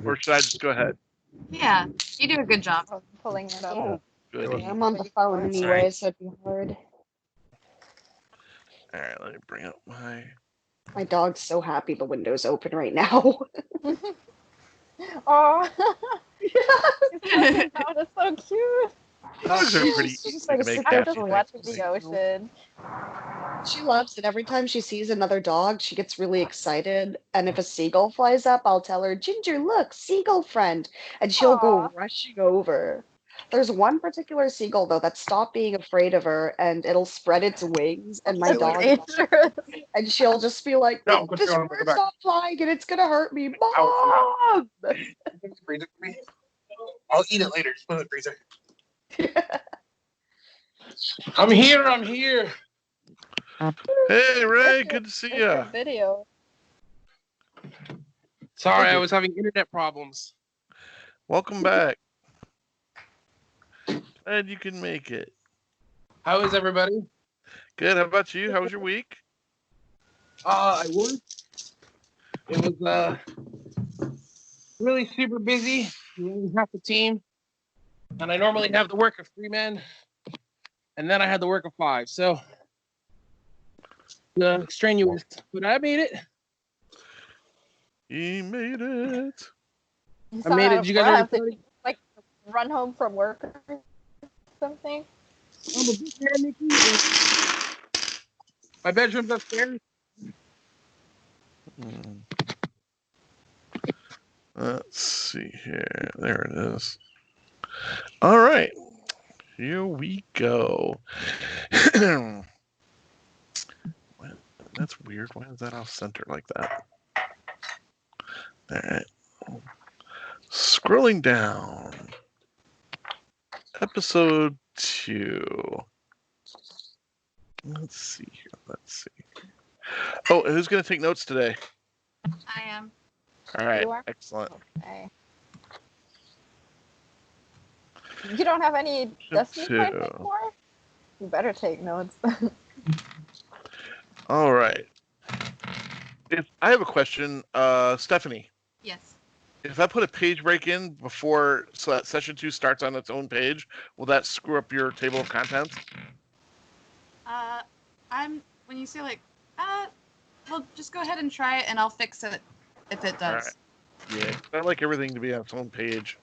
or should I just go ahead? Yeah, you do a good job. I'm pulling it up. Oh, goody. I'm on the phone anyway, so it'd be hard. All right, let me bring up my. My dog's so happy the window's open right now. Oh, it's looking down. It's so cute. Dogs are pretty She's easy just like to a make super I'm happy. just boy. watching Thankfully. the ocean. She loves it. Every time she sees another dog, she gets really excited. And if a seagull flies up, I'll tell her, Ginger, look, seagull friend. And she'll go Aw. rushing over. There's one particular seagull, though, that stopped being afraid of her and it'll spread its wings. And my It's dog, dangerous. and she'll just be like, No, this go bird's back. not flying and it's going to hurt me. Out. Mom! Freezer for me? I'll eat it later. Just put it in the freezer. I'm here. I'm here. Hey, Ray, What's good to see what's your you. video? Sorry, I was having internet problems. Welcome back. Glad you can make it. How is everybody? Good. How about you? How was your week? I worked. It was really super busy. We only half the team, and I normally have the work of 3 men, and then I had the work of 5. So strenuous, but I made it. He made it. You I made it. sound Did you guys out of already breath. start? Did you, like run home from work or something? I'm a big man, Nikki. My bedroom's upstairs. Hmm. Let's see here. There it is. All right. Here we go. That's weird. Why is that off center like that? All right. Scrolling down. Episode 2. Let's see here. Let's see. Oh, who's going to take notes today? I am. All right. You are? Excellent. Okay. You don't have any Destiny Two. points anymore? You better take notes. All right. If I have a question, Stephanie, Yes. if I put a page break in before so that session 2 starts on its own page, will that screw up your table of contents? When you say like, well, just go ahead and try it, and I'll fix it if it All does. right. Yeah, I like everything to be on its own page.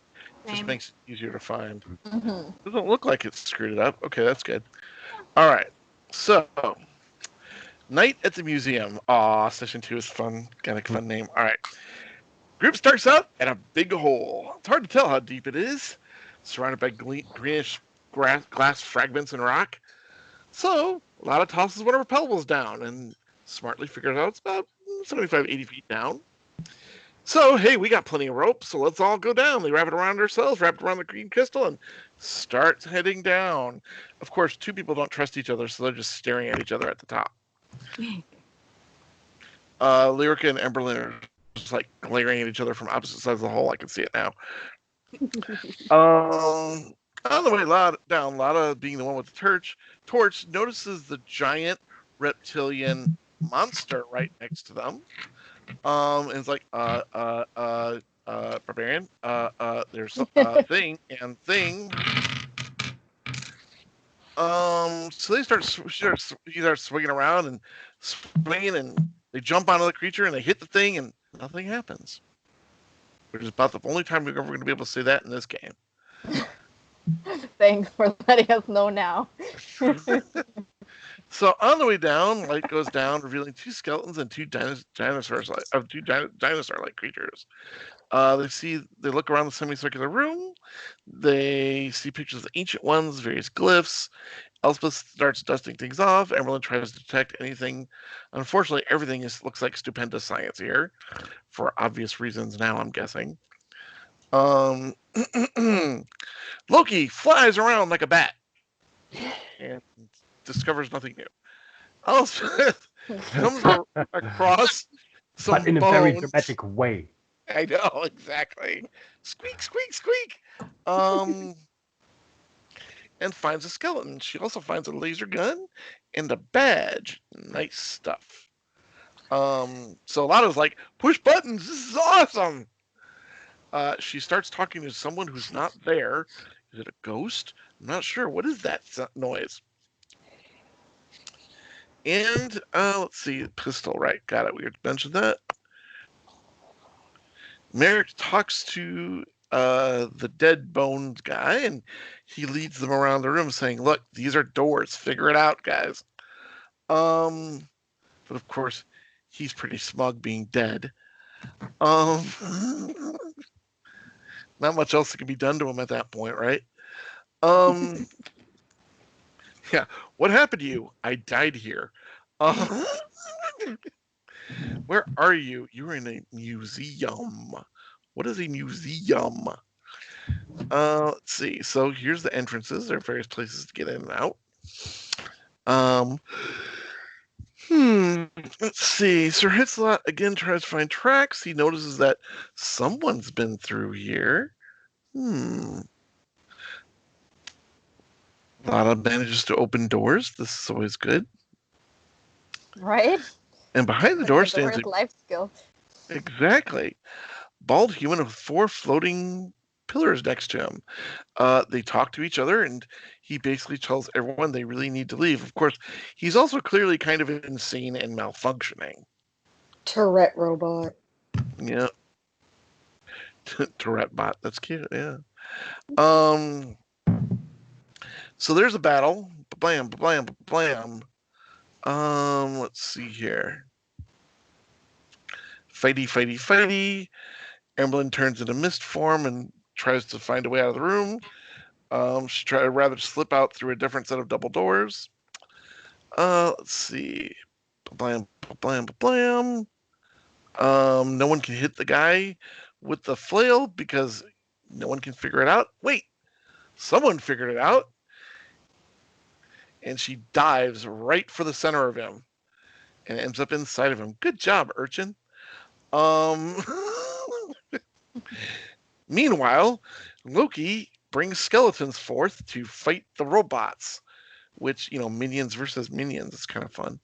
Just Same. makes it easier to find. Mm-hmm. Doesn't look like it screwed it up. Okay, that's good. All right. So, Night at the Museum. Aw, session 2 is fun. Got a fun name. All right. Group starts out at a big hole. It's hard to tell how deep it is. Surrounded by greenish glass fragments and rock. So, Lada tosses one of her pebbles down and smartly figures out it's about 75, 80 feet down. So, hey, we got plenty of rope, so let's all go down. They wrap it around ourselves, wrap it around the green crystal, and start heading down. Of course, 2 people don't trust each other, so they're just staring at each other at the top. Lyrica and Emberlyn are just like glaring at each other from opposite sides of the hole. I can see it now. On the way down, Lada, being the one with the torch, notices the giant reptilian monster right next to them. And it's like, barbarian, there's thing and thing. So she starts swinging around and swinging, and they jump onto the creature and they hit the thing, and nothing happens. Which is about the only time we're ever going to be able to say that in this game. Thanks for letting us know now. So on the way down, light goes down, revealing 2 skeletons and 2 dinosaur-like creatures. They look around the semicircular room. They see pictures of ancient ones, various glyphs. Elspeth starts dusting things off. Emerlyn tries to detect anything. Unfortunately, everything looks like stupendous science here, for obvious reasons now, I'm guessing. Loki flies around like a bat and discovers nothing new. Elspeth comes across some But in a bones. very dramatic way. I know, exactly. Squeak, squeak, squeak. And finds a skeleton. She also finds a laser gun and a badge. Nice stuff. So Lada's like, push buttons, this is awesome. She starts talking to someone who's not there. Is it a ghost? I'm not sure. What is that noise? And let's see, pistol. Right, got it. We mentioned that. Merrick talks to the dead bones guy, and he leads them around the room, saying, "Look, these are doors. Figure it out, guys." But of course, he's pretty smug, being dead. Um, not much else that can be done to him at that point, right? Um, yeah. What happened to you? I died here. Where are you? You're in a museum. What is a museum? Let's see. So here's the entrances. There are various places to get in and out. Um, let's see. Sir Hitslot again tries to find tracks. He notices that someone's been through here. Lana manages to open doors. This is always good. Right? And behind the door stands a life skill. exactly bald human with 4 floating pillars next to him. They talk to each other, and he basically tells everyone they really need to leave. Of course, he's also clearly kind of insane and malfunctioning. Tourette robot. Yeah. Tourette bot. That's cute. Yeah. So there's a battle. Blam, blam, blam. Let's see here. Fighty, fighty, fighty. Emblem turns into mist form and tries to find a way out of the room. She tried rather to slip out through a different set of double doors. Let's see. Blam, blam, blam. No one can hit the guy with the flail because no one can figure it out. Wait, someone figured it out. And she dives right for the center of him and ends up inside of him. Good job, urchin. Meanwhile, Loki brings skeletons forth to fight the robots, which, minions versus minions is kind of fun.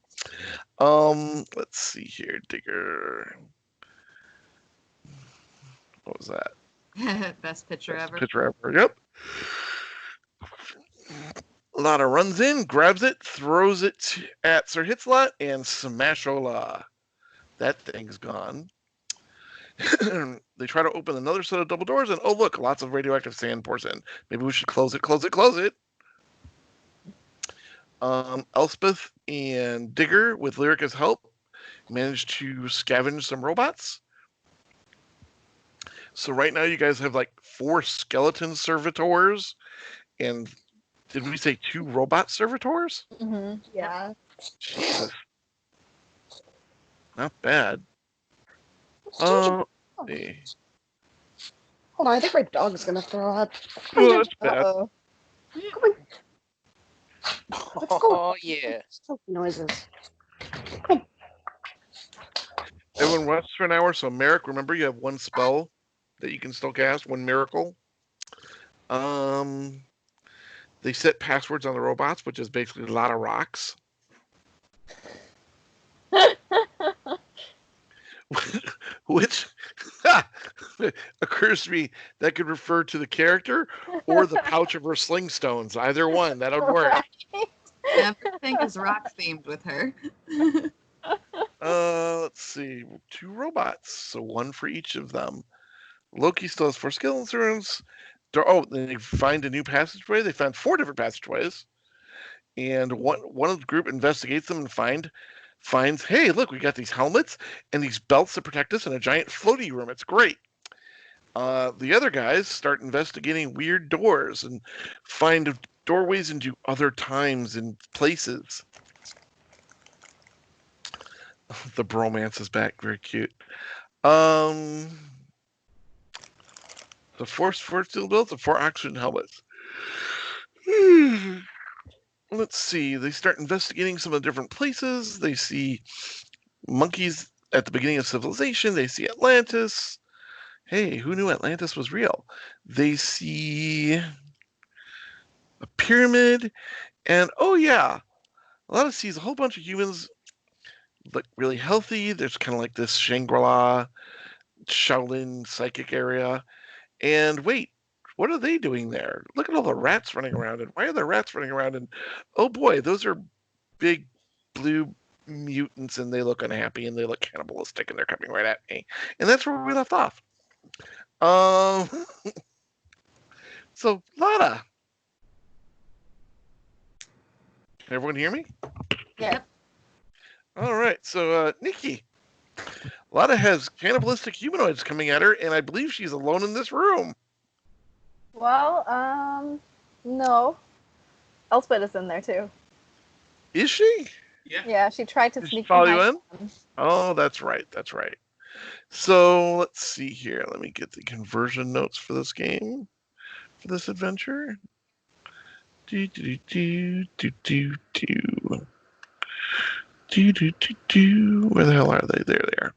Let's see here, Digger. What was that? Best picture Best ever. picture ever. Yep. Lana runs in, grabs it, throws it at Sir Hitslot, and smash-ola. That thing's gone. They try to open another set of double doors, and oh look, lots of radioactive sand pours in. Maybe we should close it, close it, close it. Elspeth and Digger, with Lyrica's help, managed to scavenge some robots. So right now you guys have like 4 skeleton servitors, and did we say 2 robot servitors? Mm-hmm. Yeah. Jesus. Not bad. Hold Hey. on, I think my dog is gonna throw up. Oh, that's bad. Uh-oh. Come on. Let's go. Oh yeah. Silky noises. Everyone rests for an hour. So Merrick, remember you have 1 spell that you can still cast, 1 miracle. They set passwords on the robots, which is basically a lot of rocks. Which occurs to me that could refer to the character or the pouch of her sling stones. Either one, that would work. Everything is rock themed with her. Let's see. 2 robots, so 1 for each of them. Loki still has 4 skeleton rooms. They find a new passageway. They found 4 different passageways, and one of the group investigates them and finds, hey, look, we got these helmets and these belts that protect us in a giant floaty room. It's great. The other guys start investigating weird doors and find doorways into other times and places. The bromance is back. Very cute. The 4 steel belts and 4 oxygen helmets. Let's see. They start investigating some of the different places. They see monkeys at the beginning of civilization. They see Atlantis. Hey, who knew Atlantis was real? They see a pyramid. And oh yeah, Alana sees a whole bunch of humans look really healthy. There's kind of like this Shangri-La Shaolin psychic area. And wait, what are they doing there? Look at all the rats running around. And why are there rats running around? And oh boy, those are big blue mutants, and they look unhappy and they look cannibalistic, and they're coming right at me. And that's where we left off. So Lana, can everyone hear me? Yeah. All right. So Nikki, Lana has cannibalistic humanoids coming at her, and I believe she's alone in this room. Well, no. Elspeth is in there too. Is she? Yeah, she tried to Did she sneak follow you behind in? them. Oh, that's right. That's right. So let's see here. Let me get the conversion notes for this game, for this adventure. Do do do do do do do do do do. Where the hell are they? There they are.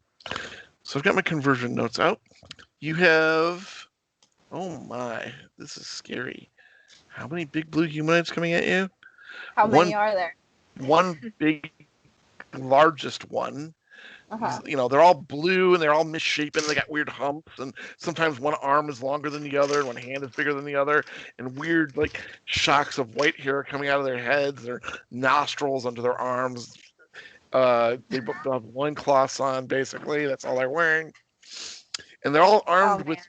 So I've got my conversion notes out. You have. Oh my, this is scary. How many big blue humanoids coming at you? How many are there? One big, largest one. Uh-huh. You know, they're all blue and they're all misshapen. They got weird humps, and sometimes one arm is longer than the other, and one hand is bigger than the other, and weird like shocks of white hair coming out of their heads, their nostrils under their arms. They have loincloths on, basically. That's all they're wearing, and they're all armed with.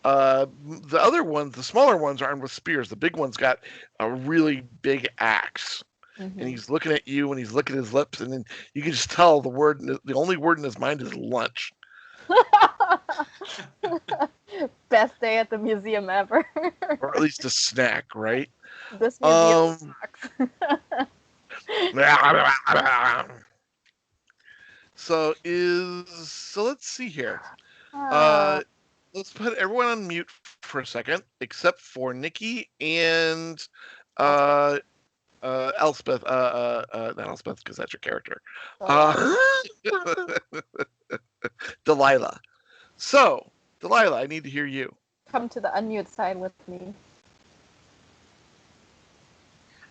The other ones, the smaller ones, are armed with spears. The big one's got a really big axe. Mm-hmm. And he's looking at you, and he's licking his lips, and then you can just tell the only word in his mind is lunch. Best day at the museum ever. Or at least a snack, right? This museum sucks. So let's see here. Let's put everyone on mute for a second, except for Nikki and Elspeth. Not Elspeth, because that's your character. Delilah. So, Delilah, I need to hear you. Come to the unmute side with me.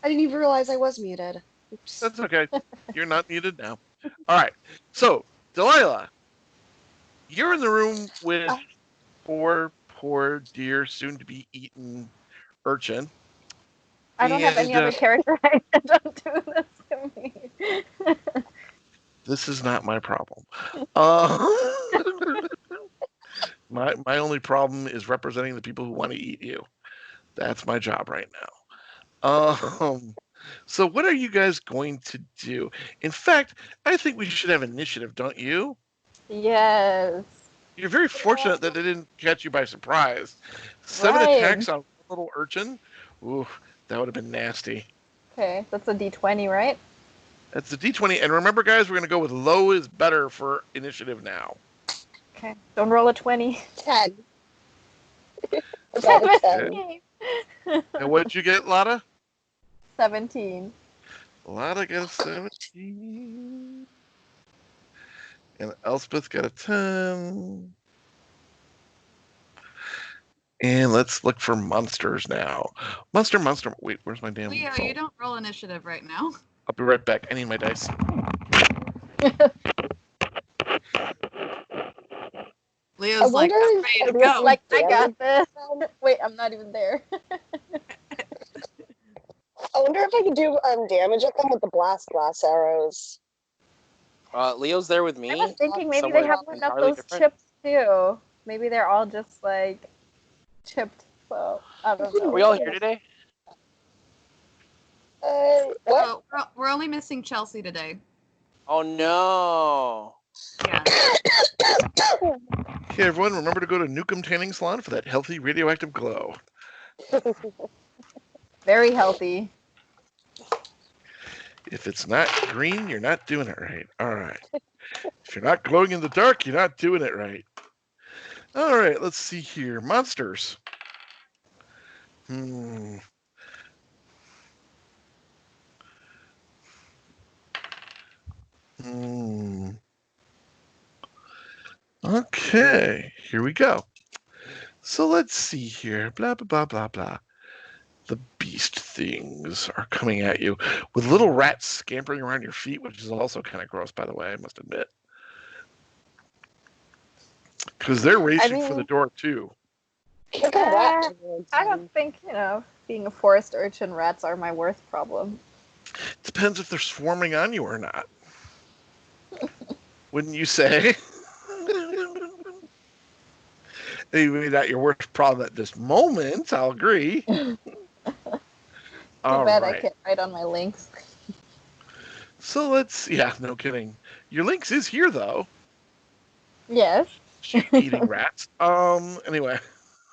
I didn't even realize I was muted. Oops. That's okay. You're not muted now. All right. So, Delilah, you're in the room with poor dear, soon-to-be-eaten urchin. I don't have any other character. Don't do this to me. This is not my problem. My only problem is representing the people who want to eat you. That's my job right now. So what are you guys going to do? In fact, I think we should have initiative, don't you? Yes. You're very fortunate that they didn't catch you by surprise. 7 Right. attacks on one little urchin. Ooh, that would have been nasty. Okay, that's a D20, right? That's a D20. And remember, guys, we're going to go with low is better for initiative now. Okay. Don't roll a 20. 10. About a 10. 17. And what did you get, Lotta? 17. Lotta got a 17. And Elspeth got a 10. And let's look for monsters now. Monster. Wait, where's my damn Leo, phone? you don't roll initiative right now. I'll be right back. I need my dice. Leo's like, I'm ready to go. Like, I got this. Wait, I'm not even there. I wonder if I could do damage at them with the blast arrows. Leo's there with me. I was thinking maybe Somewhere they have enough entirely those different. chips too. Maybe they're all just like chipped. So I don't know. Are we all here today? What? Oh, we're only missing Chelsea today. Oh no! Yeah. Okay, everyone, remember to go to Newcomb Tanning Salon for that healthy radioactive glow. Very healthy. If it's not green, you're not doing it right. All right. If you're not glowing in the dark, you're not doing it right. All right, let's see here. Monsters. Okay, here we go. So let's see here. Blah, blah, blah, blah, blah. The beast things are coming at you with little rats scampering around your feet, which is also kind of gross, by the way, I must admit. Because they're racing for mean- the door too. Kick a rat towards I him. don't think, being a forest urchin, rats are my worst problem. Depends if they're swarming on you or not. Wouldn't you say? Maybe not your worst problem at this moment. I'll agree. Too All bad I right. can't write on my links. So let's. Yeah, no kidding. Your links is here though. Yes. Eating rats. Anyway,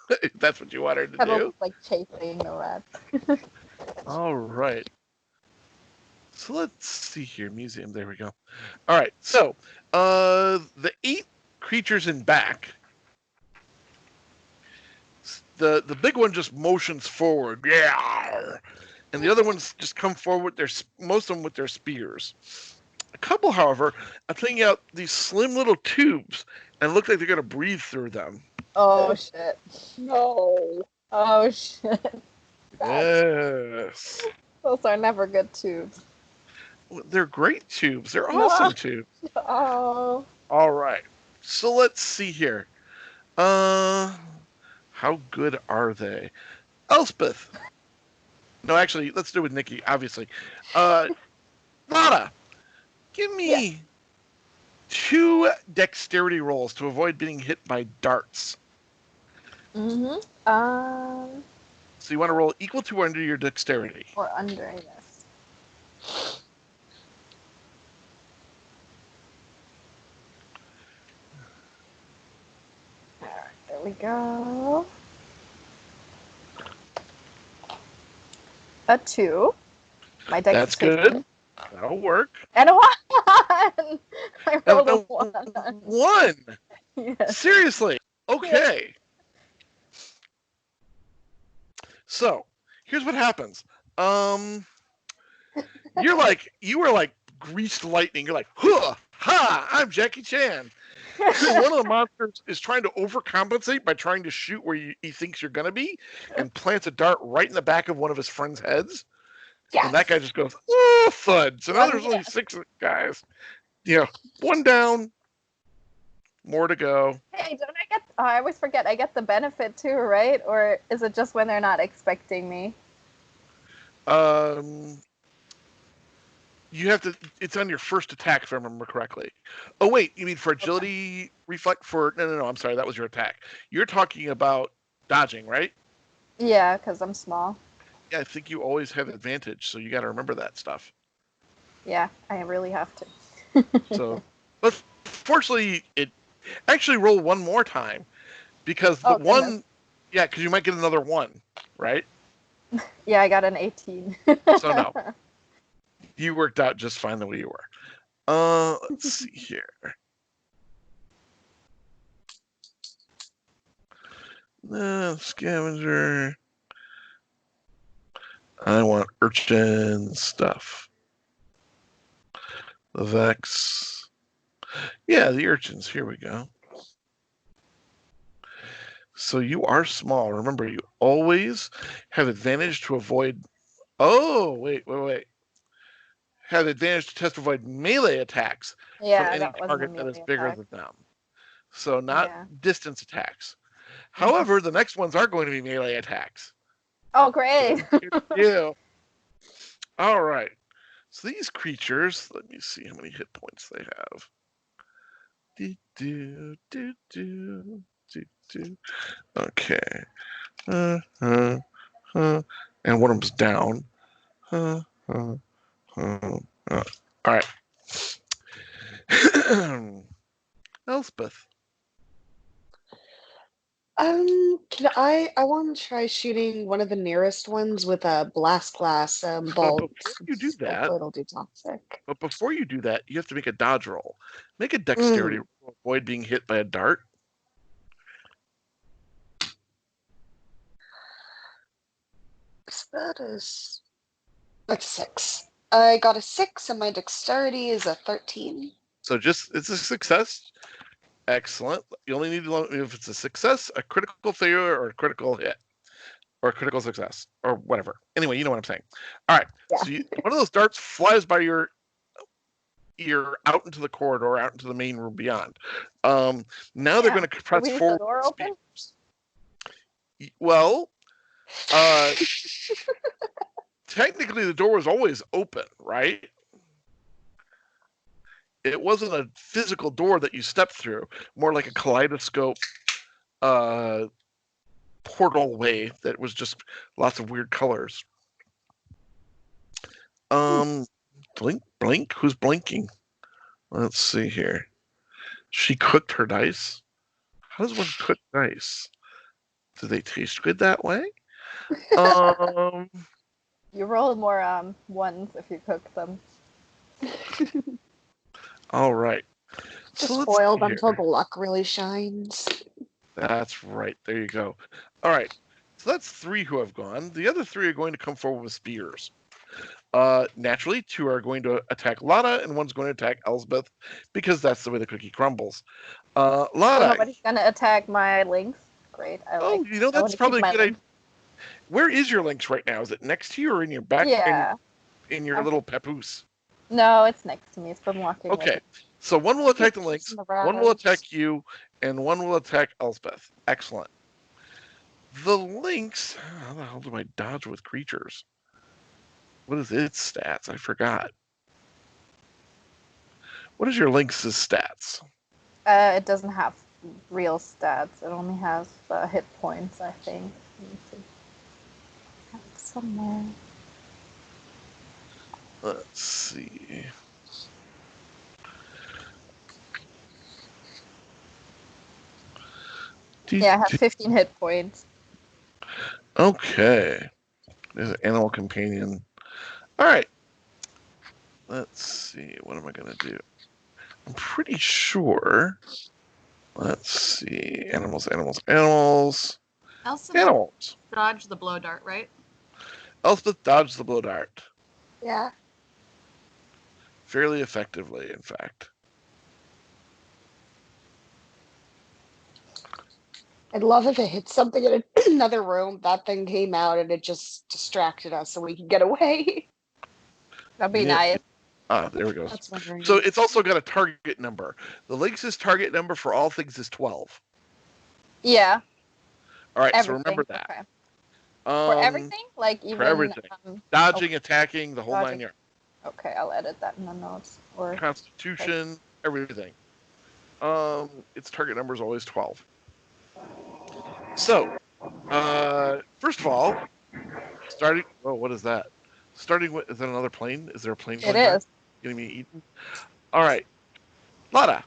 if that's what you wanted to Cuddle do. like chasing the rats. All right. So let's see here. Museum. There we go. All right. So, the 8 creatures in back. The big one just motions forward. Yeah. And the other ones just come forward. Most of them with their spears. A couple, however, are taking out these slim little tubes and look like they're going to breathe through them. Oh shit. No. Oh shit. Yes. Those are never good tubes. They're great tubes. They're No. awesome tubes. Oh. All right. So let's see here. How good are they? Elspeth. No, actually, let's do it with Nikki, obviously. Nada, give me 2 dexterity rolls to avoid being hit by darts. Mm-hmm. So you want to roll equal to or under your dexterity. Or under, yes. Alright, there we go. A 2. My dex That's is 15. good. That'll work. And a 1! I rolled a 1. 1! Yes. Seriously. Okay. So, here's what happens. You were like greased lightning. You're like, huh, ha, I'm Jackie Chan. One of the monsters is trying to overcompensate by trying to shoot where he thinks you're going to be and plants a dart right in the back of one of his friend's heads. Yes. And that guy just goes, oh, thud. So now there's only 6 guys. 1 down, more to go. Hey, don't I get... Oh, I always forget. I get the benefit too, right? Or is it just when they're not expecting me? You have to. It's on your first attack, if I remember correctly. Oh wait, you mean for agility reflect for? No. I'm sorry, that was your attack. You're talking about dodging, right? Yeah, because I'm small. Yeah, I think you always have advantage, so you got to remember that stuff. Yeah, I really have to. So, but fortunately, it actually roll one more time because the one, goodness. yeah, because you might get another 1, right? Yeah, I got an 18. So no, you worked out just fine the way you were. Let's see here. Scavenger. I want urchin stuff. The Vex. Yeah, the urchins. Here we go. So you are small. Remember, you always have advantage to avoid... Oh, wait. Have advantage to test avoid melee attacks Yeah, from any that wasn't a target that is melee bigger attack. than them. So not Yeah. distance attacks. However, the next ones are going to be melee attacks. Oh, great. Yeah. All right. So these creatures, let me see how many hit points they have. Okay. And one of them's down. All right. Elspeth. Can I want to try shooting one of the nearest ones with a blast glass bolt. before you do that- Hopefully it'll do toxic. But before you do that, you have to make a dodge roll. Make a dexterity roll to avoid being hit by a dart. So that is like 6. I got a 6 and my dexterity is a 13. So it's a success. Excellent. You only need to know if it's a success, a critical failure, or a critical hit, or a critical success, or whatever. Anyway, you know what I'm saying. All right. Yeah. So one of those darts flies by your ear out into the corridor, out into the main room beyond. Now they're Yeah. going to press we leave the forward. door open? Well, technically the door was always open, right? It wasn't a physical door that you stepped through, more like a kaleidoscope portal way that was just lots of weird colors. Blink? Who's blinking? Let's see here. She cooked her dice. How does one cook dice? Do they taste good that way? You roll more ones if you cook them. All right. Just let's spoil see them here. until the luck really shines. That's right. There you go. All right. So that's 3 who have gone. The other 3 are going to come forward with spears. Naturally, 2 are going to attack Lana, and 1's going to attack Elsbeth, because that's the way the cookie crumbles. So Lana. nobody's gonna attack my lynx. Great. That's probably a good idea. Where is your lynx right now? Is it next to you or in your back? Yeah. In your little papoose? No, it's next to me. It's been walking. Okay. With So 1 will attack the lynx, The 1 will attack you, and 1 will attack Elsbeth. Excellent. The lynx. How the hell do I dodge with creatures? What is its stats? I forgot. What is your lynx's stats? It doesn't have real stats. It only has hit points, I think. Let me see. It's somewhere. Let's see. Yeah, I have 15 hit points. Okay. There's an animal companion. All right. Let's see. What am I going to do? I'm pretty sure. Let's see. Animals. Elsa Animals. dodge the blow dart, right? Elspeth dodged the blow dart. Yeah. Fairly effectively, in fact. I'd love if it hit something in another room. That thing came out and it just distracted us so we could get away. That'd be Yeah. nice. There we go. That's my dream. So it's also got a target number. The lynx's target number for all things is 12. Yeah. All right, Everything. so remember that. Okay. For everything? Like even... For everything. Dodging, attacking, the whole Dodging. 9 yards. Okay, I'll edit that in the notes. Or Constitution, everything. Its target number is always 12. So, first of all, starting... Oh, what is that? Starting with... Is that another plane? Is there a plane It going by? is. Getting me eaten? All right. Lana,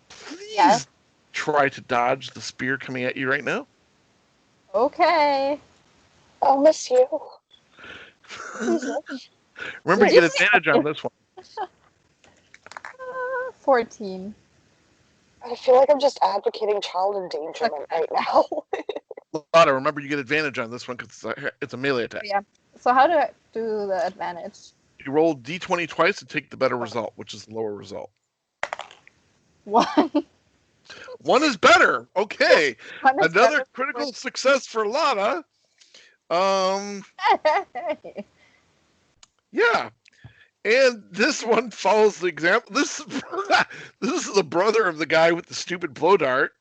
please Yes. try to dodge the spear coming at you right now. Okay. I'll miss you. Remember, Did you you get advantage on this one. 14. I feel like I'm just advocating child endangerment right now. Lana, remember, you get advantage on this one because it's a melee attack. Yeah. So how do I do the advantage? You roll d20 twice to take the better result, which is the lower result. 1. 1 is better. Okay. One is Another better. critical success for Lana. Yeah. And this one follows the example. This is the brother of the guy with the stupid blow dart.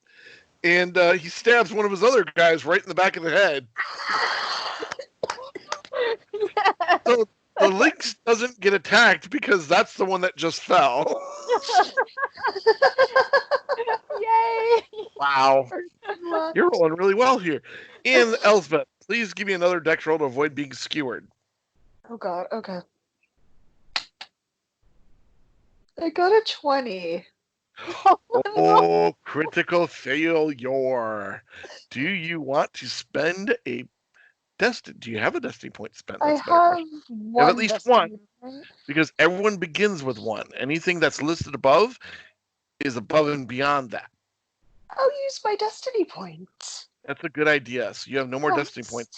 And he stabs one of his other guys right in the back of the head. So the lynx doesn't get attacked because that's the one that just fell. Yay! Wow. You're rolling really well here. And Elsbeth, please give me another dex roll to avoid being skewered. Oh god, okay. I got a 20. Oh, critical failure. Do you want to spend a destiny? Do you have a destiny point to spend? I That's a better have question. one. at least destiny one. point. Because everyone begins with 1. Anything that's listed above is above and beyond that. I'll use my destiny point. That's a good idea. So you have no more Yes. destiny points.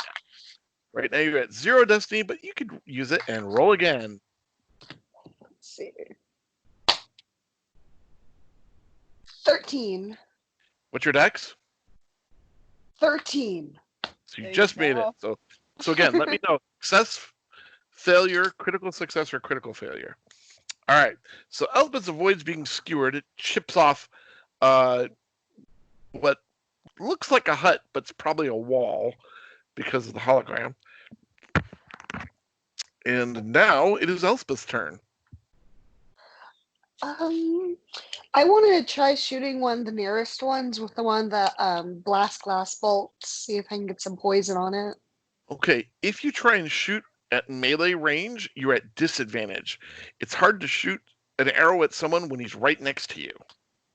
Right now you're at 0 destiny, but you could use it and roll again. Let's see. 13. What's your dex? 13. So you There you just made it. go. So again, let me know. Success, failure, critical success, or critical failure. All right. So Elspeth avoids being skewered. It chips off what looks like a hut, but it's probably a wall because of the hologram. And now it is Elspeth's turn. I want to try shooting one of the nearest ones with the one that blast glass bolts. See if I can get some poison on it. Okay, if you try and shoot at melee range, you're at disadvantage. It's hard to shoot an arrow at someone when he's right next to you.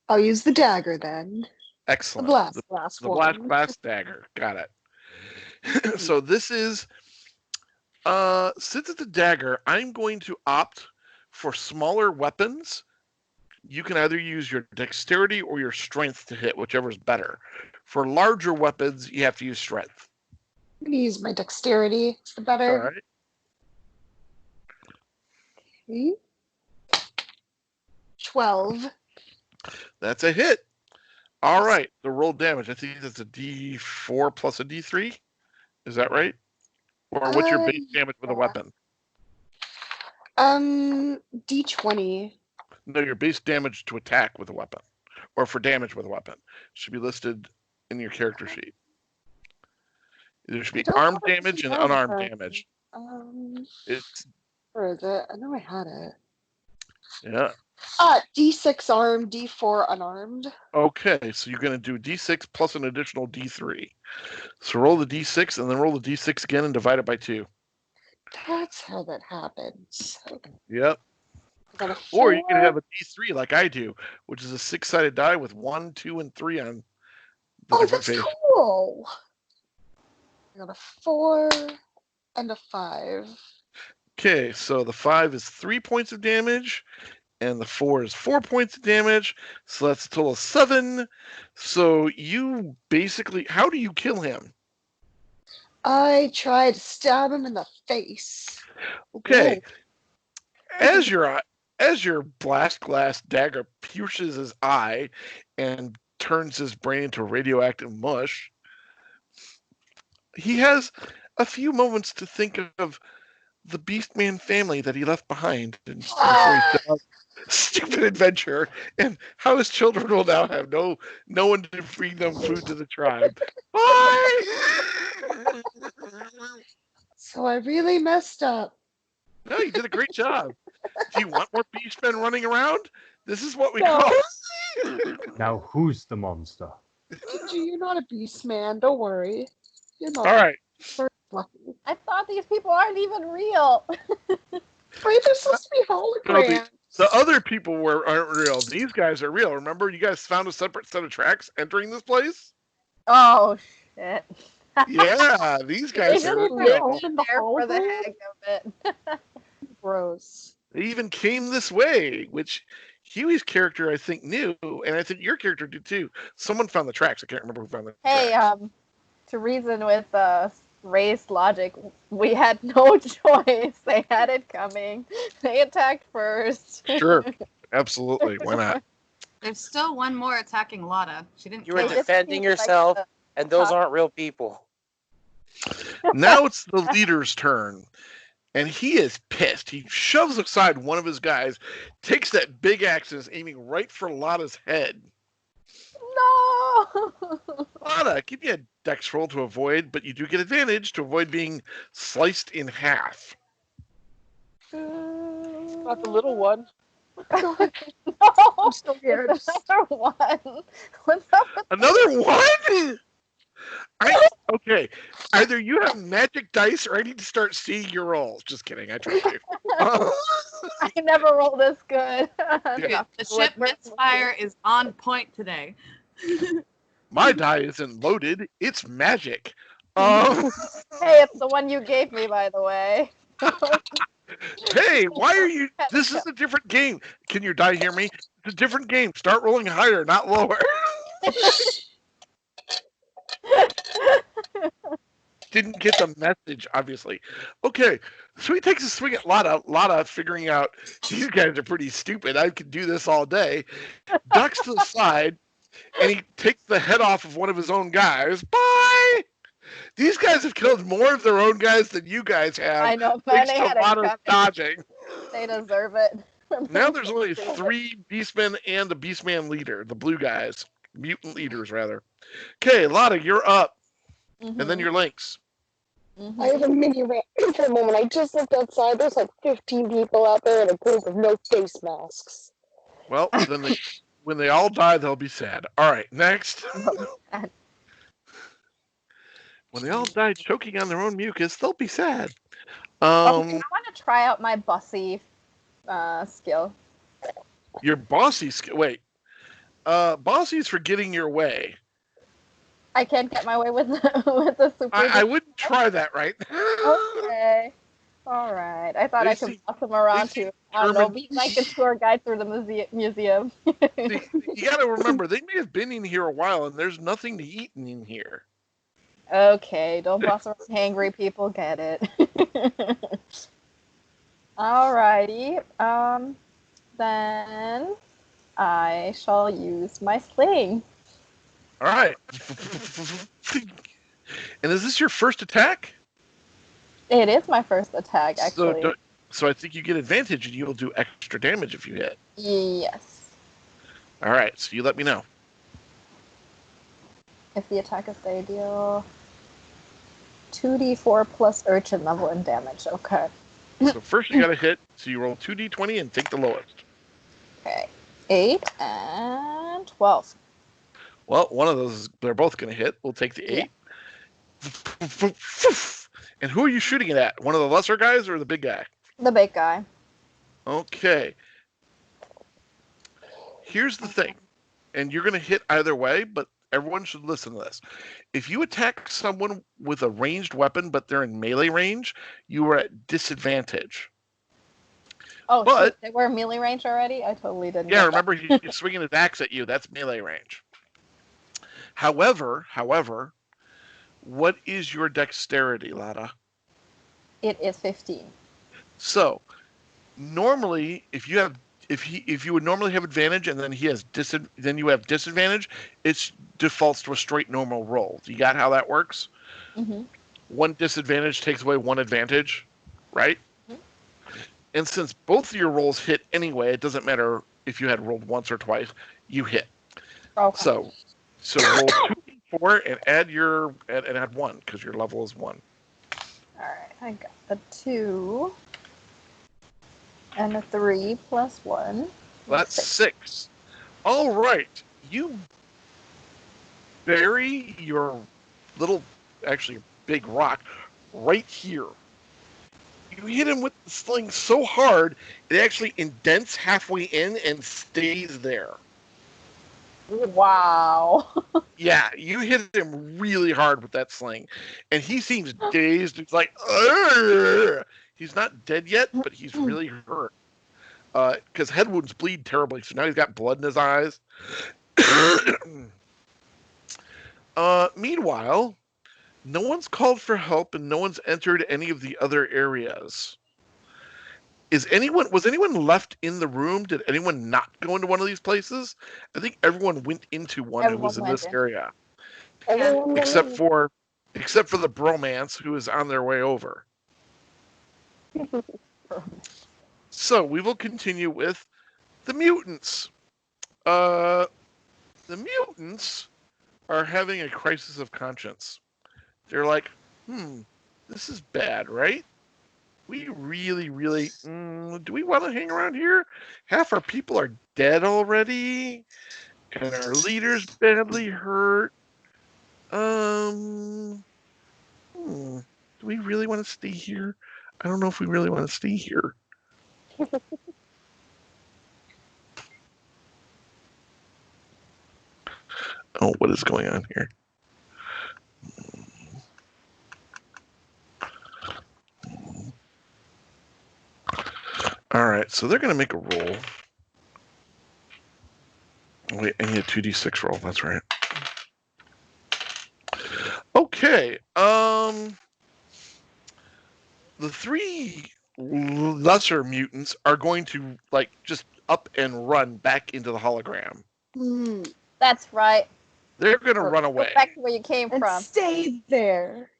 I'll use the dagger then. Excellent. The blast glass The one. blast glass dagger. Got it. So this is since it's a dagger, I'm going to opt for smaller weapons. You can either use your dexterity or your strength to hit, whichever is better. For larger weapons, you have to use strength. I'm going to use my dexterity. It's the better. All right. Okay. 12. That's a hit. All right. The roll damage. I think that's a D4 plus a D3. Is that right? Or what's your base damage with a weapon? D20. No, your base damage to attack with a weapon. Or for damage with a weapon. Should be listed in your character sheet. There should be armed damage and unarmed damage. It's Where is it? I know I had it. yeah. D6 armed, D4 unarmed. Okay, so you're going to do D6 plus an additional D3. So roll the D6 and then roll the D6 again and divide it by 2. That's how that happens. Okay. Yep. Or you can have a D3 like I do, which is a 6-sided die with 1, 2, and 3 on the different that's faces. cool. I got a 4 and a 5. Okay, so the 5 is 3 points of damage, and the 4 is 4 points of damage, so that's a total of 7. So you basically, how do you kill him? I tried to stab him in the face. Okay, as your blast glass dagger pierces his eye and turns his brain into radioactive mush, he has a few moments to think of the Beastman family that he left behind and before he set out stupid adventure, and how his children will now have no one to bring them food to the tribe. Bye. So I really messed up. No, you did a great job. Do you want more Beastmen running around? This is what we call. Now who's the monster? Ginger, you're not a beast man. Don't worry. You're not. All right. Lucky. I thought these people aren't even real. Wait, they're supposed to be holograms. The other people aren't real. These guys are real. Remember, you guys found a separate set of tracks entering this place? Oh, shit. Yeah, these guys They are just real. lived in there for the heck of it. Gross. They even came this way, which Huey's character, I think, knew, and I think your character did too. Someone found the tracks. I can't remember who found the Hey, tracks. to reason with race logic, we had no choice. They had it coming. They attacked first. Sure, absolutely. Why not? There's still one more attacking Lotta. She didn't. You were kill They her. just defending seemed like yourself, the and those top- aren't real people. Now it's the leader's turn, and he is pissed. He shoves aside one of his guys, takes that big axe and is aiming right for Lotta's head. No! Lotta, give me a dex roll to avoid, but you do get advantage to avoid being sliced in half. Not the little one. No! I'm still scared. It's another one. What's up with Another one? Okay. Either you have magic dice or I need to start seeing your rolls. Just kidding. I tried to. I never roll this good. Yeah. The ship Misfire is on point today. My die isn't loaded. It's magic. Hey, it's the one you gave me, by the way. Hey, why are you... This is a different game. Can your die hear me? It's a different game. Start rolling higher, not lower. Didn't get the message, obviously. Okay, so he takes a swing at Lotta. Lotta, figuring out these guys are pretty stupid. I could do this all day. Ducks to the side, and he takes the head off of one of his own guys. Bye! These guys have killed more of their own guys than you guys have. I know, but Thanks they to had it Lotta's coming. dodging. They deserve it. Now there's only 3 Beastmen and a Beastman leader, the blue guys. Mutant leaders, rather. Okay, Lotta, you're up. And then your Lynx. I have a mini rant for a moment. I just looked outside. There's like 15 people out there in a group with no face masks. Well, then when they all die, they'll be sad. All right, next. When they all die choking on their own mucus, they'll be sad. I want to try out my bossy skill. Your bossy skill. Wait. Bossy's for getting your way. I can't get my way with the super. I wouldn't try that, right? Okay. All right. I thought I could boss him around too. I don't know. Be like a tour guide through the museum. See, you got to remember, they may have been in here a while, and there's nothing to eat in here. Okay, don't boss around hangry people. Get it. Alrighty. Then I shall use my sling. All right. And is this your first attack? It is my first attack, actually. So I think you get advantage, and you'll do extra damage if you hit. Yes. All right. So you let me know. If the attack is they deal 2d4 plus urchin level and damage. Okay. So first you got to hit. So you roll 2d20 and take the lowest. Okay. 8 and 12. Well, one of those, they're both going to hit. We'll take the 8. Yeah. And who are you shooting it at? One of the lesser guys or the big guy? The big guy. Okay. Here's the thing. And you're going to hit either way, but everyone should listen to this. If you attack someone with a ranged weapon, but they're in melee range, you are at disadvantage. Oh, but they were melee range already? I totally didn't. Yeah, remember he's swinging his axe at you. That's melee range. However, what is your dexterity, Lada? It is 15. So, normally, if you would normally have advantage and then then you have disadvantage, it defaults to a straight normal roll. You got how that works? Mm-hmm. One disadvantage takes away one advantage, right? Mm-hmm. And since both of your rolls hit anyway, it doesn't matter if you had rolled once or twice, you hit. Okay. So roll 2d4 and add 1 because your level is 1. All right, I got a 2 and a 3 plus 1. That's 6. All right, you bury your actually big rock right here. You hit him with the sling so hard, it actually indents halfway in and stays there. Wow. Yeah, you hit him really hard with that sling. And he seems dazed. He's like, "Argh!" He's not dead yet, but he's really hurt. Because head wounds bleed terribly, so now he's got blood in his eyes. Meanwhile, no one's called for help and no one's entered any of the other areas. Was anyone left in the room? Did anyone not go into one of these places? I think everyone went into one who was in this area. Except for the bromance who is on their way over. So we will continue with the mutants. The mutants are having a crisis of conscience. They're like, this is bad, right? We really, really, do we want to hang around here? Half our people are dead already, and our leader's badly hurt. Do we really want to stay here? I don't know if we really want to stay here. Oh, what is going on here? All right, so they're going to make a roll. Wait, I need a 2d6 roll. That's right. Okay. The 3 lesser mutants are going to just up and run back into the hologram. That's right. They're going to run away. Go back to where you came and from. stay there.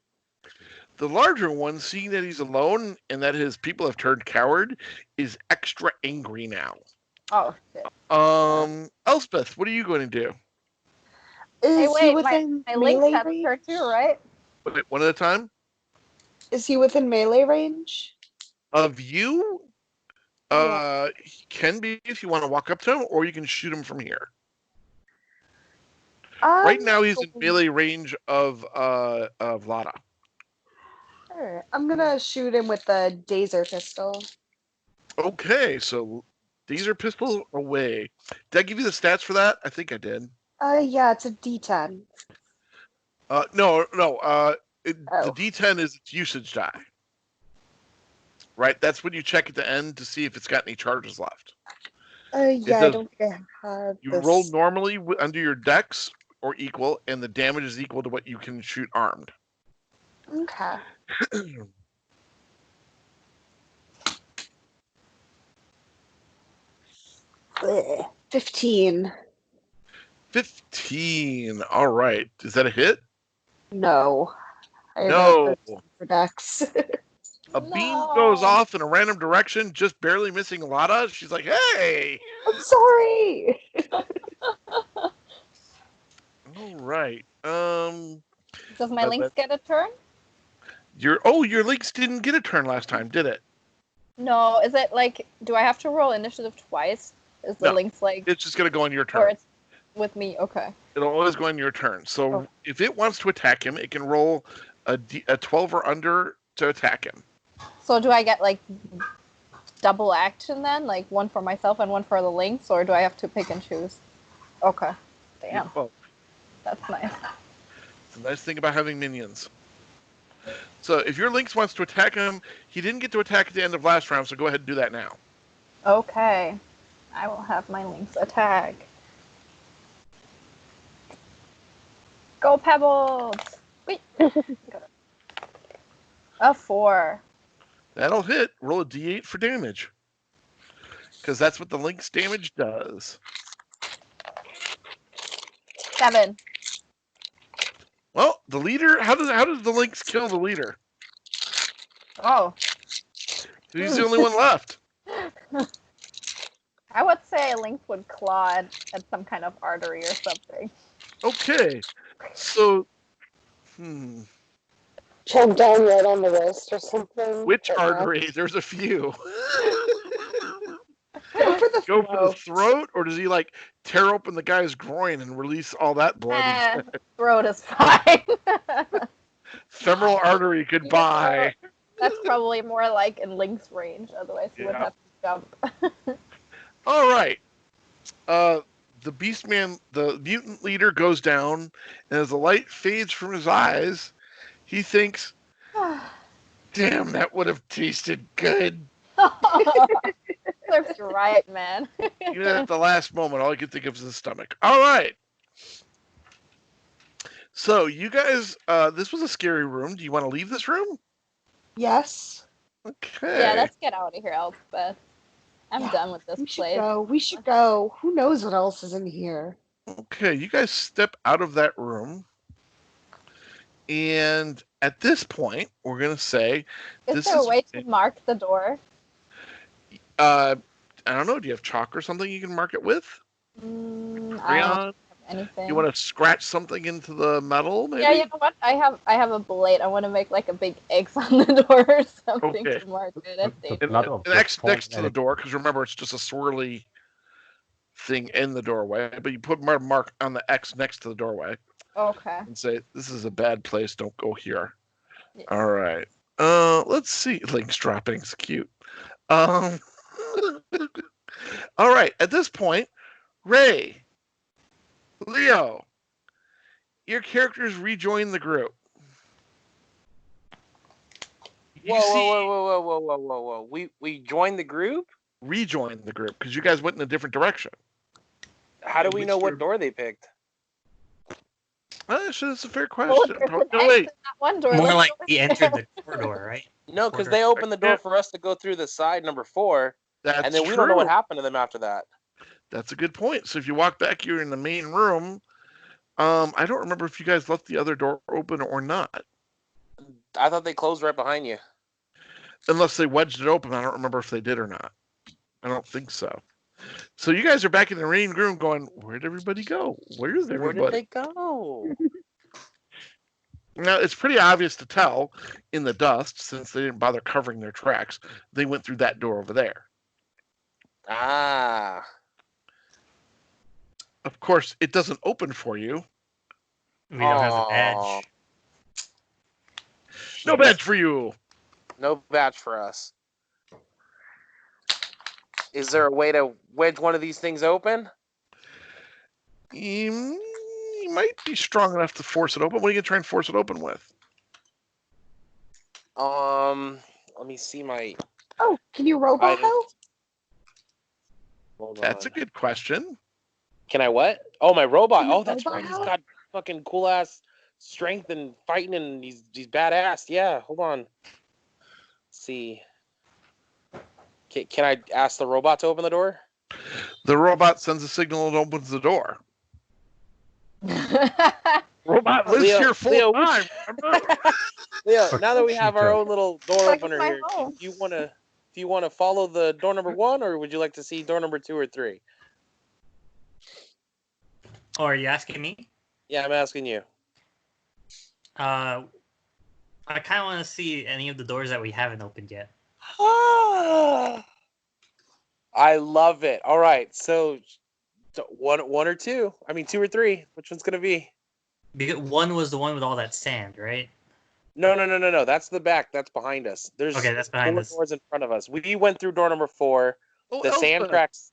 The larger one, seeing that he's alone and that his people have turned coward, is extra angry now. Oh shit. Elspeth, what are you going to do? Hey, Is he wait, within my links melee have a turn range? too, right? Wait, one at a time? Is he within melee range? Of you? Yeah. He can be if you want to walk up to him, or you can shoot him from here. Right now, he's in melee range of Lada. Sure. I'm gonna shoot him with the Dazer pistol. Okay, so these are pistol away. Did I give you the stats for that? I think I did. Yeah, it's a D10. No. The Oh. D10 is its usage die. Right? That's when you check at the end to see if it's got any charges left. Yeah, I does- don't think I have You this. roll normally under your dex or equal, and the damage is equal to what you can shoot armed. Okay. 15. 15. All right. Is that a hit? No. I have No. a 13 for Dex. A beam goes off in a random direction, just barely missing Lada. She's like, "Hey!" I'm sorry. All right. Does my links get a turn? Your links didn't get a turn last time, did it? No. Is it like? Do I have to roll initiative twice? Is the No. links like? It's just gonna go on your Or turn. it's with me? Okay. It'll always go on your turn. So if it wants to attack him, it can roll a 12 or under to attack him. So do I get like double action then? Like one for myself and one for the links, or do I have to pick and choose? Okay. Damn. Well, That's nice. it's a nice thing about having minions. So if your Lynx wants to attack him, he didn't get to attack at the end of last round, so go ahead and do that now. Okay. I will have my links attack. Go Pebbles! Wait. A 4. That'll hit. Roll a d8 for damage. Because that's what the Lynx damage does. 7. Well, the leader, how does the Lynx kill the leader? Oh. He's the only one left. I would say a lynx would claw at some kind of artery or something. Okay. So, Choke down right on the wrist or something. which artery? There's a few. Go for the Go throat. for the throat, or does he like tear open the guy's groin and release all that blood? Throat is fine. Femoral artery, goodbye. That's probably more like in lynx range, otherwise he would have to jump. All right. The Beastman, the mutant leader, goes down, and as the light fades from his eyes, he thinks, "Damn, that would have tasted good." Serves you right, man. Even at the last moment, all I could think of was his stomach. All right. So you guys, this was a scary room. Do you want to leave this room? Yes. Okay. Yeah, let's get out of here, Elspeth. I'm done with this We should place. go. We should go. Who knows what else is in here? Okay, you guys step out of that room. And at this point, we're going to say... Is there a way to mark the door? I don't know. Do you have chalk or something you can mark it with? I don't Crayon? have anything. You want to scratch something into the metal, maybe? Yeah, you know what? I have a blade. I want to make like a big X on the door or something Okay. to mark it. That's The dangerous. blood of An the X next to the fallen door, because remember, it's just a swirly thing in the doorway. But you put a mark on the X next to the doorway Okay. and say, "This is a bad place. Don't go here." Yeah. All right. Let's see. Link's dropping's cute. All right. At this point, Ray, Leo, your characters rejoin the group. Whoa. We joined the group? Rejoin the group because you guys went in a different direction. How do we Which know door? what door they picked? Actually, that's a fair Well, question. there's an No, X wait. in that one door. More Let's like go we in entered there. the corridor, right? No, because Corridor. they opened the door for us to go through the side number 4, That's and then we true. don't know what happened to them after that. That's a good point. So if you walk back, you're in the main room. I don't remember if you guys left the other door open or not. I thought they closed right behind you. Unless they wedged it open. I don't remember if they did or not. I don't think so. So you guys are back in the main room going, where'd everybody go? Where's Where everybody? did they go? Now, it's pretty obvious to tell in the dust, since they didn't bother covering their tracks. They went through that door over there. Ah. Of course, it doesn't open for you. We don't have the Aw. badge. No badge for you. No badge for us. Is there a way to wedge one of these things open? You might be strong enough to force it open. What are you going to try and force it open with? Let me see my. Oh, can you robot help? Hold That's on. a good question. Can I what? Oh, my robot. Can you Oh, that's robot right. He's help? got fucking cool ass strength and fighting, and he's badass. Yeah, hold on. Let's see. Can I ask the robot to open the door? The robot sends a signal and opens the door. Robot lives Leo- here full Leo, time. Remember? Yeah. Fuck Now that we have our Cheeto. own little door Like opener my here, home. do you want to follow the door number 1, or would you like to see door number 2 or 3? Oh, are you asking me? Yeah, I'm asking you. I kind of want to see any of the doors that we haven't opened yet. I love it. All right, so one or two. I mean, 2 or 3. Which one's gonna be? Because one was the one with all that sand, right? No. That's the back. That's behind us. There's Okay, that's behind 4 us. doors in front of us. We went through door number 4. Oh, The sand Elspeth. cracks.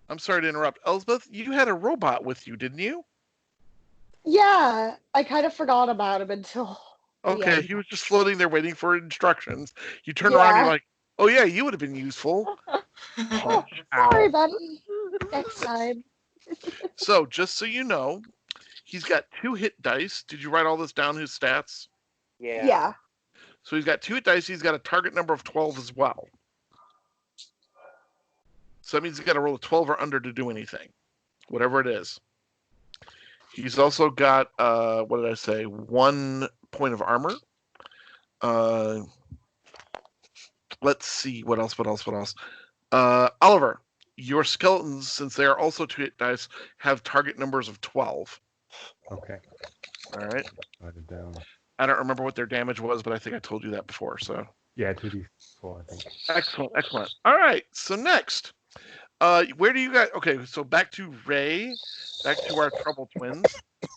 I'm sorry to interrupt. Elspeth, you had a robot with you, didn't you? Yeah, I kind of forgot about him until. Okay, Yeah. he was just floating there waiting for instructions. You turn around and Yeah. you're like, oh yeah, you would have been useful. Oh, Ow. sorry, buddy. Next time. So, just so you know, he's got 2 hit dice. Did you write all this down, his stats? Yeah. So he's got 2 hit dice. He's got a target number of 12 as well. So that means he's got to roll a 12 or under to do anything, whatever it is. He's also got, what did I say, 1 point of armor. Let's see, what else? Oliver, your skeletons, since they are also 2 hit dice, have target numbers of 12. Okay. All right. Write it down. I don't remember what their damage was, but I think I told you that before. So Yeah, 2d4, I think. excellent. All right. So next, where do you guys? Okay, so back to Ray, back to our trouble twins,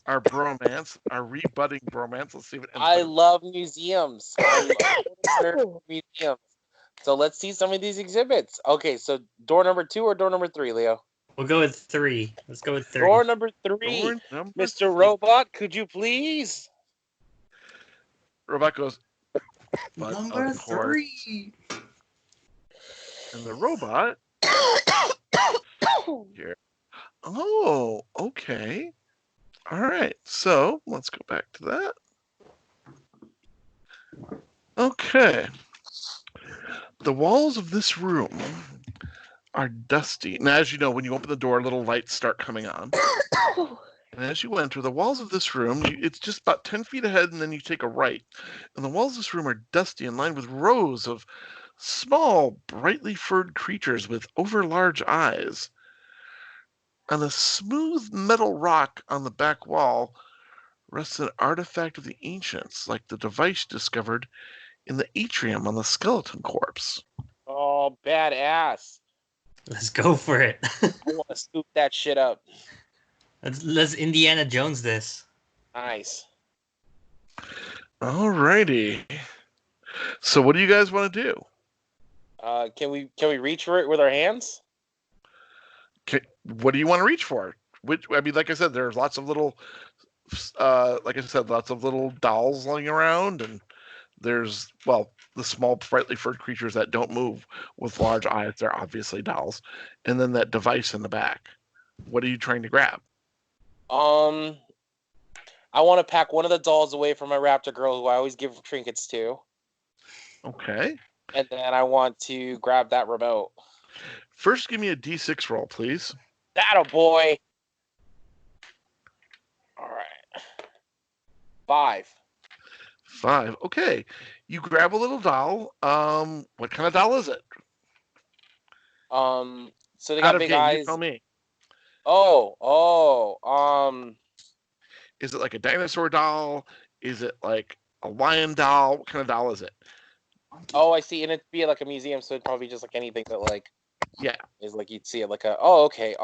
our bromance, our rebudding bromance. Let's see if it ends. I better. love museums. I'm a nerd for museums. So let's see some of these exhibits. Okay, so door number 2 or door number 3, Leo? We'll go with 3. Let's go with 3. Door number 3. Door number Mr. 3. Robot, could you please? Robot goes. But Number of course, 3. and the robot. Here. Oh, okay. All right. So let's go back to that. Okay. The walls of this room are dusty. Now, as you know, when you open the door, little lights start coming on. And as you enter the walls of this room, it's just about 10 feet ahead, and then you take a right. And the walls of this room are dusty and lined with rows of small, brightly furred creatures with overlarge eyes. On a smooth metal rock on the back wall rests an artifact of the ancients, like the device discovered in the atrium on the skeleton corpse. Oh, badass. Let's go for it. I want to scoop that shit up. Let's Indiana Jones this. Nice. Alrighty. So what do you guys want to do? Can we reach for it with our hands? What do you want to reach for? I mean, like I said, there's lots of little, lots of little dolls lying around, and there's, the small, brightly furred creatures that don't move with large eyes. They're obviously dolls. And then that device in the back. What are you trying to grab? I want to pack one of the dolls away from my raptor girl, who I always give trinkets to. Okay. And then I want to grab that remote. First, give me a D6 roll, please. That a boy. All right. 5. 5. Okay. You grab a little doll. What kind of doll is it? So they Out got of big game, you eyes. tell me. Is it like a dinosaur doll? Is it like a lion doll? What kind of doll is it? I see, and it'd be like a museum, so it'd probably just like anything that like Yeah. is like you'd see it like a. Okay.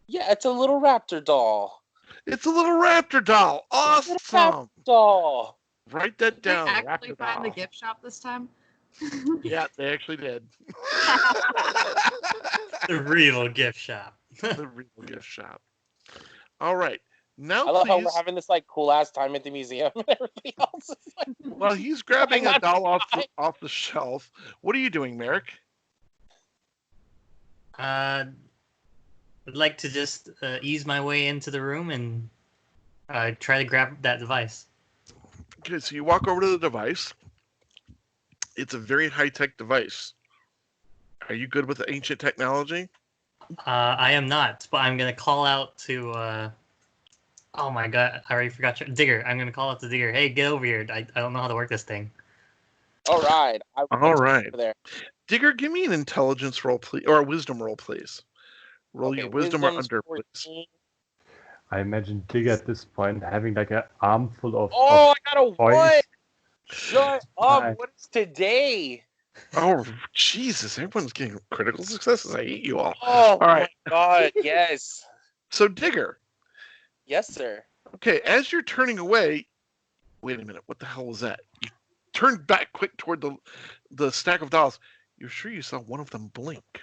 Yeah, it's a little raptor doll. It's a little raptor doll. Awesome. Raptor doll. Write that Did they down. actually Raptor find the doll. gift shop this time? Yeah, they actually did. The real gift shop. The real gift shop. All right. Now, I love how please. we're having this like cool ass time at the museum and everything else is like. While he's grabbing a not doll fine. off the shelf, what are you doing, Merrick? I'd like to just ease my way into the room and try to grab that device. Okay, so you walk over to the device. It's a very high-tech device. Are you good with the ancient technology? I am not, but I'm gonna call out to. Oh my god, I already forgot your Digger. I'm gonna call out to Digger. Hey, get over here. I don't know how to work this thing. All right. All right. Over there. Digger, give me an intelligence roll, please, or a wisdom roll, please. Roll Okay, your wisdom or wisdom's under, please. 14. I imagine Dig at this point having like an armful of. Oh, of I got a toys. 1. Shut up. Nice. What is today? Oh, Jesus. Everyone's getting critical successes. I hate you all. Oh, All right. my God. Yes. So, Digger, Yes, sir. okay, as you're turning away, wait a minute. What the hell was that? You turned back quick toward the stack of dolls. You're sure you saw one of them blink?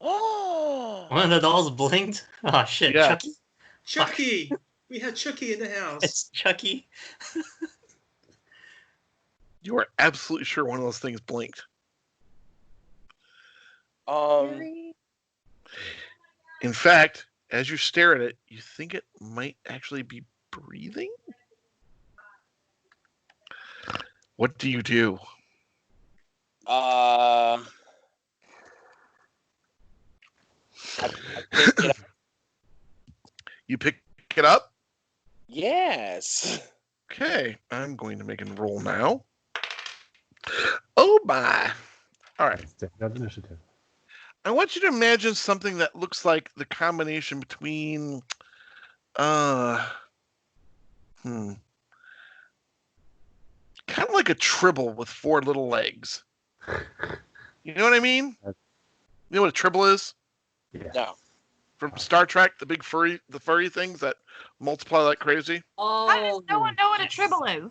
Oh. One of the dolls blinked. Oh shit, Yeah. Chucky. Chucky. We had Chucky in the house. It's Chucky. You are absolutely sure one of those things blinked. In fact, as you stare at it, you think it might actually be breathing? What do you do? I pick it up. You pick it up? Yes. Okay, I'm going to make a roll now. Oh my! All right. That's initiative. I want you to imagine something that looks like the combination between, kind of like a tribble with 4 little legs. You know what I mean? You know what a tribble is? Yeah. No. From Star Trek, the furry things that multiply like crazy. How does no one know what a tribble is?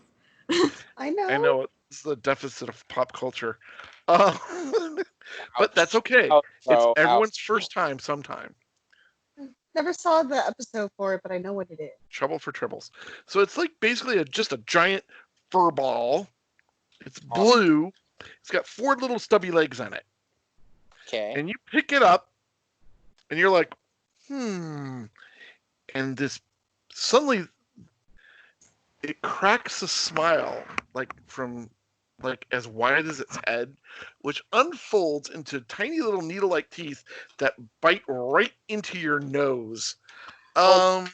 I know. I know it's the deficit of pop culture, but that's okay. It's everyone's first time sometime. Never saw the episode for it, but I know what it is. Trouble for tribbles. So it's like basically just a giant fur ball. It's blue. It's got 4 little stubby legs on it. Okay. And you pick it up, and you're like, and this suddenly it cracks a smile, like as wide as its head, which unfolds into tiny little needle-like teeth that bite right into your nose. Oh.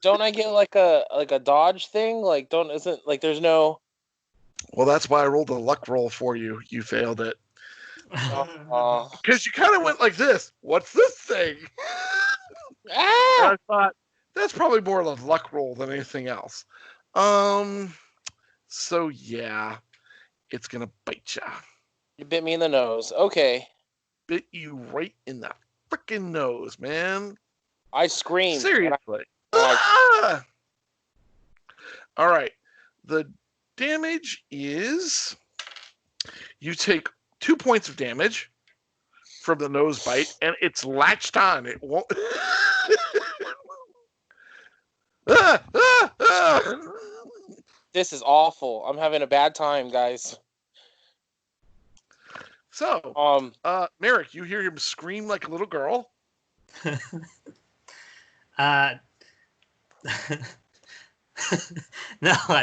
Don't I get like a dodge thing? Like there's no. Well, that's why I rolled a luck roll for you. You failed it. Because you kind of went like this. What's this thing? And I thought, that's probably more of a luck roll than anything else. So yeah, it's gonna bite you. You bit me in the nose. Okay. Bit you right in the freaking nose, man. I screamed. Seriously. Ah! All right. The damage is you take 2 points of damage from the nose bite, and it's latched on. It won't. This is awful. I'm having a bad time, guys. So, Merrick, you hear him scream like a little girl. No, I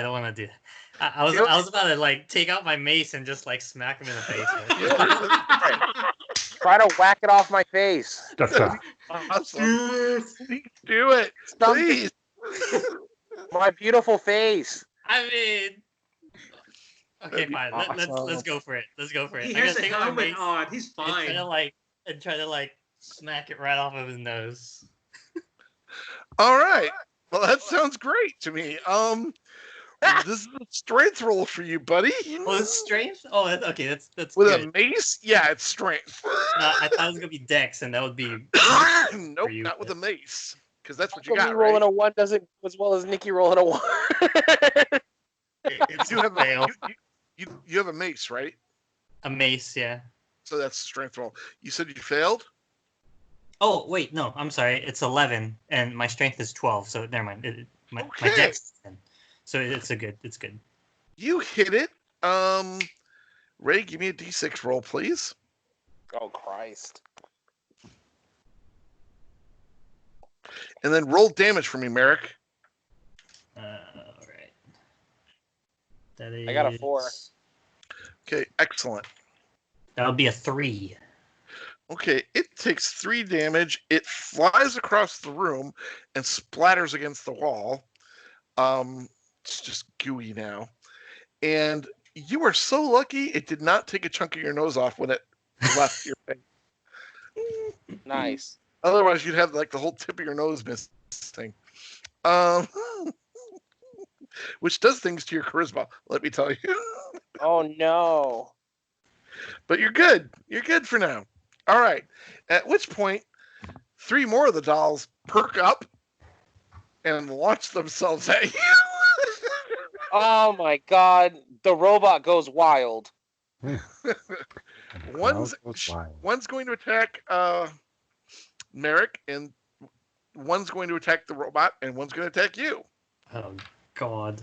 don't want to do that. I was about to like take out my mace and just like smack him in the face. Try to whack it off my face. Gotcha. Awesome. Please do it. Something- Please. My beautiful face. I mean, okay, That'd be fine. Let's awesome. go for it. Let's go for it. He I'm has gonna a take out my helmet mace on. He's and try fine. to smack it right off of his nose. All right. Well, that sounds great to me. This is a strength roll for you, buddy. Oh, it's strength. Oh, okay. That's With good. a mace? Yeah, it's strength. No, I thought it was gonna be dex, and that would be. Nope, you, not with a mace. Because that's what How you come got, me rolling right? a 1 doesn't go as well as Nikki rolling a 1? It's You a have fail. you have a mace, right? A mace, yeah. So that's strength roll. You said you failed? Oh wait, no, I'm sorry. It's 11, and my strength is 12. So never mind. My Okay. dex is 10. So it's good. You hit it. Ray, give me a d6 roll, please. Oh, Christ. And then roll damage for me, Merrick. All right. That is. I got a 4. Okay, excellent. That would be a 3. Okay, it takes 3 damage. It flies across the room and splatters against the wall. It's just gooey now. And you are so lucky it did not take a chunk of your nose off when it left your face. Nice. Otherwise, you'd have like the whole tip of your nose missing. Which does things to your charisma, let me tell you. Oh, no. But you're good. You're good for now. All right. At which point, 3 more of the dolls perk up and launch themselves at you. Oh, my God. The robot goes wild. One's going to attack Merrick, and one's going to attack the robot, and one's going to attack you. Oh God.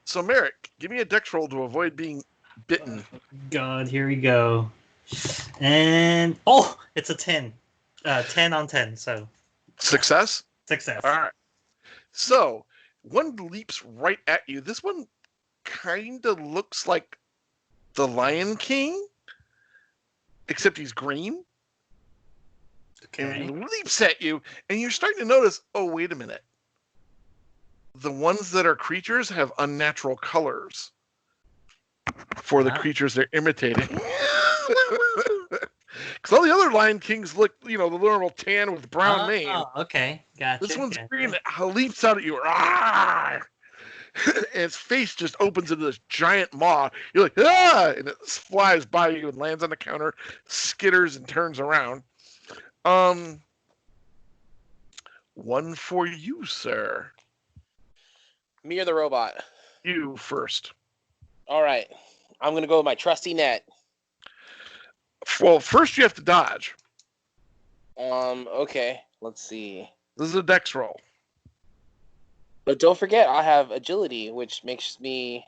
So Merrick, give me a dex roll to avoid being bitten. God, here we go. And it's a 10. 10 on 10. So Success? success. All right. So one leaps right at you. This one kind of looks like the Lion King, except he's green. Okay. And he leaps at you, and you're starting to notice, oh, wait a minute. The ones that are creatures have unnatural colors for the Wow. creatures they're imitating. Because all the other Lion Kings look, the normal tan with brown mane. Oh, okay. Gotcha. This one's gotcha. green that leaps out at you. And its face just opens into this giant maw. You're like, ah! And it flies by you and lands on the counter, skitters and turns around. One for you, sir. Me or the robot? You first. All right. I'm going to go with my trusty net. Well, first you have to dodge. Okay. Let's see. This is a dex roll. But don't forget, I have agility, which makes me,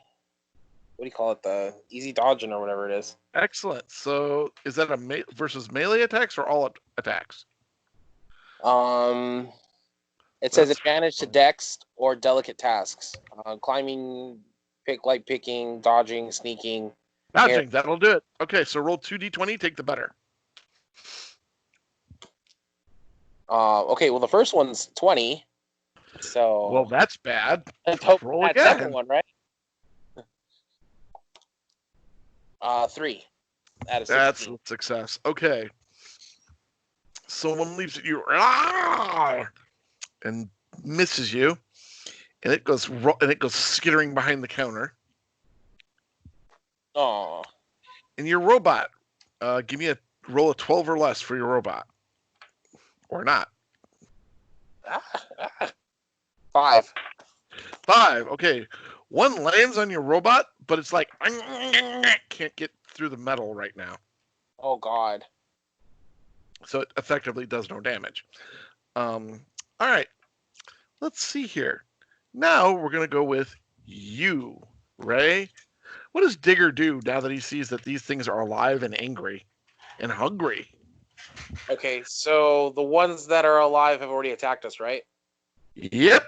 what do you call it, the easy dodging or whatever it is. Excellent. So is that a versus melee attacks or all attacks? It says That's advantage to dex or delicate tasks. Climbing, picking, dodging, sneaking. Dodging, that'll do it. Okay, so roll 2d20, take the better. Okay, well, the first one's 20. So. Well, that's bad. Let's hope roll that again. second one, right? 3. Out of 16. That's a success. Okay. Someone leaps at you and misses you, and it goes skittering behind the counter. Oh. And your robot, give me a roll of 12 or less for your robot, or not. 5. 5. Okay. One lands on your robot, but it's like can't get through the metal right now. Oh God. So it effectively does no damage. All right. Let's see here. Now we're going to go with you, Ray. What does Digger do now that he sees that these things are alive and angry and hungry? Okay, so the ones that are alive have already attacked us, right? Yep.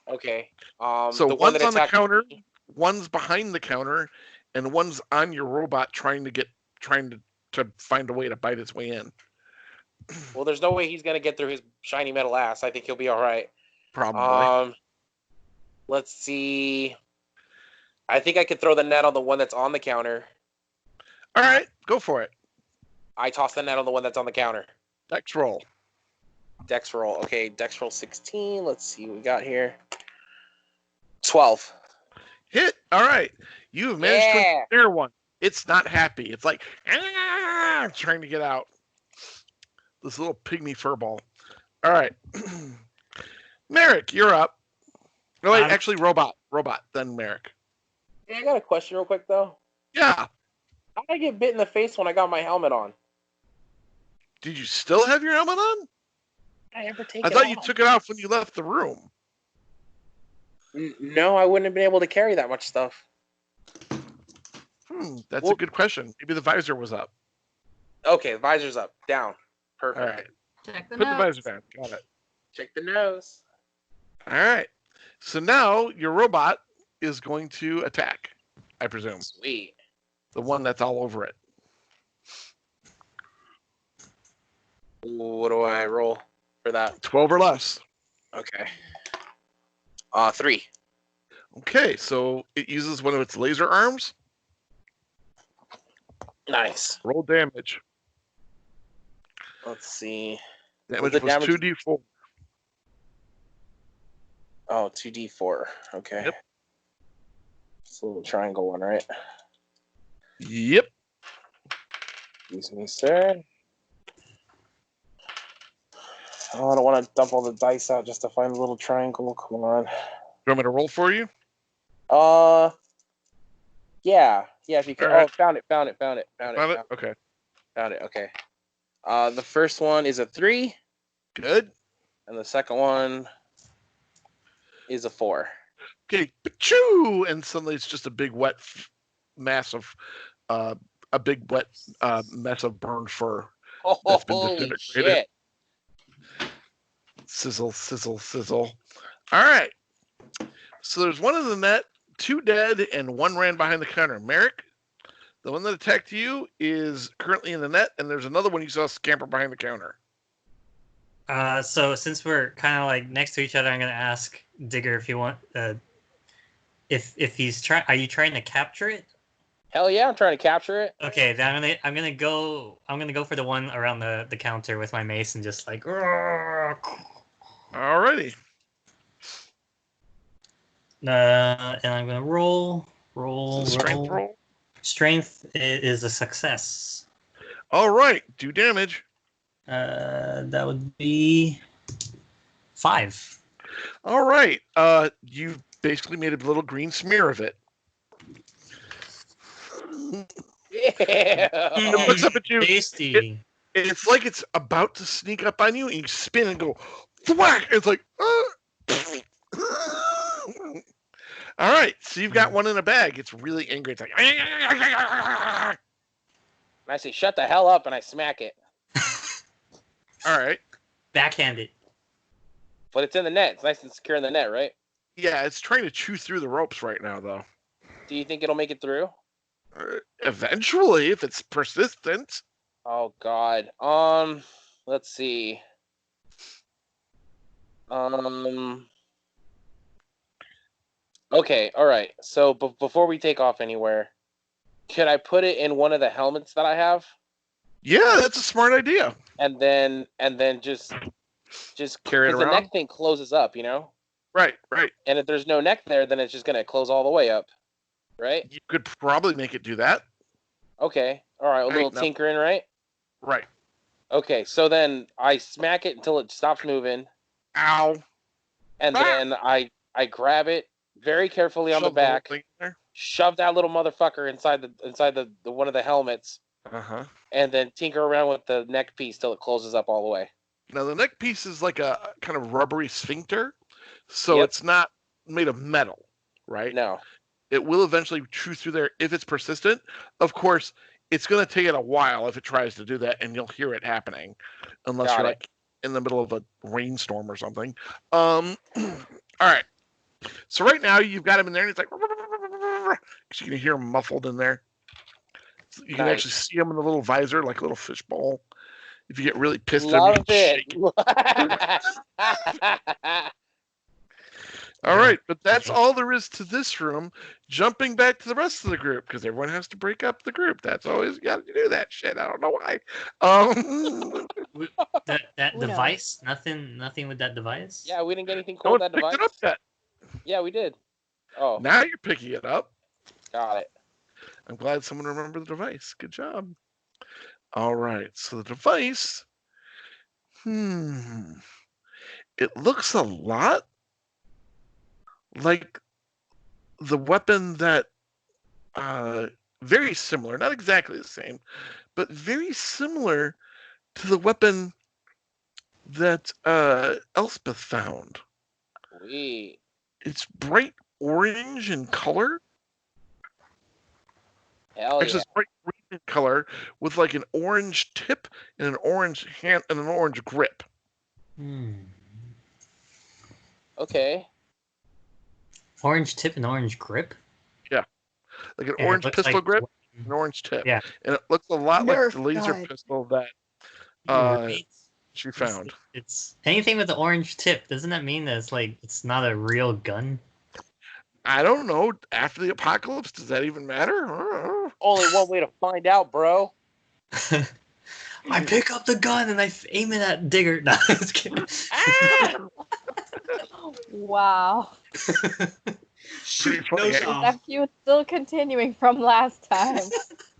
Okay. So the one one's that on the attacked counter, me- one's behind the counter, and one's on your robot trying to to find a way to bite its way in. Well, there's no way he's gonna get through his shiny metal ass. I think he'll be all right. Probably. Let's see. I think I could throw the net on the one that's on the counter. All right, go for it. I toss the net on the one that's on the counter. Dex roll. Dex roll. Okay, Dex roll 16. Let's see what we got here. 12. Hit. All right. You have managed to Yeah. ensnare one. It's not happy. It's like trying to get out. This little pygmy furball. All right. Merrick, you're up. No, wait, actually, Robot, then Merrick. Hey, I got a question real quick, though. Yeah. How did I get bit in the face when I got my helmet on? Did you still have your helmet on? Did I ever take I it thought off? you took it off when you left the room. No, I wouldn't have been able to carry that much stuff. That's a good question. Maybe the visor was up. Okay, the visor's up. Down. Perfect. All right. Check the Put the notes. visor down. Got it. Check the nose. All right. So now your robot is going to attack, I presume. Sweet. The one that's all over it. What do I roll for that? 12 or less. Okay. 3. Okay, so it uses one of its laser arms. Nice. Roll damage. Let's see. Damage The was damage- 2d4. Oh, 2d4. Okay. Yep. It's a little triangle one, right? Yep. Excuse me, sir. Oh, I don't want to dump all the dice out just to find a little triangle. Come on. You want me to roll for you? Yeah. Yeah, if you can. All right. Oh, found it. Found it? Okay. Found it. Okay. The first one is a 3, Good. and the second one is a 4. Okay. Pachoo! And suddenly it's just a big wet mass of, mess of burned fur. That's been Holy disintegrated. shit. Sizzle, sizzle, sizzle. All right. So there's one in the net, 2 dead, and 1 ran behind the counter. Merrick, the one that attacked you is currently in the net, and there's another one you saw scamper behind the counter. So since we're kind of like next to each other, I'm gonna ask Digger if you want, if he's trying. Are you trying to capture it? Hell yeah, I'm trying to capture it. Okay, then I'm gonna go for the one around the counter with my mace and just like. Alrighty. And I'm gonna roll. Strength roll. Strength is a success. All right, do damage. That would be 5. All right. You basically made a little green smear of it. Yeah. It looks up at you. Tasty. It's like it's about to sneak up on you, and you spin and go thwack. It's like, all right. So you've got one in a bag. It's really angry. It's like, And I say, shut the hell up, and I smack it. all right. Backhanded. But it's in the net. It's nice and secure in the net, right? Yeah, it's trying to chew through the ropes right now, though. Do you think it'll make it through? Eventually, if it's persistent. Oh God. Let's see. Okay. All right. So before we take off anywhere, could I put it in one of the helmets that I have, Yeah, that's a smart idea. and then just Carry it 'cause the around. neck thing closes up, you know? Right, right. And if there's no neck there, then it's just gonna close all the way up, right? You could probably make it do that. Okay. All right. A little no. tinkering, right? Right. Okay. So then I smack it until it stops moving, Ow. and Ah! then I grab it very carefully on the Shove whole back, thing in there. shove that little motherfucker inside the one of the helmets, Uh-huh. and then tinker around with the neck piece till it closes up all the way. Now, the neck piece is like a kind of rubbery sphincter, so Yep. it's not made of metal, right? No. It will eventually chew through there if it's persistent. Of course, it's going to take it a while if it tries to do that, and you'll hear it happening, unless Got you're it. like in the middle of a rainstorm or something. All right. So right now you've got him in there, and it's like, because you can hear him muffled in there. So you can actually see them in the little visor, like a little fishbowl. If you get really pissed, Love it. All right, but that's all there is to this room. Jumping back to the rest of the group, because everyone has to break up the group. That's always got to do that shit. I don't know why. That device? Nothing with that device? Yeah, we didn't get anything No cool with one that picked device. it up yet. Yeah, we did. Oh, Now you're picking it up. got it. I'm glad someone remembered the device. Good job. All right, so the device. It looks a lot like the weapon that, very similar, not exactly the same, but very similar to the weapon that Elspeth found. Sweet. It's bright orange in color. Hell Actually, yeah. it's bright green in color with like an orange tip and an orange hand and an orange grip. Okay. Orange tip and orange grip? Yeah. Like an And it orange looks pistol like- grip, an orange tip. Yeah. And it looks a lot like Nerf the laser gun. pistol that Right. she found. It's anything with the orange tip. Doesn't that mean that it's not a real gun? I don't know. After the apocalypse, does that even matter? Only one way to find out, bro. I pick up the gun and I aim it at Digger. No, I was kidding. Wow. Shoot, funny, nose eh? off. That feud still continuing from last time.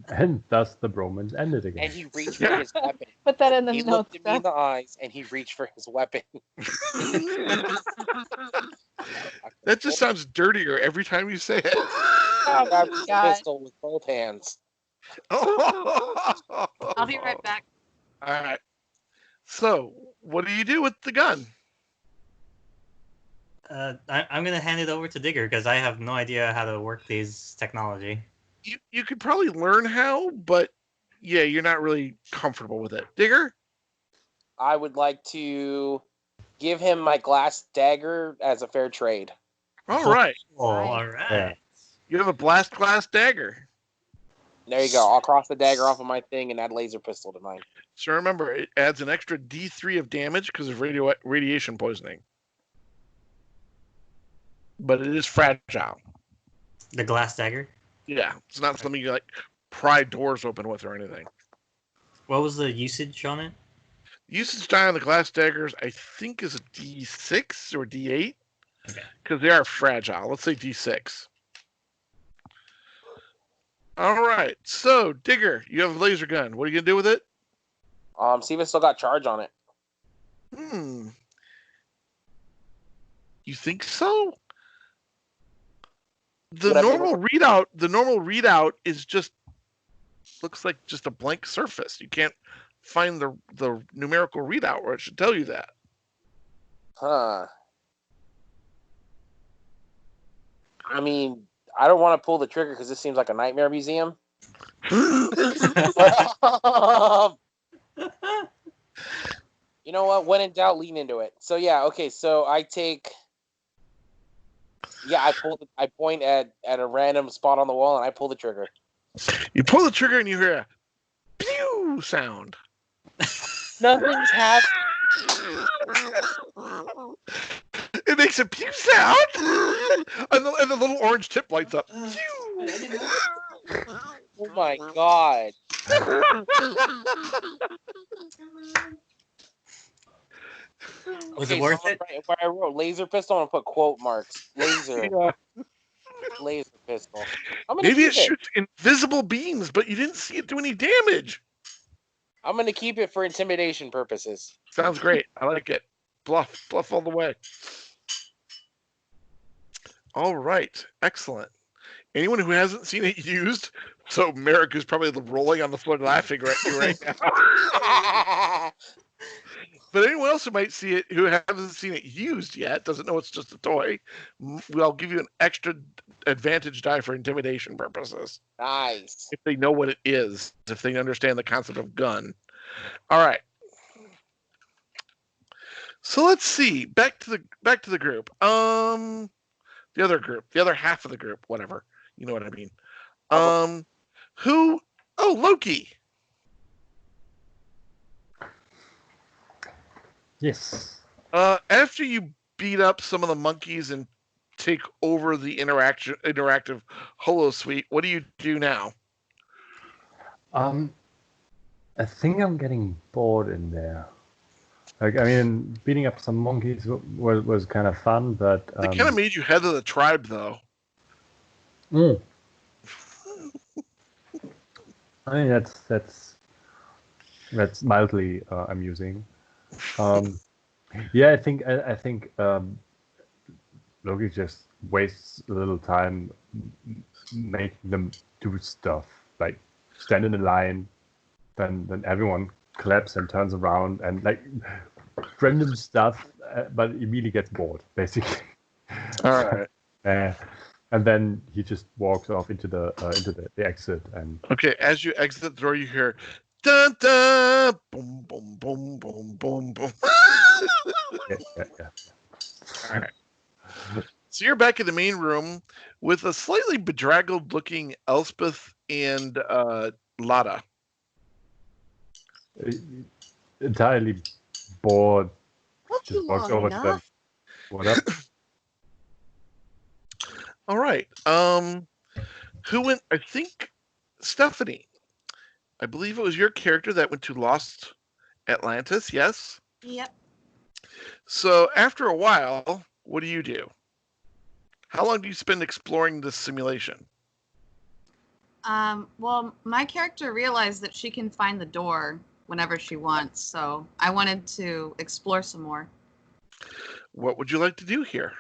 And thus the bromance ended again. And he reached for his weapon. Put that in the He notes. looked at me in the eyes and he reached for his weapon. That just sounds dirtier every time you say it. I grabbed his God. pistol with both hands. I'll be right back. All right. So, what do you do with the gun? I'm gonna hand it over to Digger because I have no idea how to work these technology. You could probably learn how, but yeah, you're not really comfortable with it. Digger? I would like to give him my glass dagger as a fair trade. All right. Oh, all right. Yeah. You have a blast glass dagger. There you go. I'll cross the dagger off of my thing and add laser pistol to mine. So remember, it adds an extra D3 of damage because of radiation poisoning. But it is fragile. The glass dagger. Yeah, it's not something you like pry doors open with or anything. What was the usage on it? Usage die on the glass daggers, I think, is a D6 or D8 Okay. because they are fragile. Let's say D6. All right, so Digger, you have a laser gun. What are you gonna do with it? See if it still got charge on it. You think so? The Whatever. normal readout is just looks like just a blank surface. You can't find the numerical readout where it should tell you that. Huh. I mean, I don't want to pull the trigger because this seems like a nightmare museum. You know what? When in doubt, lean into it. So yeah, okay. So I take. Yeah, I point at a random spot on the wall and I pull the trigger. You pull the trigger and you hear a pew sound. Nothing's happened. It makes a pew sound, and the little orange tip lights up. Pew. Oh my god. Was it worth it? Where I wrote laser pistol, I'm gonna put quote marks. Laser pistol. I'm gonna Maybe keep it shoots invisible beams, but you didn't see it do any damage. I'm gonna keep it for intimidation purposes. Sounds great. I like it. Bluff all the way. All right, excellent. Anyone who hasn't seen it used, so Merrick is probably rolling on the floor laughing right now. But anyone else who might see it, who hasn't seen it used yet, doesn't know it's just a toy, I'll give you an extra advantage die for intimidation purposes. Nice. If they know what it is, if they understand the concept of gun. All right. So let's see. Back to the group. The other half of the group, whatever. You know what I mean. Who Oh, Loki. Yes. After you beat up some of the monkeys and take over the interactive holosuite, what do you do now? I think I'm getting bored in there. Like, I mean, beating up some monkeys was kind of fun, but They kind of made you head of the tribe, though. I mean, that's mildly amusing. Yeah, I think Loki just wastes a little time making them do stuff, like stand in a line, then everyone claps and turns around and like random stuff, but immediately gets bored, basically. All right. And then he just walks off into the exit and. Okay, as you exit the door, you hear dun dun boom boom boom boom boom boom. Yeah. All right. So you're back in the main room with a slightly bedraggled-looking Elspeth and Lada. Entirely bored. Took you Just walks long over to them. enough. What up? All right. Who went? I think Stephanie. I believe it was your character that went to Lost Atlantis. Yes. Yep. So after a while, what do you do? How long do you spend exploring this simulation? Well, my character realized that she can find the door whenever she wants, so I wanted to explore some more. What would you like to do here?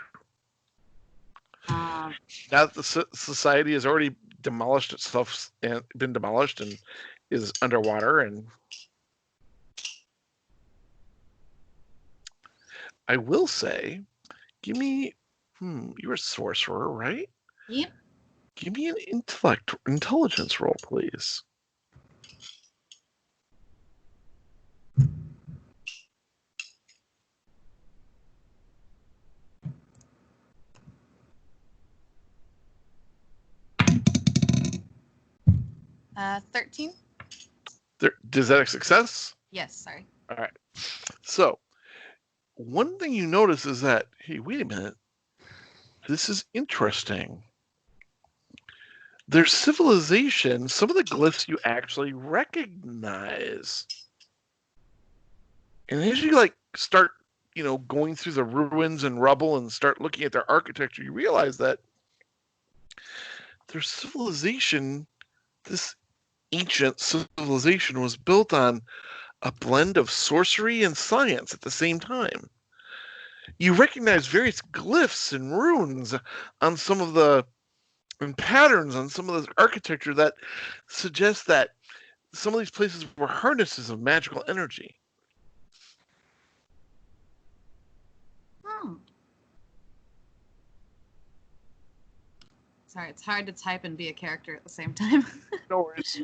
Um, Now that the society has already demolished itself and been demolished and is underwater, and I will say, give me, you're a sorcerer, right? yep. Give me an intelligence roll, please. Uh, 13? Is that a success? Yes, sorry. All right. So, one thing you notice is that, hey, wait a minute. This is interesting. Their civilization, some of the glyphs you actually recognize. And as you start, going through the ruins and rubble and start looking at their architecture, you realize that their civilization, this ancient civilization, was built on a blend of sorcery and science at the same time. You recognize various glyphs and runes on some of the and patterns on some of the architecture that suggest that some of these places were harnesses of magical energy. Hmm. Sorry, it's hard to type and be a character at the same time. No worries.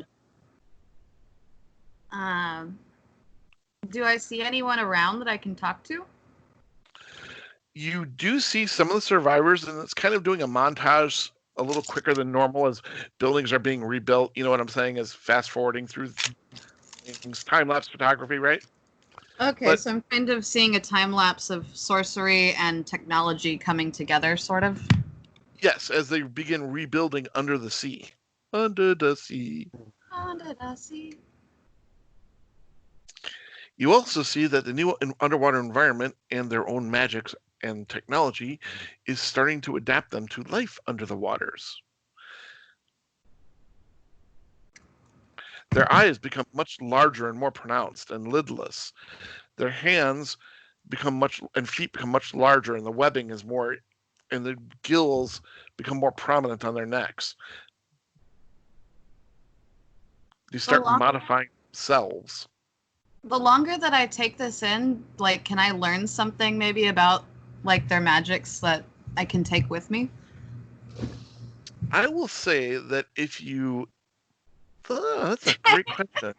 Do I see anyone around that I can talk to? You do see some of the survivors, and it's kind of doing a montage a little quicker than normal as buildings are being rebuilt. You know what I'm saying? As fast forwarding through things, time lapse photography, right? Okay, so I'm kind of seeing a time lapse of sorcery and technology coming together, sort of. Yes, as they begin rebuilding under the sea. Under the sea. Under the sea. You also see that the new underwater environment and their own magics and technology is starting to adapt them to life under the waters. Their eyes become much larger and more pronounced and lidless. Their hands and feet become much larger, and the webbing is more, and the gills become more prominent on their necks. They start modifying themselves. The longer that I take this in, can I learn something maybe about, their magics that I can take with me? I will say that if you... that's a great question.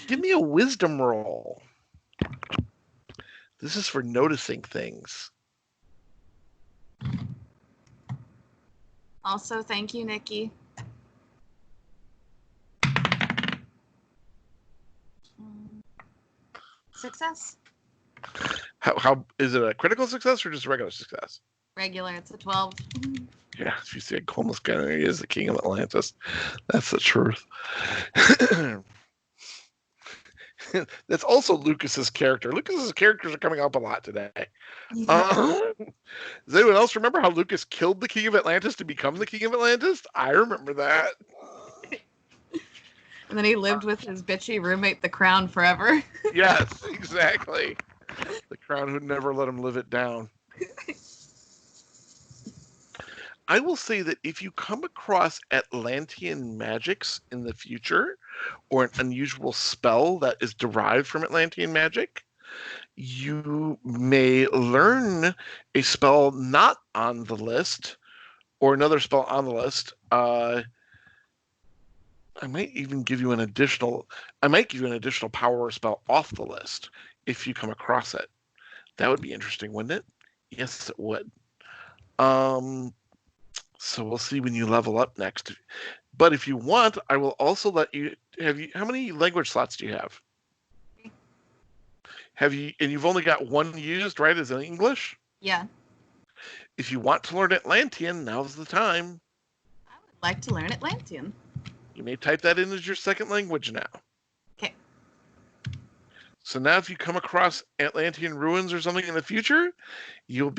Give me a wisdom roll. This is for noticing things. Also, thank you, Nikki. success. How is it a critical success or just a regular success? Regular, it's a 12. Yeah, if you see a homeless guy, there he is, the king of Atlantis. That's the truth. That's also Lucas's character. Lucas's characters are coming up a lot today. Does anyone else remember how Lucas killed the king of Atlantis to become the king of Atlantis? I remember that. And then he lived with his bitchy roommate, the Crown, forever. Yes, exactly. The Crown who'd never let him live it down. I will say that if you come across Atlantean magics in the future, or an unusual spell that is derived from Atlantean magic, you may learn a spell not on the list, or another spell on the list. I might even give you an additional. I might give you an additional power or spell off the list if you come across it. That would be interesting, wouldn't it? Yes, it would. So we'll see when you level up next. But if you want, I will also let you have you. How many language slots do you have? Have you? And you've only got one used, right? As in English. Yeah. If you want to learn Atlantean, now's the time. I would like to learn Atlantean. You may type that in as your second language now. Okay. So now, if you come across Atlantean ruins or something in the future, you'll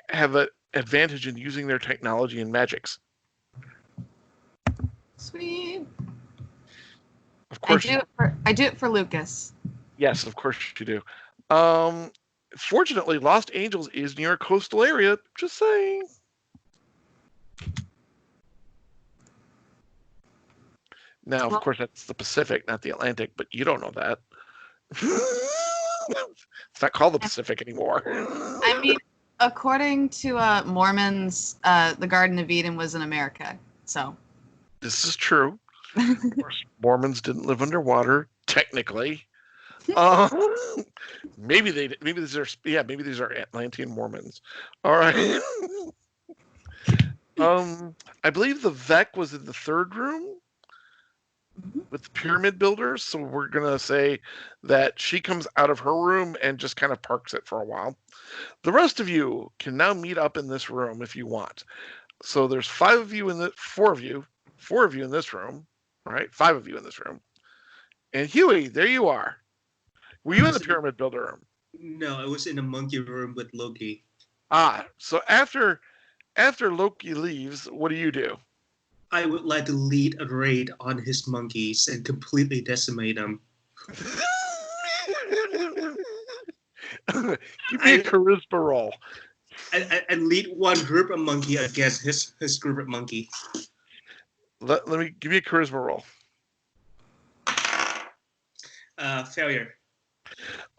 have an advantage in using their technology and magics. Sweet. Of course. I do it for Lucas. Yes, of course you do. Fortunately, Lost Angels is near a coastal area. Just saying. Now, of course, that's the Pacific, not the Atlantic, but you don't know that. It's not called the Pacific anymore. I mean, according to Mormons, the Garden of Eden was in America. So. This is true. Of course, Mormons didn't live underwater, technically. Maybe these are Atlantean Mormons. All right. I believe the Vec was in the third room with the pyramid builders, so we're gonna say that she comes out of her room and just kind of parks it for a while. The rest of you can now meet up in this room if you want. So there's 4 of you in this room, right? 5 of you in this room. And Huey, there you are. Were you in the pyramid builder room? No, I was in a monkey room with Loki. So after Loki leaves, what do? I would like to lead a raid on his monkeys and completely decimate them. Give me a charisma roll. And lead one group of monkey against his group of monkey. Let me give you a charisma roll. Failure.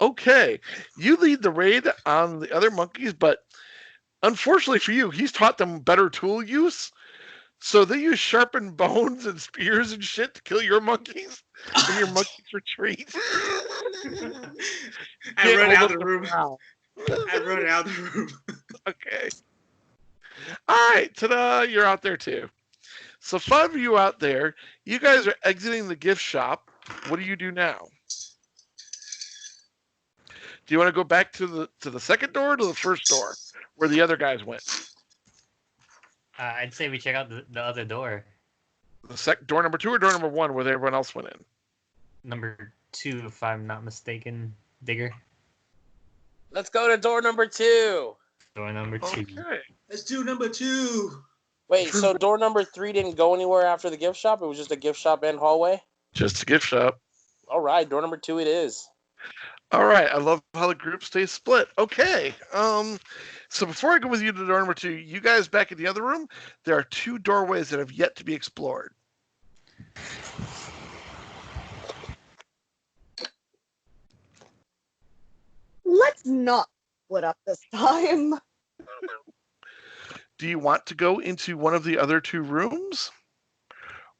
Okay, you lead the raid on the other monkeys, but unfortunately for you, he's taught them better tool use. So they use sharpened bones and spears and shit to kill your monkeys, and your monkeys retreat. I run out of the room. I run out of the room. Okay. All right, ta-da! You're out there too. So 5 of you out there. You guys are exiting the gift shop. What do you do now? Do you want to go back to the second door or to the first door where the other guys went? I'd say we check out the other door. Door number 2 or door number 1 where everyone else went in? Number 2, if I'm not mistaken, Digger. Let's go to door number 2. Door number 2. Okay. Let's do number 2. Wait, so door number 3 didn't go anywhere after the gift shop? It was just a gift shop and hallway? Just a gift shop. All right, door number 2 it is. All right. I love how the group stays split. Okay. So before I go with you to door number 2, you guys back in the other room, there are 2 doorways that have yet to be explored. Let's not split up this time. Do you want to go into one of the other 2 rooms?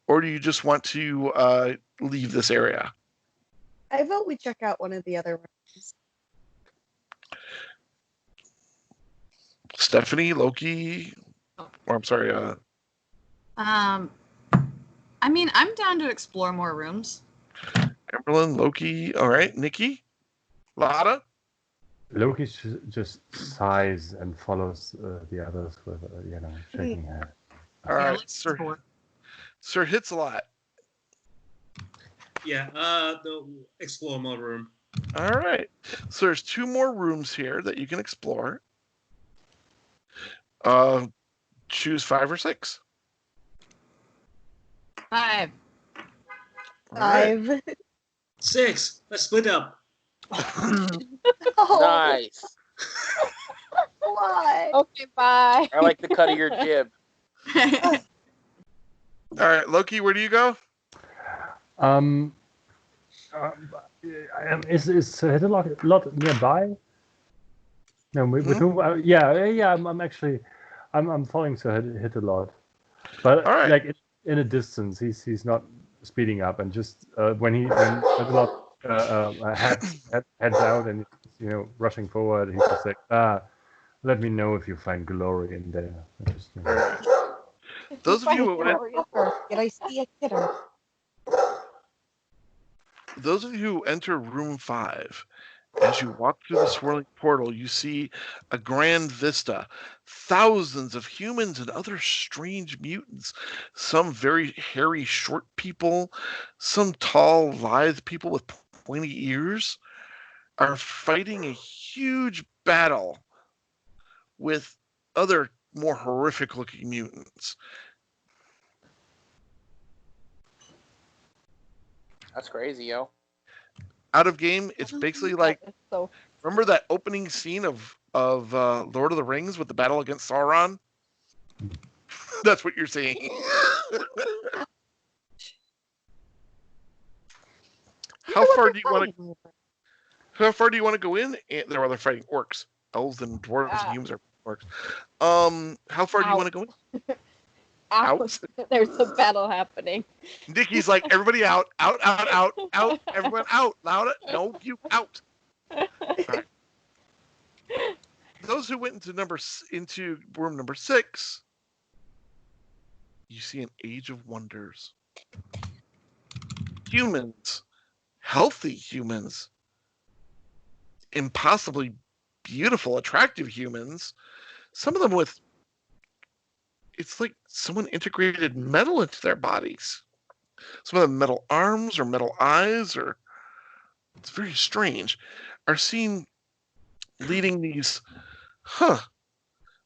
Or do you just want to leave this area? I vote we check out one of the other rooms. Stephanie, Loki, or I'm sorry. I mean, I'm down to explore more rooms. Amberlyn, Loki. All right, Nikki. Lada? Loki just sighs and follows the others with, shaking head. All Yeah, right, let's explore. Sir hits a lot. Yeah, the explore more room. All right. So there's 2 more rooms here that you can explore. Choose 5 or 6. 5. All right. 5. 6. Let's split up. Oh, Nice. why? Okay, bye. I like the cut of your jib. All right, Loki, where do you go? Is hit a lot nearby? No, with whom? Yeah. I'm following Sir hit a lot, but All right. like in a distance, he's not speeding up, and just when hit a lot heads out and rushing forward, he's just like let me know if you find glory in there. Just, Those of you who went, Did I see a kidder? Those of you who enter room 5, as you walk through the swirling portal, you see a grand vista. Thousands of humans and other strange mutants. Some very hairy, short people, some tall, lithe people with pointy ears, are fighting a huge battle with other more horrific-looking mutants. That's crazy, yo. Out of game, it's basically like, That is so remember that opening scene of Lord of the Rings with the battle against Sauron? That's what you're seeing. How far do you want to? How far do you want to go in? They're fighting orcs, elves, and dwarves. And humans are orcs. How far do you want to go in? out. There's a battle happening. Nikki's like, everybody out, everyone out, louder. No, you out. Right. Those who went into room number 6, you see an age of wonders. Humans, healthy humans, impossibly beautiful, attractive humans. Some of them with, it's like someone integrated metal into their bodies. Some of them metal arms or metal eyes, or it's very strange, are seen leading these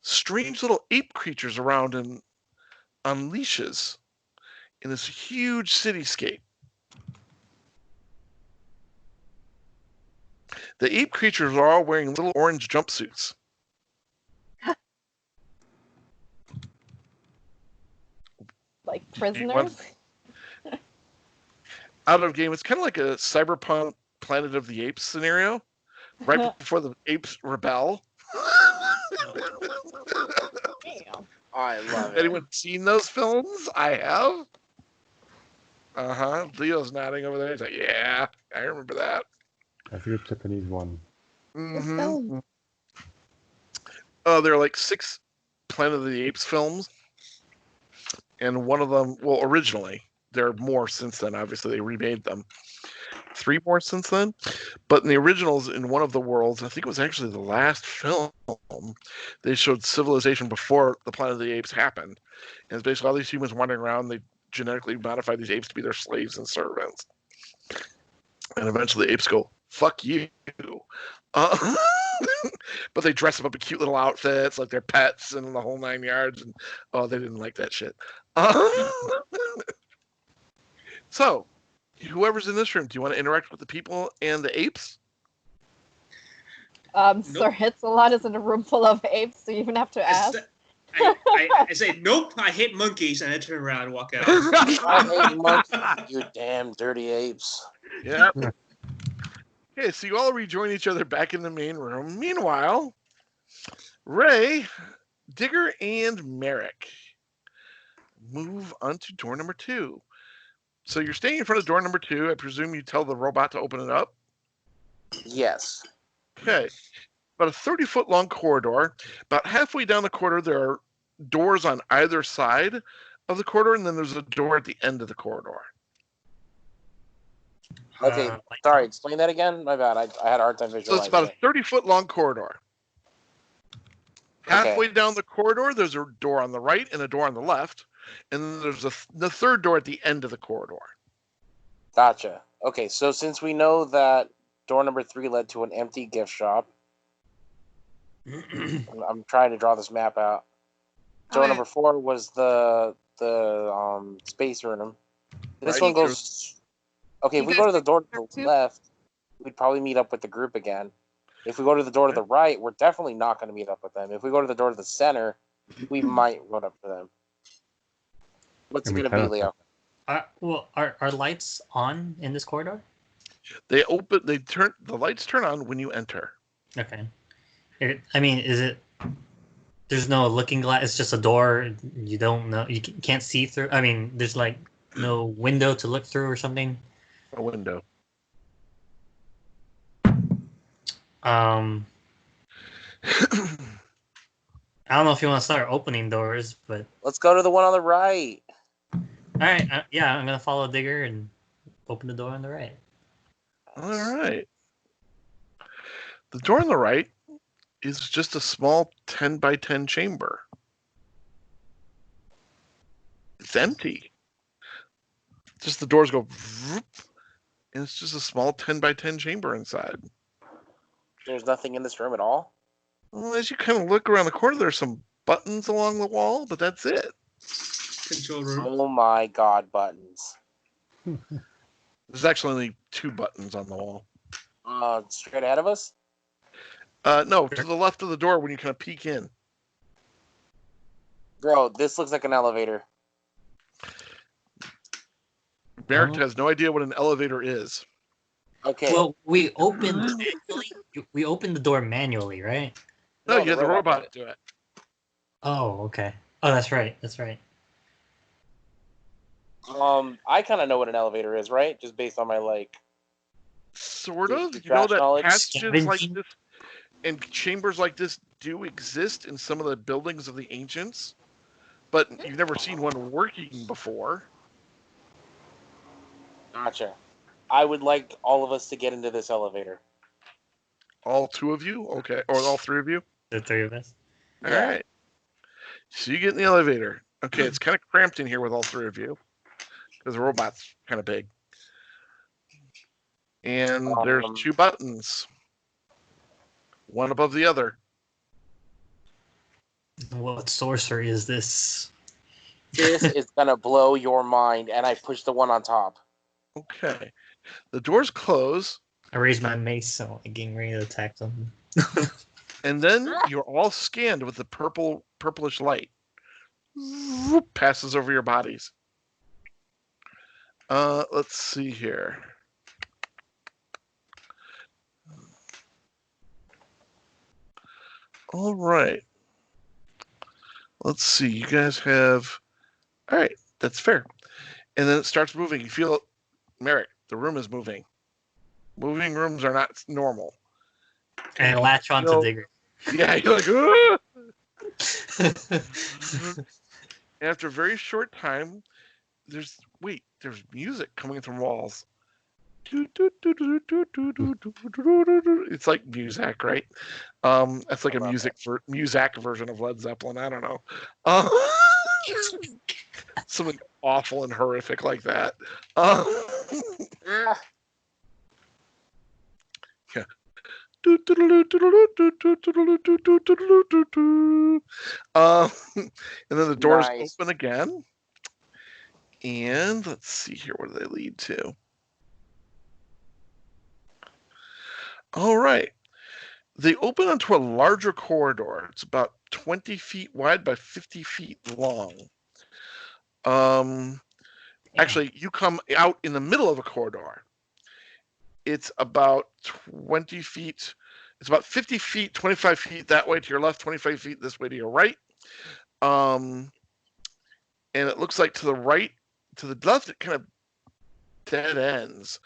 strange little ape creatures around on leashes in this huge cityscape. The ape creatures are all wearing little orange jumpsuits. Like prisoners? Out of game, it's kind of like a cyberpunk Planet of the Apes scenario, right before the apes rebel. Damn. I love it. Anyone seen those films? I have. Leo's nodding over there. He's like, yeah, I remember that. That's a good Japanese one. Mm-hmm. There are like 6 Planet of the Apes films, and one of them, well, originally, there are more since then. Obviously, they remade them. 3 more since then. But in the originals, in one of the worlds, I think it was actually the last film, they showed civilization before the Planet of the Apes happened. And it's basically all these humans wandering around. They genetically modify these apes to be their slaves and servants. And eventually the apes go, fuck you. But they dress them up in cute little outfits, like they're pets and the whole 9 yards. And they didn't like that shit. So, whoever's in this room, do you want to interact with the people and the apes? Sir Hitsalot is in a room full of apes, so you even have to ask. I say, nope, I hate monkeys, and I turn around and walk out. I hate monkeys, you damn dirty apes. Yeah. Okay, so you all rejoin each other back in the main room. Meanwhile, Ray, Digger, and Merrick move on to door number 2. So you're staying in front of door number 2. I presume you tell the robot to open it up? Yes. Okay. About a 30-foot long corridor. About halfway down the corridor, there are doors on either side of the corridor, and then there's a door at the end of the corridor. Okay, sorry. Explain that again. My bad. I had a hard time So visualizing. it's about a 30-foot long corridor. Halfway Okay. down the corridor, there's a door on the right and a door on the left, and then there's the third door at the end of the corridor. Gotcha. Okay, so since we know that door number 3 led to an empty gift shop, I'm trying to draw this map out. Door number 4 was the space room. This Right, one true. goes. Okay, if You we guys go to the think door to there the too? left, we'd probably meet up with the group again. If we go to the door to the right, we're definitely not going to meet up with them. If we go to the door to the center, we might run up to them. What's it And we going to be, teleport. Leo? Are lights on in this corridor? The lights turn on when you enter. Okay. I mean, is it? There's no looking glass. It's just a door. You don't know. You can't see through. I mean, there's like no window to look through or something. A window. I don't know if you want to start opening doors, but Let's go to the one on the right. all right. Yeah, I'm gonna follow Digger and open the door on the right. All right. The door on the right is just a small 10 by 10 chamber. It's empty. Just the doors go, vroom, and it's just a small 10 by 10 chamber inside. There's nothing in this room at all. Well, as you kind of look around the corner, there's some buttons along the wall, but that's it. Control room. Oh my god, buttons. There's actually only 2 buttons on the wall. Straight ahead of us? No, to the left of the door when you kind of peek in. Bro, this looks like an elevator. Merrick has no idea what an elevator is. Okay. Well, we opened the door manually, right? No, No, you had the robot do it. Oh, okay. Oh, that's right. That's right. I kind of know what an elevator is, right? Just based on my Sort the of. You trash know that knowledge. passages like Scavenging? this and chambers like this do exist in some of the buildings of the ancients, but you've never seen one working before. Gotcha. I would like all of us to get into this elevator. All 2 of you? Okay. Or all 3 of you? The 3 of us. All Yeah. right. So you get in the elevator. Okay, it's kind of cramped in here with all 3 of you because the robot's kind of big. And there's 2 buttons, one above the other. What sorcery is this? This is gonna blow your mind, and I pushed the one on top. Okay. The doors close, I raised my mace, so I'm getting ready to attack them. and then you're all scanned with the purplish light. Whoop, passes over your bodies. Let's see here. All right. Let's see. You guys have. All right. That's fair. And then it starts moving. You feel, Merrick, the room is moving. Moving rooms are not normal. And I latch on to Digger. Yeah, you're like, "Ah!" After a very short time, there's music coming from walls. It's like Muzak, right? That's like a Muzak version of Led Zeppelin. I don't know. Something awful and horrific like that. Yeah. And then the doors open again. And let's see here. What do they lead to? All right. They open onto a larger corridor. It's about 20 feet wide by 50 feet long. Actually, you come out in the middle of a corridor. It's about 20 feet. It's about 50 feet, 25 feet that way to your left, 25 feet this way to your right. And it looks like to the right, to the left, it kind of dead ends.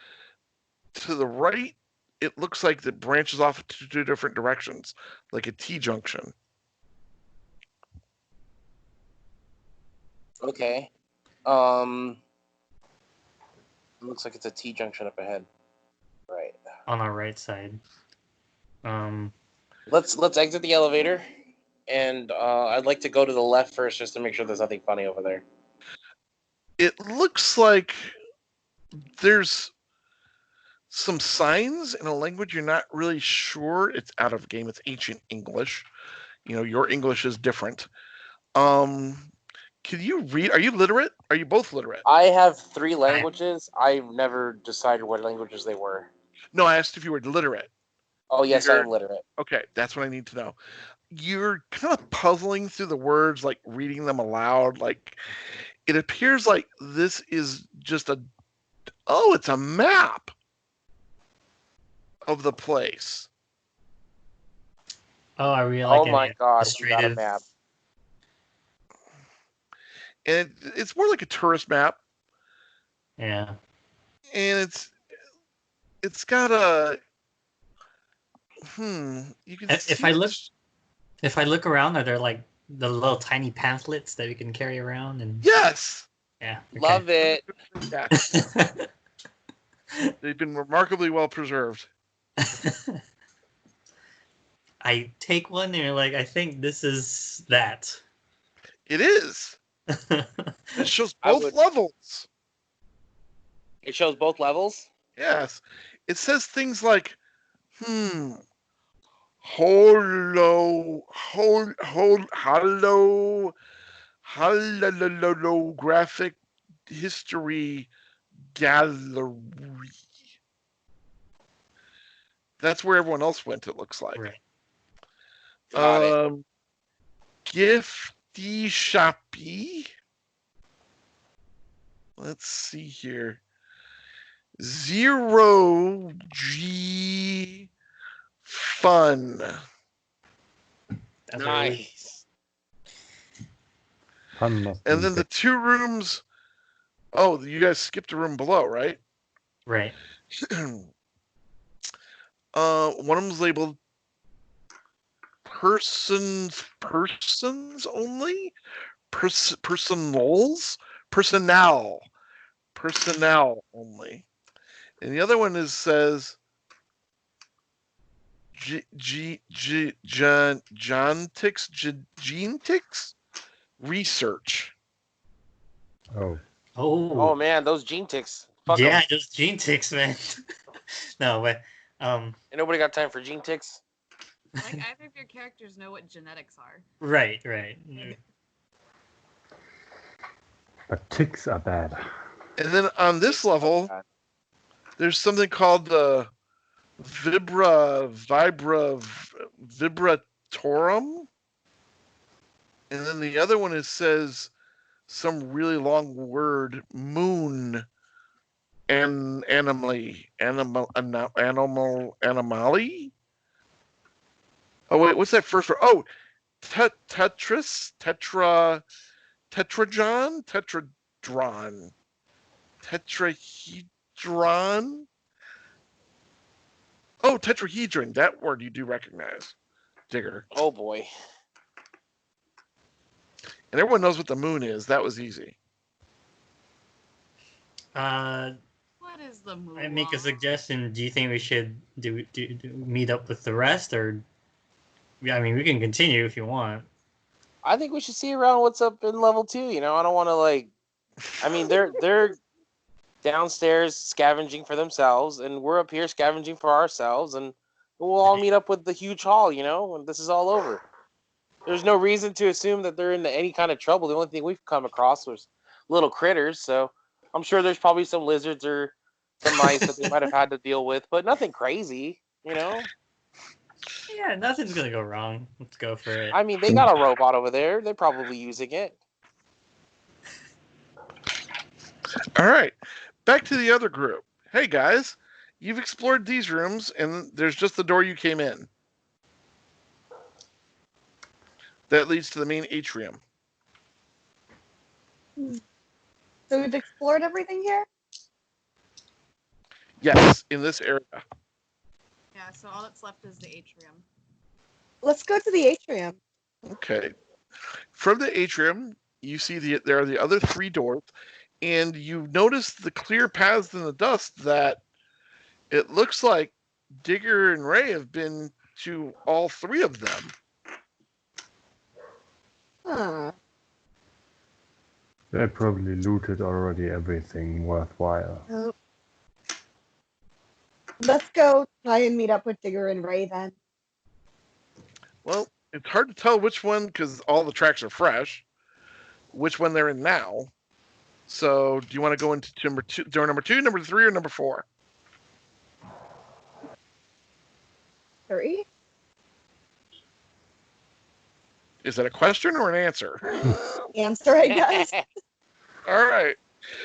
To the right, it looks like it branches off to 2 different directions, like a T-junction. Okay. Looks like it's a T junction up ahead. Right. On our right side. Let's exit the elevator, and I'd like to go to the left first just to make sure there's nothing funny over there. It looks like there's some signs in a language you're not really sure. It's out of game. It's ancient English. Your English is different. Can you read? Are you literate? Are you both literate? I have 3 languages. I've never decided what languages they were. No, I asked if you were literate. Oh, yes, I am literate. Okay, that's what I need to know. You're kind of puzzling through the words, like reading them aloud. Like, it appears like this is just it's a map of the place. Oh, I really like Oh my god, we got a illustrative. map. And it's more like a tourist map. Yeah. And it's got a you can see If I look around, are there like the little tiny pamphlets that we can carry around? And yes, yeah, okay. Love it. yeah. They've been remarkably well preserved. I take one and you're like, I think this is that. It is. It shows both levels. It shows both levels? Yes. It says things like, holographic history gallery. That's where everyone else went, it looks like. Right. Got it. Gifty shoppy. Let's see here. 0G fun. That's Nice. Fun must And be then the big. 2 rooms. Oh, you guys skipped a room below, right? Right. One of them's labeled persons only, personnel only, and the other one says genetics research. Oh man, those gene ticks. Fuck yeah, 'em. those gene ticks, man. No, but Ain't nobody got time for gene ticks. Like either of your characters know what genetics are. right. But ticks are bad. And then on this level, there's something called the vibratorum, and then the other one says some really long word, moon anomaly. Oh wait, what's that first word? Oh, tetrahedron, tetrahedron. Oh, tetrahedron. That word you do recognize, Digger. Oh boy. And everyone knows what the moon is. That was easy. What is the moon? I make a suggestion. Do you think we should do meet up with the rest, or I mean, we can continue if you want. I think we should see around what's up in level 2. I don't want to I mean, they're downstairs scavenging for themselves, and we're up here scavenging for ourselves, and we'll all meet up with the huge hall, when this is all over. There's no reason to assume that they're in any kind of trouble. The only thing we've come across was little critters, so I'm sure there's probably some lizards or some mice that they might have had to deal with, but nothing crazy, Yeah, nothing's gonna go wrong. Let's go for it. I mean, they got a robot over there. They're probably using it. All right, back to the other group. Hey guys, you've explored these rooms, and there's just the door you came in. That leads to the main atrium. So we've explored everything here? Yes, in this area. Yeah, so all that's left is the atrium. Let's go to the atrium. Okay. From the atrium, you see there are the other 3 doors, and you notice the clear paths in the dust that it looks like Digger and Ray have been to all three of them. Huh. They probably looted already everything worthwhile. Oh. Let's go try and meet up with Digger and Ray then. Well, it's hard to tell which one, because all the tracks are fresh, which one they're in now. So, do you want to go into door number 2, number 3, or number 4? 3? Is that a question or an answer? Answer, I guess. All right.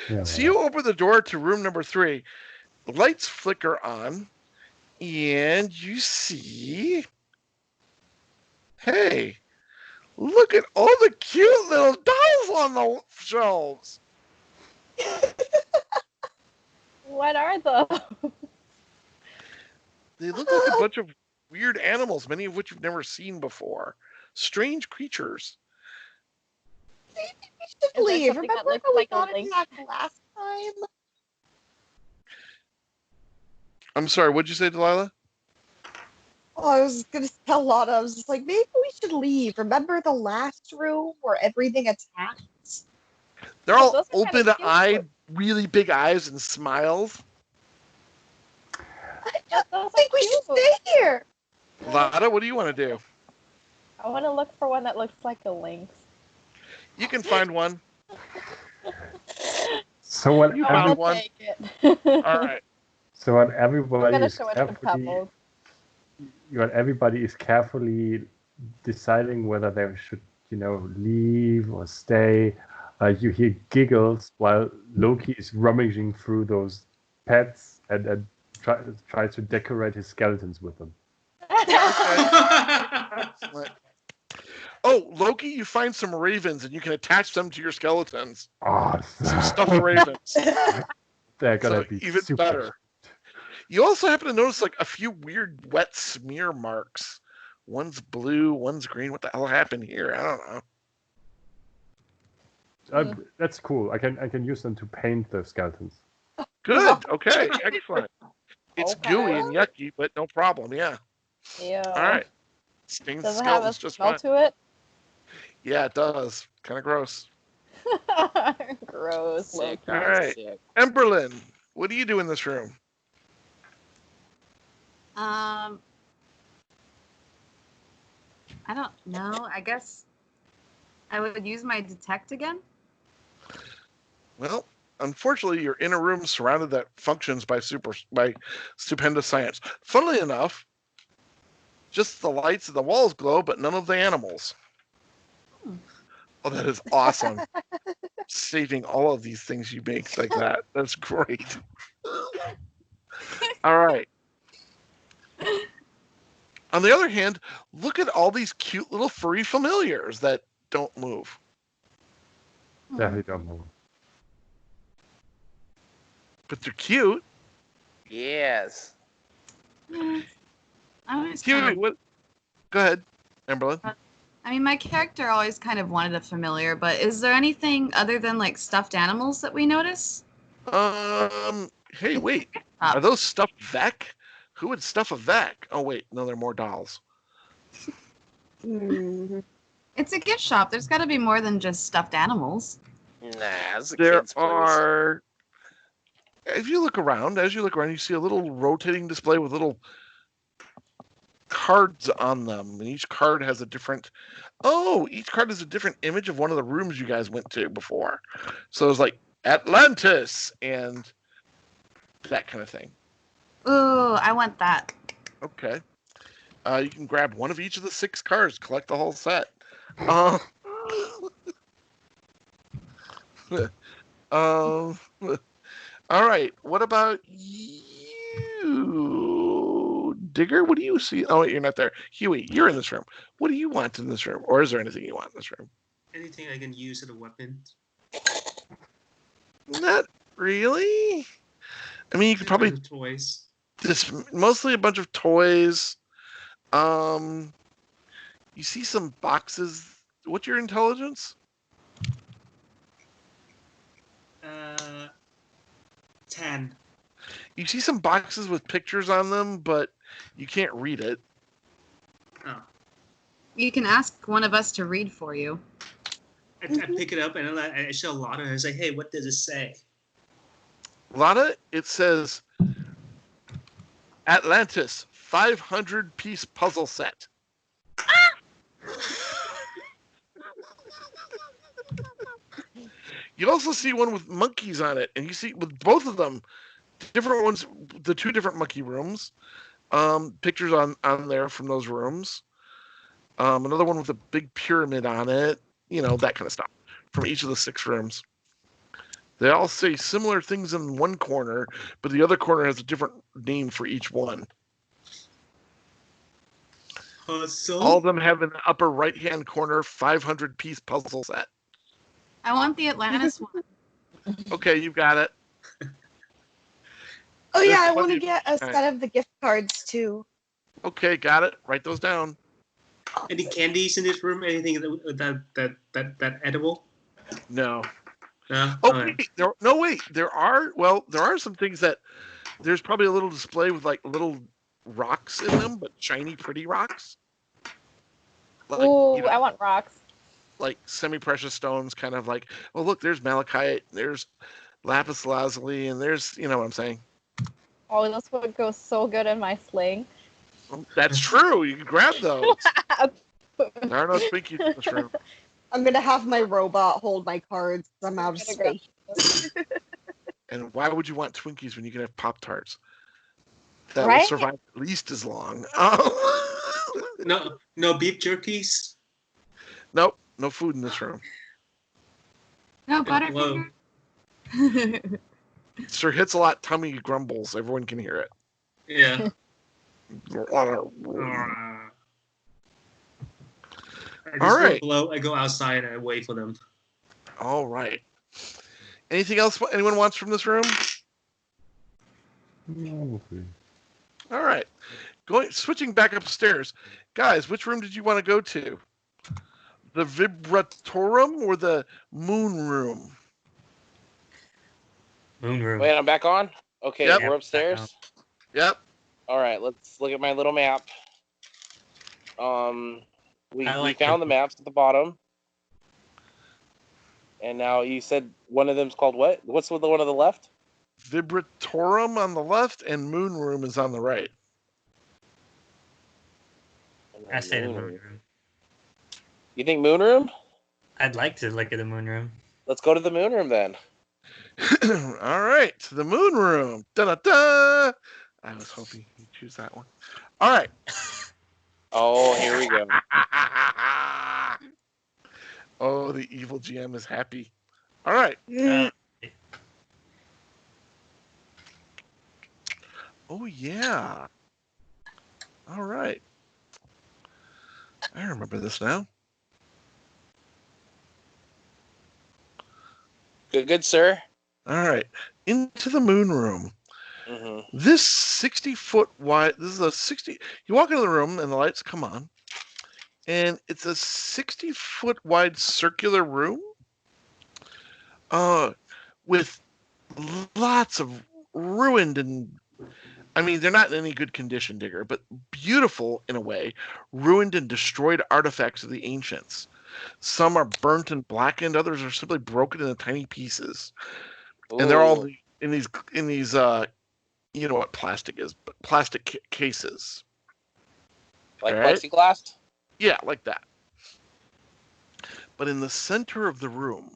Yeah, So you open the door to room number 3. The lights flicker on, and you see... Hey, look at all the cute little dolls on the shelves. What are those? They look like a bunch of weird animals, many of which you've never seen before. Strange creatures. We should leave. something that Remember looks how we like a got lynx? attacked last time? I'm sorry, what'd you say, Delilah? Oh, I was gonna tell Lana, I was just like, maybe we should leave. Remember the last room where everything attacked? They're Oh, all those are kinda open-eyed, really big eyes and smiles. I don't Those think are we should cute. stay here. Lada, what do you want to do? I want to look for one that looks like a lynx. You can find one. So what? You I found will one. take it. All right. So what? I'm Everybody gonna is show it to carefully. Pebbles. What everybody is carefully deciding whether they should, leave or stay. You hear giggles while Loki is rummaging through those pets and tries to decorate his skeletons with them. Excellent. Oh, Loki, you find some ravens and you can attach them to your skeletons. Awesome. Some stuffed ravens. They're gonna So be even super. better. You also happen to notice like a few weird wet smear marks. One's blue, one's green. What the hell happened here? I don't know. That's cool. I can use them to paint the skeletons. Good. Okay. Excellent. It's Okay. gooey and yucky, but no problem. Yeah. Ew. All right. Stings Does it have a skeletons just smell fine. to it? Yeah, it does. Kind of gross. Gross. Sick. All right. Sick. Emberlyn, what do you do in this room? I don't know. I guess I would use my detect again. Well, unfortunately, you're in a room surrounded that functions by stupendous science. Funnily enough, just the lights of the walls glow, but none of the animals. Oh, that is awesome. Saving all of these things you make like that. That's great. All right. On the other hand, look at all these cute little furry familiars that don't move. Definitely don't move. But they're cute. Yes. I always Cute. kind of, What? Go ahead, Emberlyn. I mean, my character always kind of wanted a familiar, but is there anything other than like stuffed animals that we notice? Hey, wait. Ah. Are those stuffed Vec? Who would stuff a Vec? Oh, wait. No, they're more dolls. It's a gift shop. There's got to be more than just stuffed animals. Nah, it's a There kid's place. are... As you look around, you see a little rotating display with little cards on them. And each card has a different... Oh, each card has a different image of one of the rooms you guys went to before. So it's like Atlantis and that kind of thing. Ooh, I want that. Okay. You can grab one of each of the 6 cards, collect the whole set. All right. What about you, Digger? What do you see? Oh, wait, you're not there. Huey, you're in this room. What do you want in this room? Or is there anything you want in this room? Anything I can use as a weapon. Not really. I mean, you could probably Toys. just mostly a bunch of toys. You see some boxes. What's your intelligence? 10. You see some boxes with pictures on them, but you can't read it. Oh. You can ask one of us to read for you. I pick it up and I show Lotta and I say, hey, what does it say? Lotta, it says Atlantis 500-piece puzzle set. You also see one with monkeys on it, and you see with both of them, different ones, the two different monkey rooms, pictures on there from those rooms. Another one with a big pyramid on it, that kind of stuff from each of the 6 rooms. They all say similar things in one corner, but the other corner has a different name for each one. All of them have in the upper right-hand corner 500-piece puzzle set. I want the Atlantis one. Okay, you got it. Oh yeah, There's I want plenty to of- get a set of the gift cards too. Okay, got it. Write those down. Any candies in this room? Anything that edible? No. No. Oh, Okay. wait. There are some things that there's probably a little display with like little rocks in them, but shiny, pretty rocks. Like, Ooh, I want rocks. like semi-precious stones, kind of like, oh look, there's malachite, there's lapis lazuli, and there's, what I'm saying. Oh, this would go so good in my sling. That's true. You can grab those. There are no Twinkies in this room. I'm gonna have my robot hold my cards. I'm out of I'm gonna space. And why would you want Twinkies when you can have Pop-Tarts? That will Right? survive at least as long. No beef jerkies. Nope, no food in this room. No Hello. Butterfinger. Sir Hits-a-Lot tummy grumbles. Everyone can hear it. Yeah. All right. I go outside and I wait for them. All right. Anything else anyone wants from this room? Okay. All right. Switching back upstairs. Guys, which room did you want to go to? The Vibratorum or the Moon Room? Moon room. Wait, I'm back on? Okay, Yep. we're upstairs. Yep. All right, let's look at my little map. We found the maps at the bottom. And now you said one of them's called what? What's the one on the left? Vibratorum on the left and Moon Room is on the right. I say the moon room. You think Moon Room? I'd like to look at the moon room. Let's go to the Moon Room then. All right, to the Moon Room. Da-da-da! I was hoping you'd choose that one. All right. Oh, here we go. Oh, the evil GM is happy. All right. Oh, yeah. All right. I remember this now. Good, sir. All right. Into the Moon Room. Mm-hmm. This 60-foot wide, this is a 60, you walk into the room and the lights come on, and it's a 60-foot wide circular room with lots of ruined and, I mean, they're not in any good condition, Digger, but beautiful in a way, ruined and destroyed artifacts of the ancients. Some are burnt and blackened, others are simply broken into tiny pieces. And they're all in these you know what plastic is, but plastic cases. Like right? plexiglass? Yeah, like that. But in the center of the room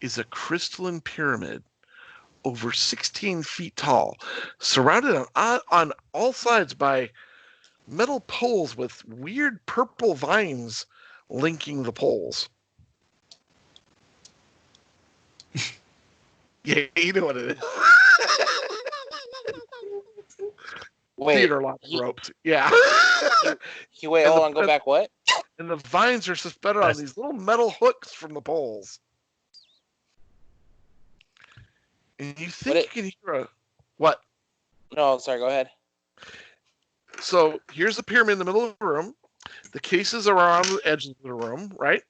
is a crystalline pyramid over 16 feet tall, surrounded on all sides by metal poles with weird purple vines linking the poles. Yeah, you know what it is. Wait, Theater lock ropes. Yeah. wait, hold on, go back. What? And the vines are suspended on these little metal hooks from the poles. And you think you can hear a what? No, sorry, go ahead. So here's the pyramid in the middle of the room. The cases are around the edges of the room, right?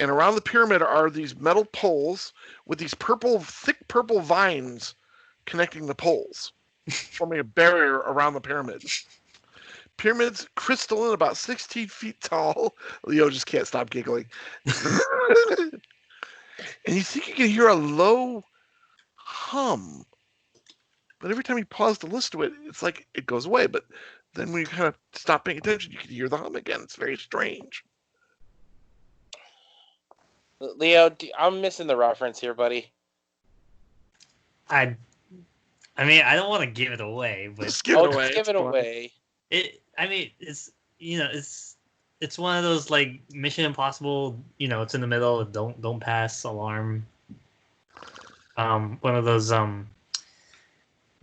And around the pyramid are these metal poles with these thick purple vines connecting the poles, forming a barrier around the pyramid. Pyramid's crystalline, about 16 feet tall. Leo just can't stop giggling. And you think you can hear a low hum. But every time you pause to listen to it, it's like it goes away. But then when you kind of stop paying attention, you can hear the hum again. It's very strange. Leo, I'm missing the reference here, buddy. I mean, I don't want to give it away, but Just give it away. Just give it It's fun. away. I mean, it's it's one of those like Mission Impossible. It's in the middle. Don't pass alarm. One of those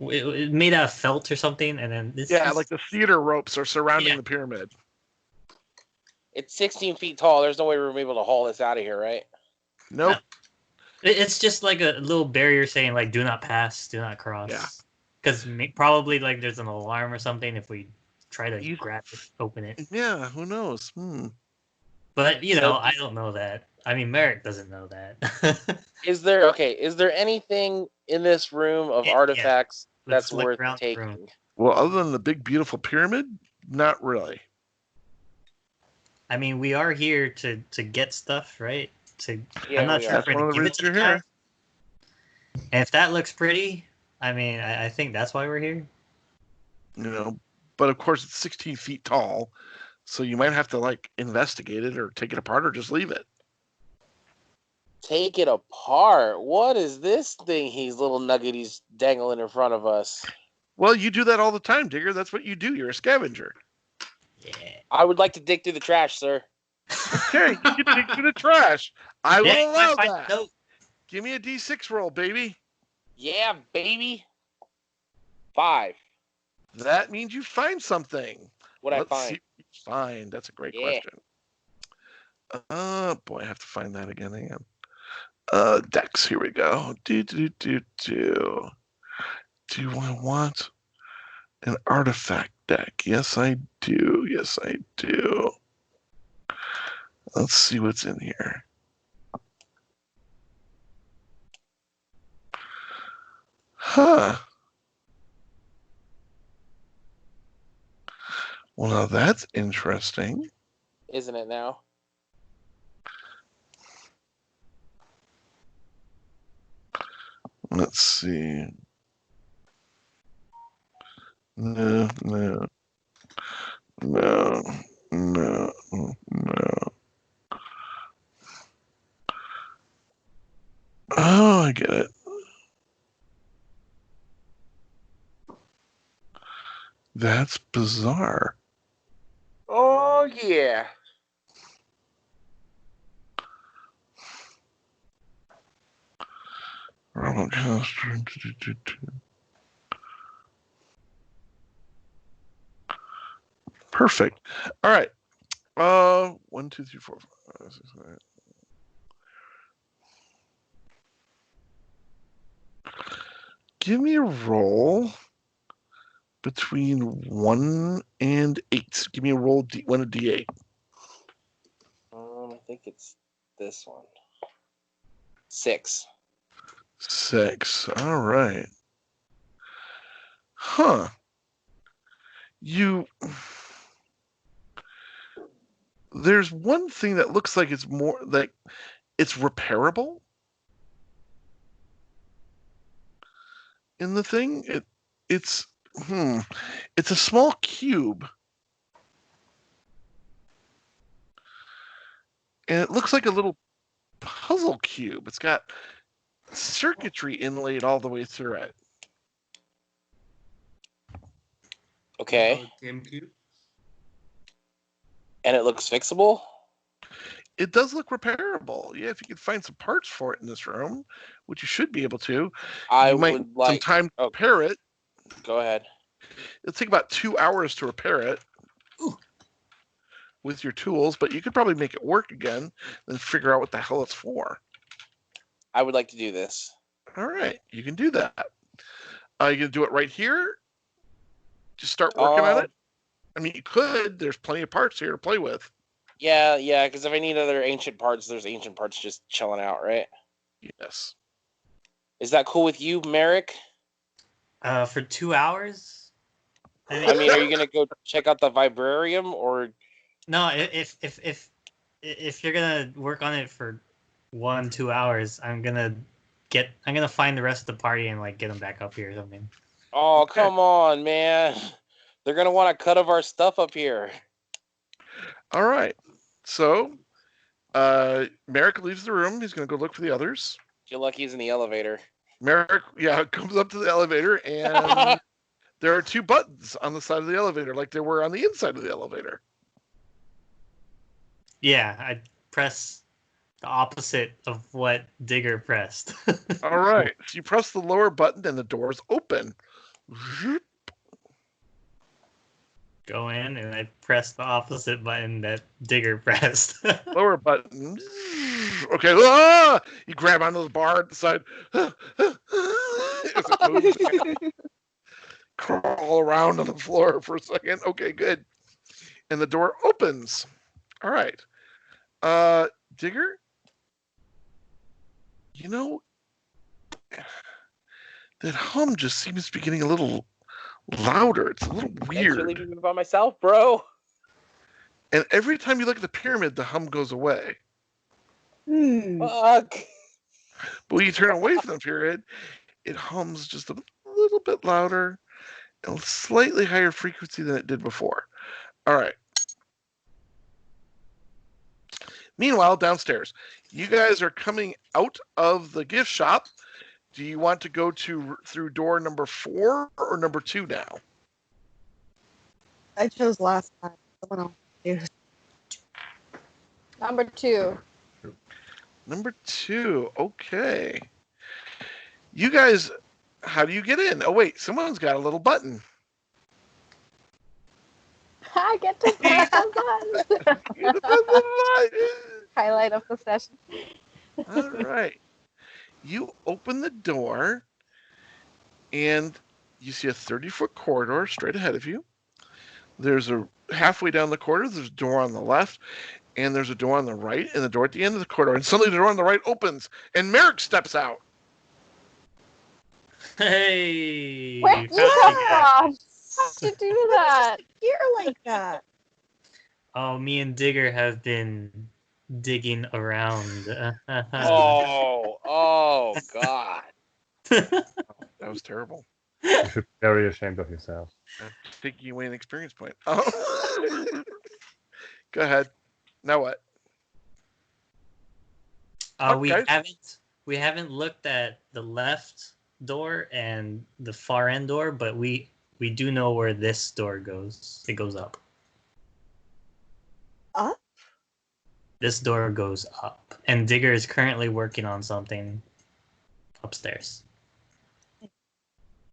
it made out of felt or something, and then like the theater ropes are surrounding the pyramid. It's 16 feet tall. There's no way we're able to haul this out of here, right? Nope. No. It's just like a little barrier saying like "Do not pass, do not cross." Yeah. Because probably like there's an alarm or something if we try to grab it, open it. Yeah, who knows? But I don't know that. I mean, Merrick doesn't know that. Is there anything in this room of artifacts that's worth taking? Well, other than the big beautiful pyramid, not really. I mean, we are here to get stuff, right? Yeah, I'm not sure if That's we're one of gonna the give it reasons to you're the here. guy. And if that looks pretty, I mean, I think that's why we're here. But of course it's 16 feet tall, so you might have to like investigate it or take it apart or just leave it. Take it apart. What is this thing? Little nugget he's dangling in front of us. Well, you do that all the time, Digger. That's what you do. You're a scavenger. Yeah. I would like to dig through the trash, sir. Okay, you can dig through the trash. I will Yeah, allow find that. the note. Give me a D6 roll, baby. Yeah, baby. 5. That means you find something. What'd I Let's find? see what you find. That's a great question. Boy, I have to find that again. Hang on. Dex, here we go. Do I want an artifact deck? Yes, I do. Yes, I do. Let's see what's in here. Huh. Well, now that's interesting. Isn't it now? Let's see. No. Oh, I get it. That's bizarre. Oh, yeah. Perfect. All right. 1, 2, 3, 4, 5, 6, 7, 8. Give me a roll between 1 and 8. Give me a roll, 1 and D8. I think it's this one. 6. 6. All right. Huh. There's one thing that looks like it's more like it's repairable in the thing. It's a small cube. And it looks like a little puzzle cube. It's got circuitry inlaid all the way through it. Okay. GameCube. And it looks fixable? It does look repairable. Yeah, if you could find some parts for it in this room, which you should be able to. I you might would need like some time to repair it. Go ahead. It'll take about 2 hours to repair it. With your tools, but you could probably make it work again and figure out what the hell it's for. I would like to do this. All right, you can do that. You can do it right here. Just start working on it. I mean, you could. There's plenty of parts here to play with. Yeah, because if I need other ancient parts, there's ancient parts just chilling out, right? Yes. Is that cool with you, Merrick? For 2 hours. I mean, are you gonna go check out the vibrarium or? No, if you're gonna work on it for 1-2 hours, I'm gonna find the rest of the party and like get them back up here or something. Oh, come on, man! They're gonna want a cut of our stuff up here. All right. So, Merrick leaves the room. He's going to go look for the others. You're lucky he's in the elevator. Merrick, comes up to the elevator, and there are 2 buttons on the side of the elevator, like there were on the inside of the elevator. Yeah, I press the opposite of what Digger pressed. All right. So you press the lower button, and the doors open. Go in, and I press the opposite button that Digger pressed. Lower button. Okay. Ah! You grab onto the bar at the side. As it moves, crawl around on the floor for a second. Okay, good. And the door opens. All right. Digger, that hum just seems to be getting a little louder. It's a little weird. Thanks for leaving me by myself, bro. And every time you look at the pyramid, the hum goes away. Fuck. But when you turn away from the pyramid, it hums just a little bit louder, a slightly higher frequency than it did before. All right. Meanwhile, downstairs, you guys are coming out of the gift shop. Do you want to go through door number 4 or number 2 now? I chose last time. Someone else choose. Number 2. Number 2. Okay. You guys, how do you get in? Oh, wait. Someone's got a little button. I get to press the button. Highlight of the session. All right. You open the door, and you see a 30-foot corridor straight ahead of you. There's halfway down the corridor, there's a door on the left, and there's a door on the right, and the door at the end of the corridor. And suddenly the door on the right opens, and Merrick steps out. Hey! Where'd you come from? How'd you do that? You're like that. Oh, me and Digger have been digging around. Oh, God. That was terrible. You should be very ashamed of yourself. I'm taking away an experience point. Oh. Go ahead. Now what? We haven't looked at the left door and the far end door, but we do know where this door goes. It goes up. Up? This door goes up, and Digger is currently working on something upstairs.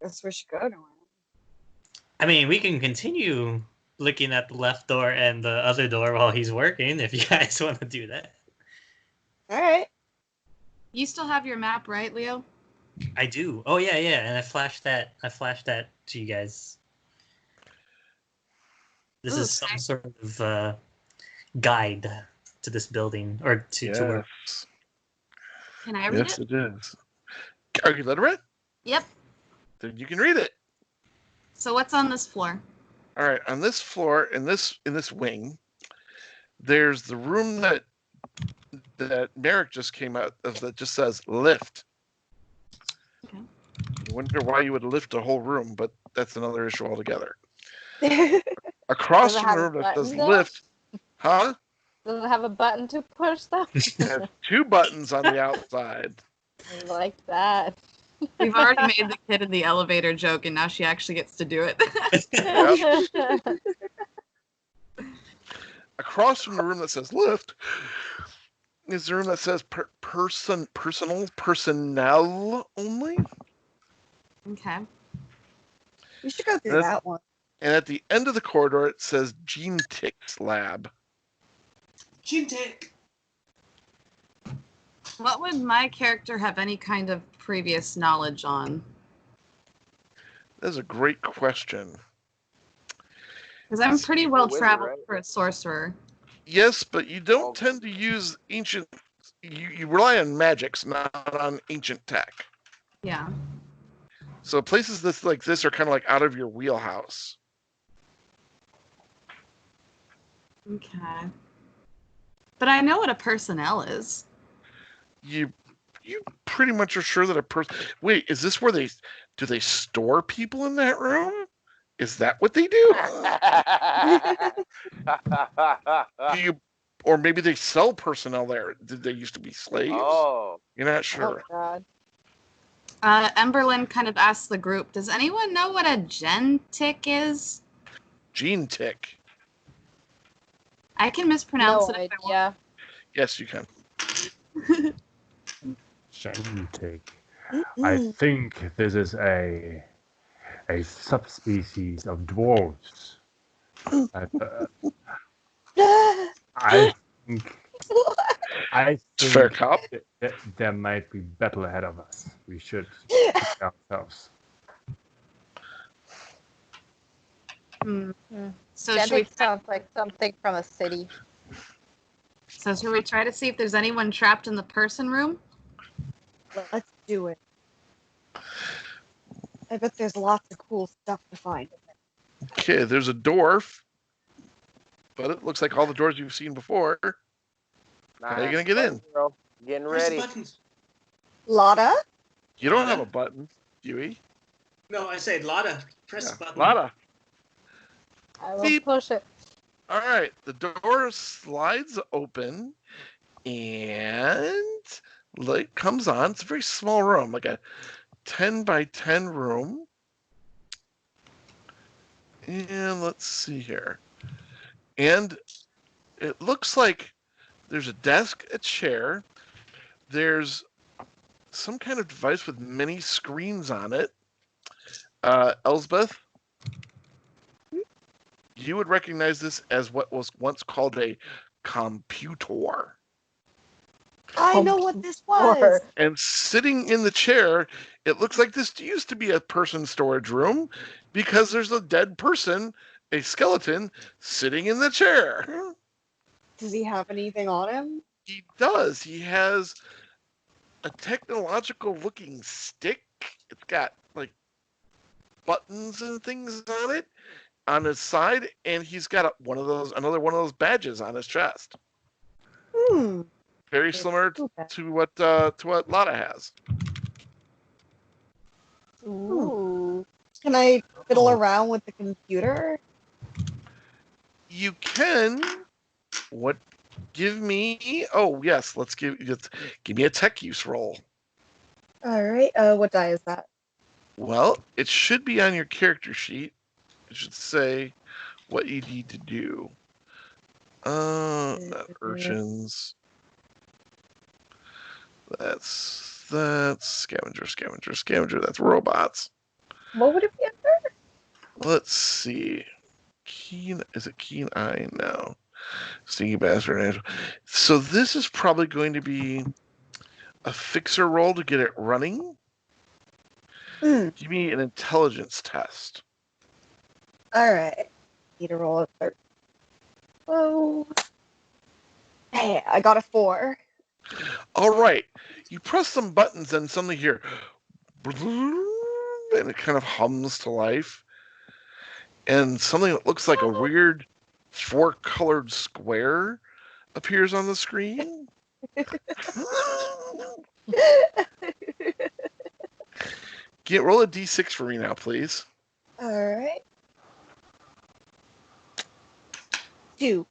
Guess we should go to him. I mean, we can continue looking at the left door and the other door while he's working, if you guys want to do that. All right. You still have your map, right, Leo? I do. Oh yeah, and I flashed that to you guys. This is some sort of guide to this building, or to work. Can I read it? Yes, it is. Are you literate? Yep. Then you can read it. So what's on this floor? All right, on this floor, in this wing, there's the room that Merrick just came out of that just says lift. Okay. You wonder why you would lift a whole room, but that's another issue altogether. Across Does it from the have room a that says button, though? lift, huh? Does it have a button to push though? It has 2 buttons on the outside. I like that. We've already made the kid in the elevator joke, and now she actually gets to do it. Across from the room that says lift is the room that says personnel only. Okay. We should go through that one. And at the end of the corridor, it says Gene Tick's lab. Jintik. What would my character have any kind of previous knowledge on? That's a great question. Because I'm pretty well wizard, traveled right? for a sorcerer. Yes, but you don't tend to use ancient. You rely on magics, not on ancient tech. Yeah. So places like this are kind of like out of your wheelhouse. Okay. But I know what a personnel is. You pretty much are sure that a person. Wait, is this where they store people in that room? Is that what they do? Do you, or maybe they sell personnel there? Did they used to be slaves? Oh. You're not Oh sure. God. Emberlyn kind of asked the group, does anyone know what a gen-tick is? Gene tick. I can mispronounce No it if I idea. Yes, you can. want. Gigantic. I think this is a subspecies of dwarves. I think It's fair cop. that there might be battle ahead of us. We should prepare ourselves. Hmm. So Gentic sounds like something from a city. should we try to see if there's anyone trapped in the person room? Let's do it. I bet there's lots of cool stuff to find. Okay, there's a dwarf, but it looks like all the doors you've seen before. How are you gonna get in? Girl. Getting Press the ready. buttons. Lotta? You don't have a button, Dewey. No, I said Lotta. Press the button. Lotta. I will Beep. push it. All right, the door slides open, and light comes on. It's a very small room, like a 10 by 10 room. And let's see here. And it looks like there's a desk, a chair. There's some kind of device with many screens on it. Elsbeth, you would recognize this as what was once called a computer. I know what this was. And sitting in the chair, it looks like this used to be a person storage room because there's a dead person, a skeleton, sitting in the chair. Does he have anything on him? He does. He has a technological looking stick. It's got like buttons and things on it on his side, and he's got another one of those badges on his chest. Very similar to what Lotta has. Ooh. Can I fiddle around with the computer? You can. What? Give me. Oh yes, give me a tech use roll. All right. What die is that? Well, it should be on your character sheet. It should say what you need to do. Not urchins. That's scavenger. That's robots. What would it be under? Let's see. Is it keen eye? No. Stinky bastard. So this is probably going to be a fixer roll to get it running. Give me an intelligence test. All right. Need to roll a 13. Oh. Hey, I got a 4. All right. You press some buttons and suddenly hear, and it kind of hums to life. And something that looks like a weird 4-colored square appears on the screen. Roll a d6 for me now, please. All right. 2.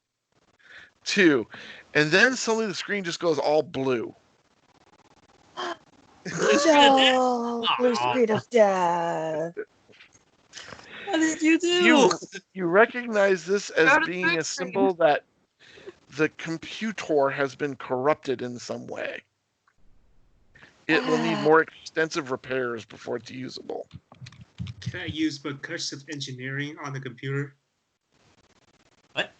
2. And then suddenly the screen just goes all blue. No, blue screen of death. What did you do? You recognize this as being a symbol that the computer has been corrupted in some way. It will need more extensive repairs before it's usable. Can I use recursive engineering on the computer? What?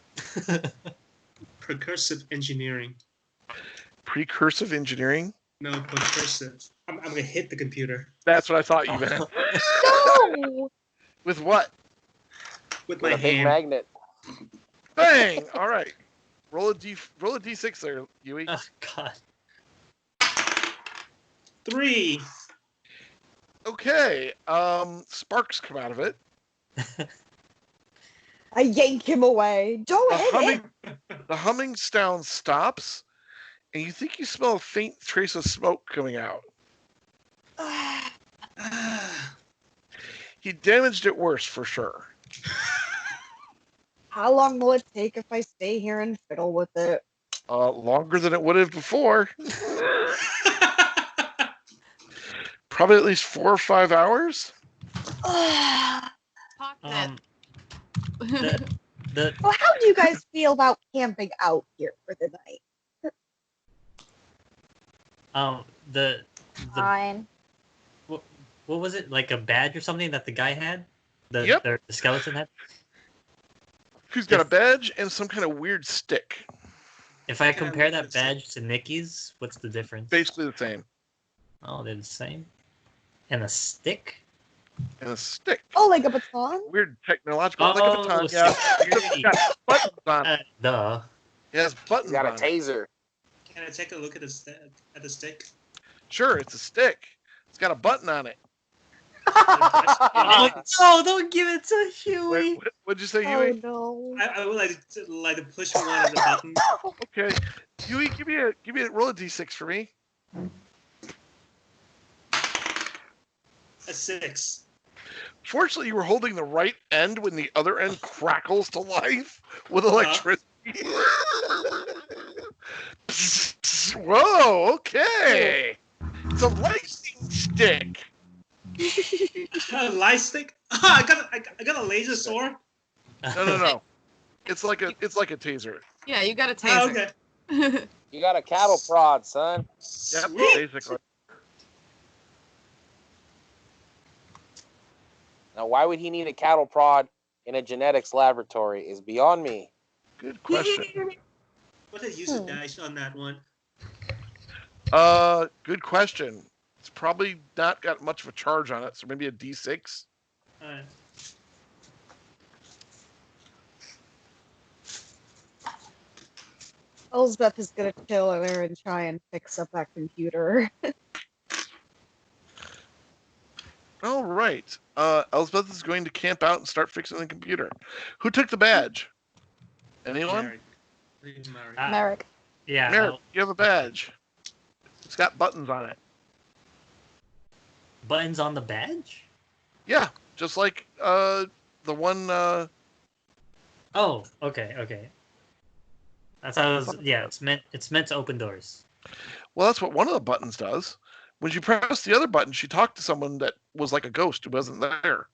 Precursive engineering. Precursive engineering? No, precursive. I'm gonna hit the computer. That's what I thought you meant. No! With what? With With my a big hand. magnet. Bang! All right. Roll a d6 there, Yui. Oh God. 3. Okay. Sparks come out of it. I yank him away. Don't The hit humming, him. the humming sound stops, and you think you smell a faint trace of smoke coming out. He damaged it worse for sure. How long will it take if I stay here and fiddle with it? Longer than it would have before. Probably at least 4 or 5 hours. Pocket. The Well, how do you guys feel about camping out here for the night? the Fine. what was it, like a badge or something that the guy had? Yep. The skeleton had. Who's got a badge and some kind of weird stick? If I Yeah, compare that that's it. badge to Nikki's, what's the difference? Basically the same. Oh, they're the same. And a stick. And a stick. Oh, like a baton? Weird technological, like a Oh, baton. Yeah. security. It's got buttons on it. Duh. It has He's buttons got a on it. taser. Can I take a look at the stick? Sure, it's a stick. It's got a button on it. Oh no! Don't give it to Huey. Wait, what'd you say, Oh Huey? no. I would like to push one of the buttons. Okay, Huey, give me a roll a d6 for me. A 6. Fortunately, you were holding the right end when the other end crackles to life with electricity. Whoa, okay. It's a lightning stick. A light stick? I got a laser sword. No. It's like a taser. Yeah, you got a Oh, taser. okay. You got a cattle prod, son. Yep, Sweet. basically. Now, why would he need a cattle prod in a genetics laboratory is beyond me. Good question. What did user dice on that one? Good question. It's probably not got much of a charge on it, so maybe a d6. Alright. Elsbeth is gonna chill there and try and fix up that computer. All right. Elsbeth is going to camp out and start fixing the computer. Who took the badge? Anyone? Merrick. Merrick. Ah. Merrick. Yeah. Merrick, you have a badge. It's got buttons on it. Buttons on the badge? Yeah, just like the one. Oh, okay. I thought it was, yeah. It's meant to open doors. Well, that's what one of the buttons does. When she pressed the other button, she talked to someone that was like a ghost who wasn't there.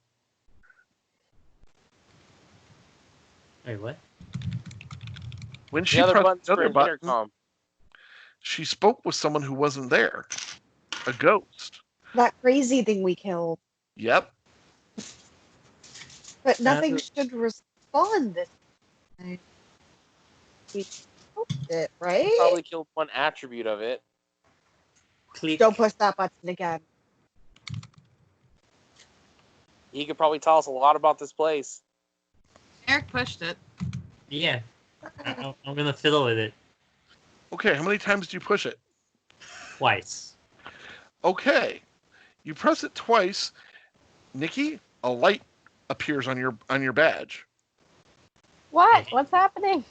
Wait, what? When she The other pressed button's the for other an button, intercom. she spoke with someone who wasn't there. A ghost. That crazy thing we killed. Yep. But nothing should respond this time. We hoped it, right? Probably killed one attribute of it. Click. Don't push that button again. He could probably tell us a lot about this place. Eric pushed it. Yeah. I'm gonna fiddle with it Okay, how many times do you push it? twice. Okay. You press it twice. Nikki, a light appears on your badge. What? What's happening?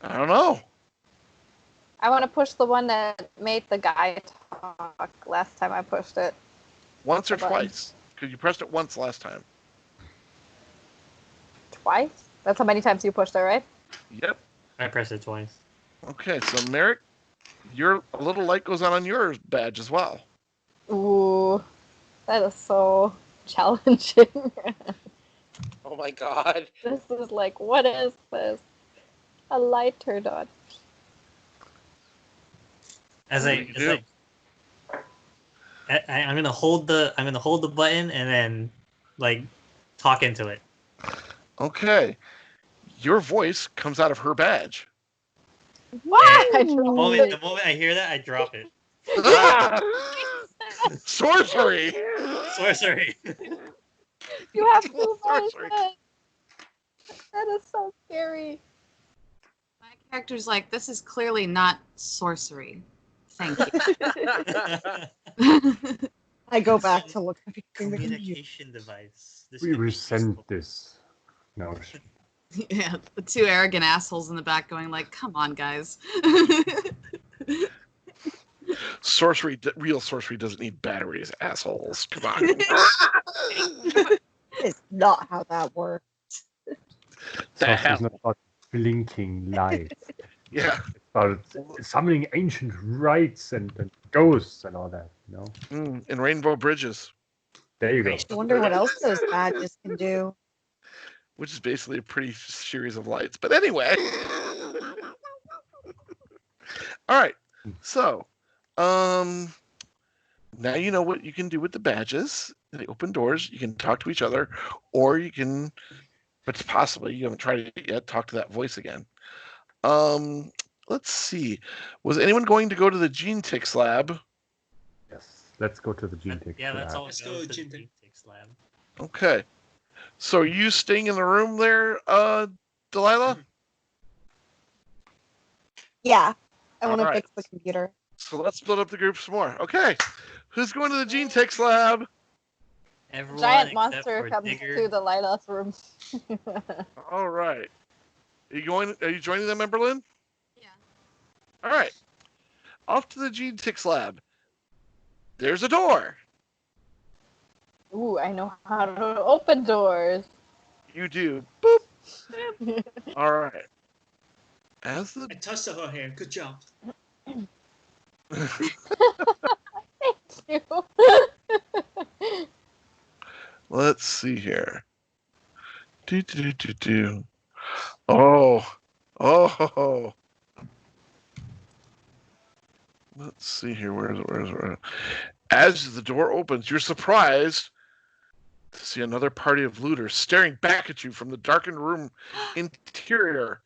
I don't know. I want to push the one that made the guy talk last time I pushed it. Once or The button. twice. Because you pressed it once last time. Twice? That's how many times you pushed it, right? Yep. I pressed it twice. Okay, so Merrick, a little light goes on your badge as well. Ooh, that is so challenging. Oh my god. This is like, what is this? A light turned on. As What I, do you as do? I'm gonna hold the button and then like talk into it. Okay. Your voice comes out of her badge. What? I The dropped moment it. I hear that, I drop it. Sorcery! Sorry. You have two Sorcery. voices. That is so scary. My Character's like, this is clearly not sorcery. Thank you. I go back to look at everything. Communication device. This We could be resent useful. this notion. Yeah, the two arrogant assholes in the back going like, come on, guys. Real sorcery doesn't need batteries, assholes. Come on. It's not how that works. Sorcery is not about blinking lights. Yeah. It's about summoning ancient rites and ghosts and all that, you know? And rainbow bridges, There you go. I wonder what else those badges can do. which is basically a pretty series of lights. But anyway. All right. So, now you know what you can do with the badges. They open doors. You can talk to each other, or you can, but it's possibly you haven't tried it yet. Talk to that voice again. Let's see. Was anyone going to go to the Genetics lab? Yes. Let's go to the Genetics Yeah, let's lab. all Let's go go to the Genetics. Genetics lab. Okay. So are you staying in the room there, Delilah? Yeah, I want to Alright. fix the computer. So let's split up the group some more. Okay. Who's going to the Genetics lab? Everyone Giant except monster for comes Digger. to the lighthouse room. All right. Are you joining them, Emberlyn? Yeah. All right. Off to the Genetics lab. There's a door. Ooh, I know how to open doors. You do. Boop. All right. As the I touched her hair. Good job. Thank you. Let's see here. Do. Oh. Let's see here. Where's As the door opens, you're surprised to see another party of looters staring back at you from the darkened room interior.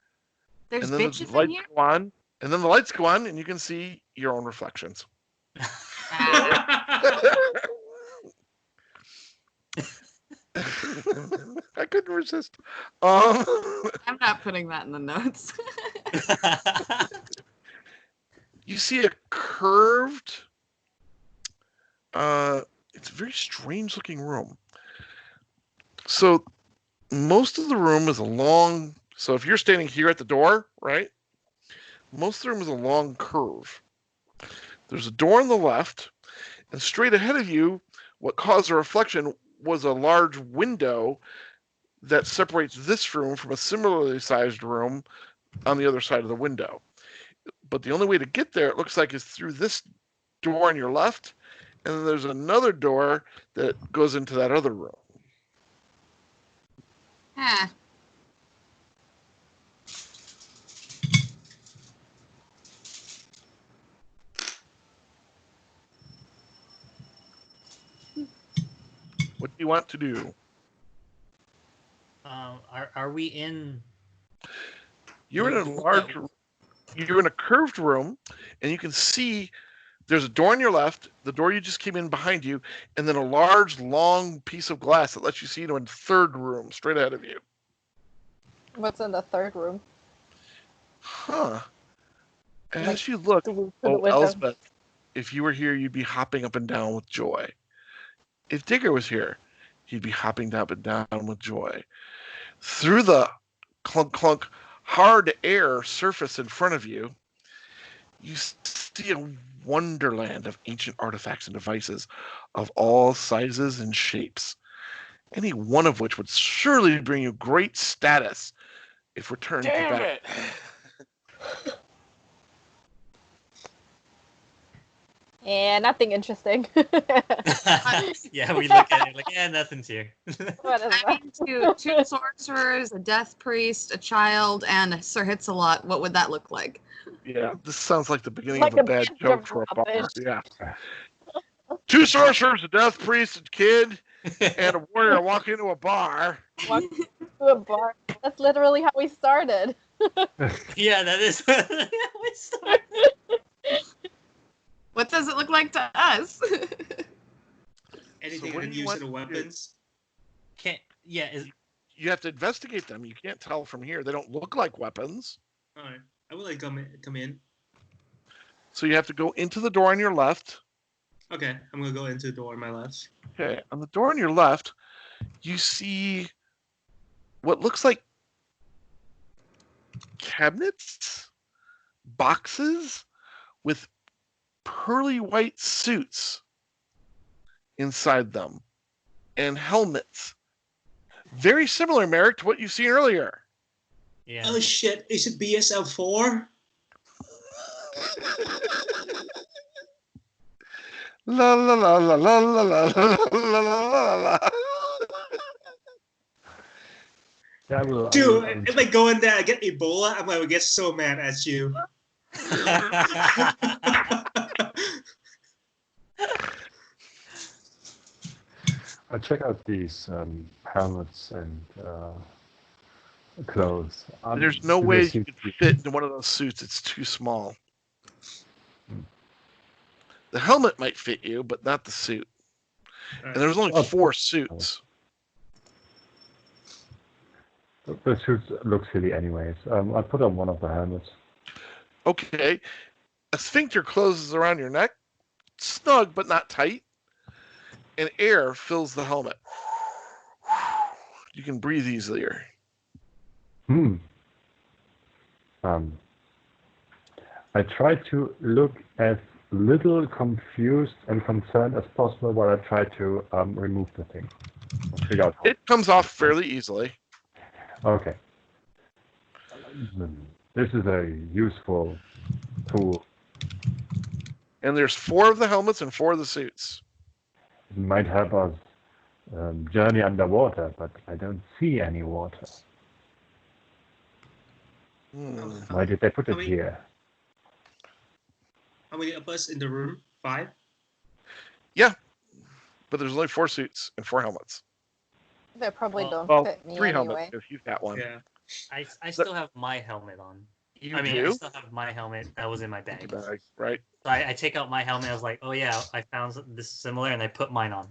There's And then bitches the in lights here? go on. And then the lights go on, and you can see your own reflections. I couldn't resist. I'm not putting that in the notes. You see a curved, it's a very strange looking room. So most of the room is a long, so if you're standing here at the door, right? Most of the room is a long curve. There's a door on the left, and straight ahead of you, what caused a reflection was a large window that separates this room from a similarly sized room on the other side of the window. But the only way to get there, it looks like, is through this door on your left, and then there's another door that goes into that other room. Huh. What do you want to do? Are we in? You're in a curved room, and you can see there's a door on your left, the door you just came in behind you, and then a large, long piece of glass that lets you see into a third room straight ahead of you. What's in the third room? Huh. As Like, you look, to the window. Elsbeth, if you were here, you'd be hopping up and down with joy. If Digger was here, he'd be hopping up and down with joy. Through the clunk clunk hard air surface in front of you, you see a wonderland of ancient artifacts and devices of all sizes and shapes, any one of which would surely bring you great status if returned to Damn battle. it! Yeah, nothing interesting. Yeah, we look at it like, yeah, nothing's here. Whatever. I mean, two sorcerers, a death priest, a child, and Sir Hits-a-Lot. What would that look like? Yeah, this sounds like the beginning Like of a a bad bunch joke of for a bar. rubbish. Yeah. Two sorcerers, a death priest, a kid, and a warrior walk into a bar. Walk to a bar. That's literally how we started. Yeah, that is. We started. What does it look like to us? Anything what do you want unusual to do? weapons? Can't. Yeah. You have to investigate them. You can't tell from here. They don't look like weapons. Alright. I would like come in. So you have to go into the door on your left. Okay, I'm gonna go into the door on my left. Okay, on the door on your left, you see what looks like cabinets, boxes with pearly white suits inside them and helmets. Very similar, Merrick, to what you've seen earlier. Yeah. Oh shit! Is it BSL 4? La la la la la la la la la la la. Yeah, Dude, if I go in there, I get Ebola. I'm gonna get so mad at you. I check out these helmets and clothes. There's no Do way they you seem could to be- fit into one of those suits. It's too small. The helmet might fit you, but not the suit. And there's only 4 suits. The suits look silly anyways. I put on one of the helmets. Okay. A sphincter closes around your neck, snug but not tight, and air fills the helmet. You can breathe easier. I try to look as little confused and concerned as possible while I try to remove the thing. Figure out how. It comes off fairly easily. Okay. This is a useful tool. And there's 4 of the helmets and 4 of the suits. It might help us journey underwater, but I don't see any water. Why did they put it here? How many of us in the room? 5? Yeah, but there's only 4 suits and 4 helmets. They probably don't Well, fit me 3 anyway. helmets if you've got one. Yeah. I still have my helmet on. You I mean, do? I still have my helmet that was in my bag. Right. So I take out my helmet. I was like, oh yeah, I found this similar, and I put mine on.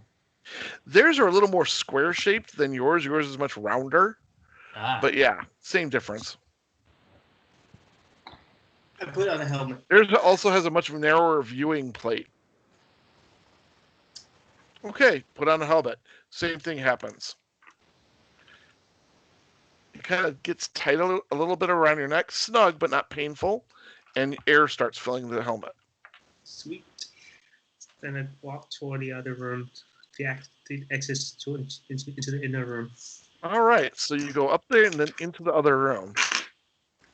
Theirs are a little more square shaped than yours. Yours is much rounder. But yeah, same difference. I put on a helmet. Theirs also has a much narrower viewing plate. Okay, put on a helmet. Same thing happens. It kind of gets tight a little bit around your neck, snug but not painful, and air starts filling the helmet. Sweet. Then I walk toward the other room to exit into the inner room. All right, so you go up there and then into the other room.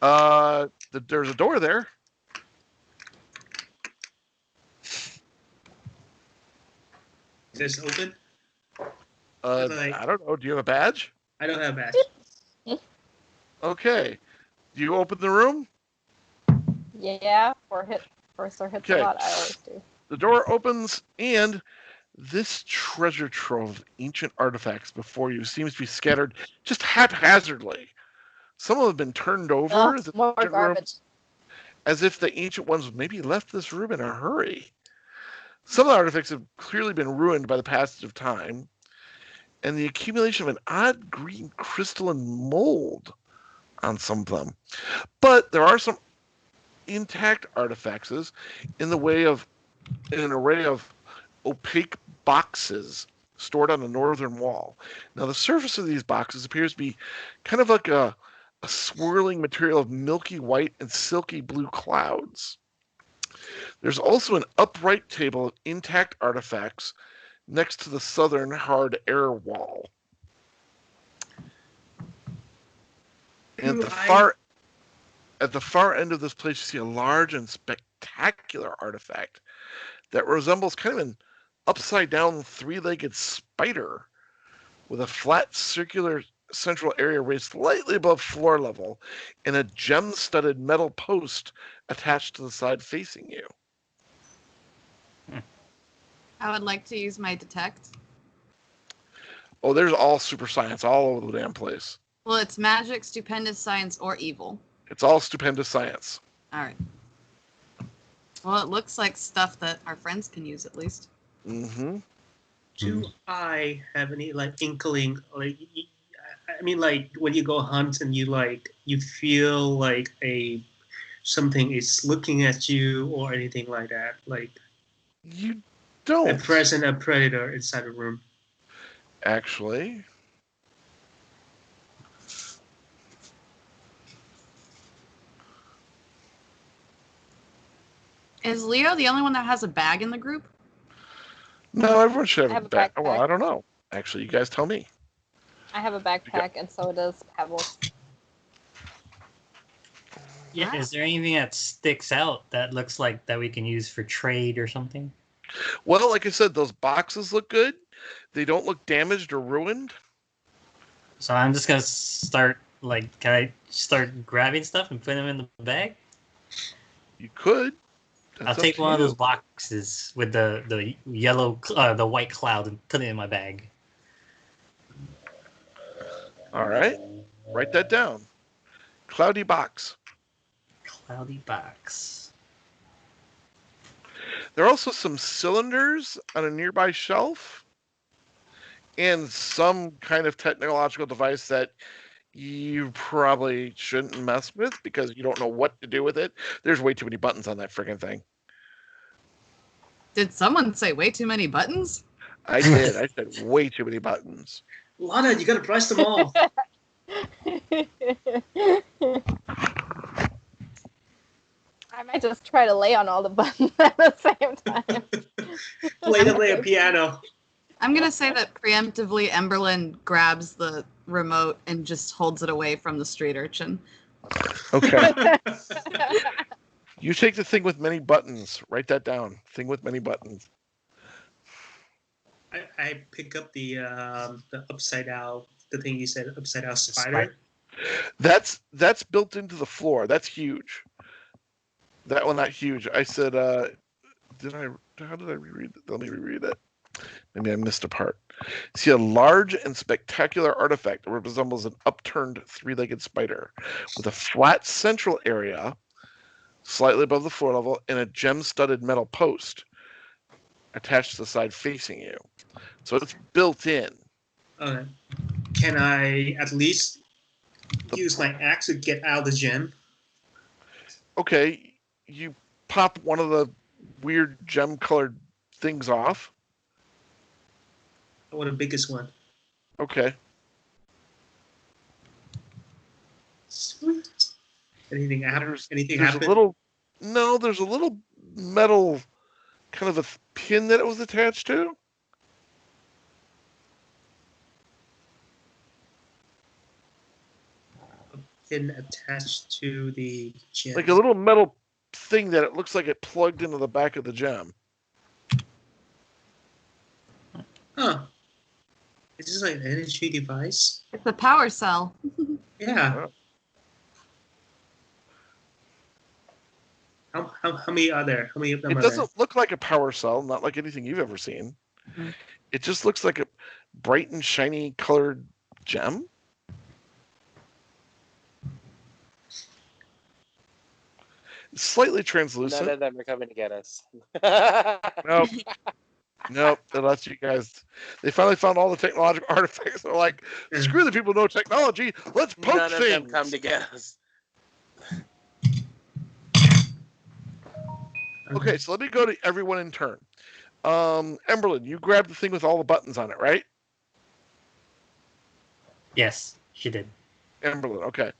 There's a door there. Is this open? I don't know. Do you have a badge? I don't have a badge. Okay. Do you open the room? Yeah, first or hit the Okay. lot, I always do. The door opens, and this treasure trove of ancient artifacts before you seems to be scattered just haphazardly. Some of them have been turned over as if More the ancient garbage. as if the ancient ones maybe left this room in a hurry. Some of the artifacts have clearly been ruined by the passage of time, and the accumulation of an odd green crystalline mold on some of them. But there are some intact artifacts in an array of opaque boxes stored on the northern wall. Now, the surface of these boxes appears to be kind of like a swirling material of milky white and silky blue clouds. There's also an upright table of intact artifacts next to the southern hard air wall. And at the far end of this place, you see a large and spectacular artifact that resembles kind of an upside-down three-legged spider with a flat circular central area raised slightly above floor level and a gem-studded metal post attached to the side facing you. I would like to use my detect. Oh, there's all super science all over the damn place. Well, it's magic, stupendous science, or evil. It's all stupendous science. All right. Well, it looks like stuff that our friends can use, at least. Mm-hmm. Do I have any inkling? I mean, when you go hunt and you feel like a something is looking at you or anything like that, like You a don't present a predator inside the room. actually. Is Leo the only one that has a bag in the group? No, everyone should I have have a bag. Well, backpack. I don't know. Actually, you guys tell me. I have a backpack, and so does Pebbles. Yeah, is there anything that sticks out that looks like that we can use for trade or something? Well, like I said, those boxes look good. They don't look damaged or ruined. So I'm just gonna start can I start grabbing stuff and put them in the bag? You could. I'll That's up take to one of you. those boxes with the the white cloud and put it in my bag. All right. Write that down. Cloudy box. Cloudy box. There are also some cylinders on a nearby shelf and some kind of technological device that you probably shouldn't mess with because you don't know what to do with it. There's way too many buttons on that freaking thing. Did someone say way too many buttons? I did. I said way too many buttons. Lana, you gotta price them all. I might just try to lay on all the buttons at the same time. Play a piano. I'm gonna say that preemptively Emberlyn grabs the remote and just holds it away from the street urchin. Okay. You take the thing with many buttons. Write that down. Thing with many buttons. I pick up the upside down, the thing you said, upside down spider. That's built into the floor. That's huge. That one, not huge. I said, how did I reread it? Let me reread it. Maybe I missed a part. See a large and spectacular artifact that resembles an upturned three-legged spider with a flat central area slightly above the floor level and a gem-studded metal post attached to the side facing you. So it's built in. Okay. Can I at least use my axe to get out the gem? Okay, you pop one of the weird gem-colored things off. I want the biggest one. Okay. Sweet. Anything happen? Anything There's happen? there's a little metal kind of a pin that it was attached to. Pin attached to the gem. Like a little metal thing that it looks like it plugged into the back of the gem. Huh. Is this like an energy device? It's a power cell. Yeah. How many are there? How many of them It are doesn't look like a power cell, not like anything you've ever seen. Mhm. It just looks like a bright and shiny colored gem. Slightly translucent. None of them are coming to get us. Nope. Nope. They let you guys. They finally found all the technological artifacts. They're like, screw the people who know technology. Let's poke None things. of them come to get us. Okay, so let me go to everyone in turn. Emberlyn, you grabbed the thing with all the buttons on it, right? Yes, she did. Emberlyn, okay.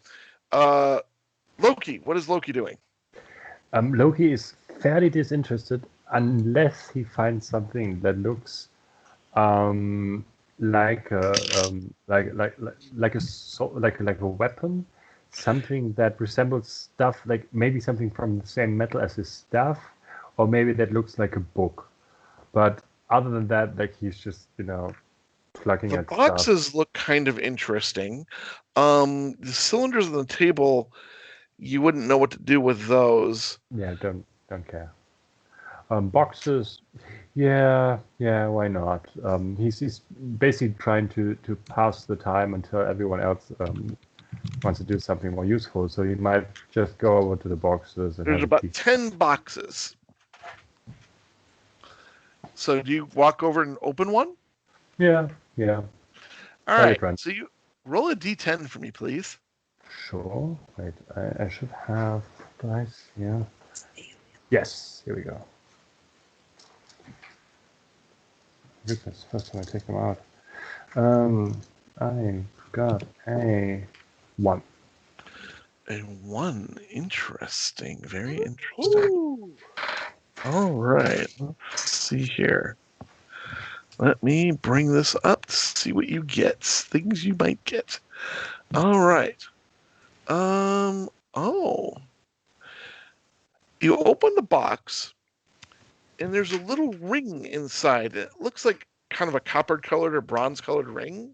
Loki, what is Loki doing? Loki is fairly disinterested unless he finds something that looks like a weapon, something that resembles stuff, like maybe something from the same metal as his staff, or maybe that looks like a book. But other than that, like he's just plugging The at boxes stuff. look kind of interesting. The cylinders on the table, you wouldn't know what to do with those. Yeah, don't care. Boxes, yeah, why not? He's basically trying to pass the time until everyone else wants to do something more useful. So he might just go over to the boxes and There's have a about peek. 10 boxes. So do you walk over and open one? Yeah. All Let right. it run. So you roll a d10 for me, please. Sure. Wait, I should have dice. Yeah. Yes. Here we go. Goodness, first time I take them out. I got a 1. A 1. Interesting. Very interesting. Ooh. All right. Let's see here. Let me bring this up to see what you get. Things you might get. All right. Oh. You open the box, and there's a little ring inside. It looks like kind of a copper-colored or bronze-colored ring,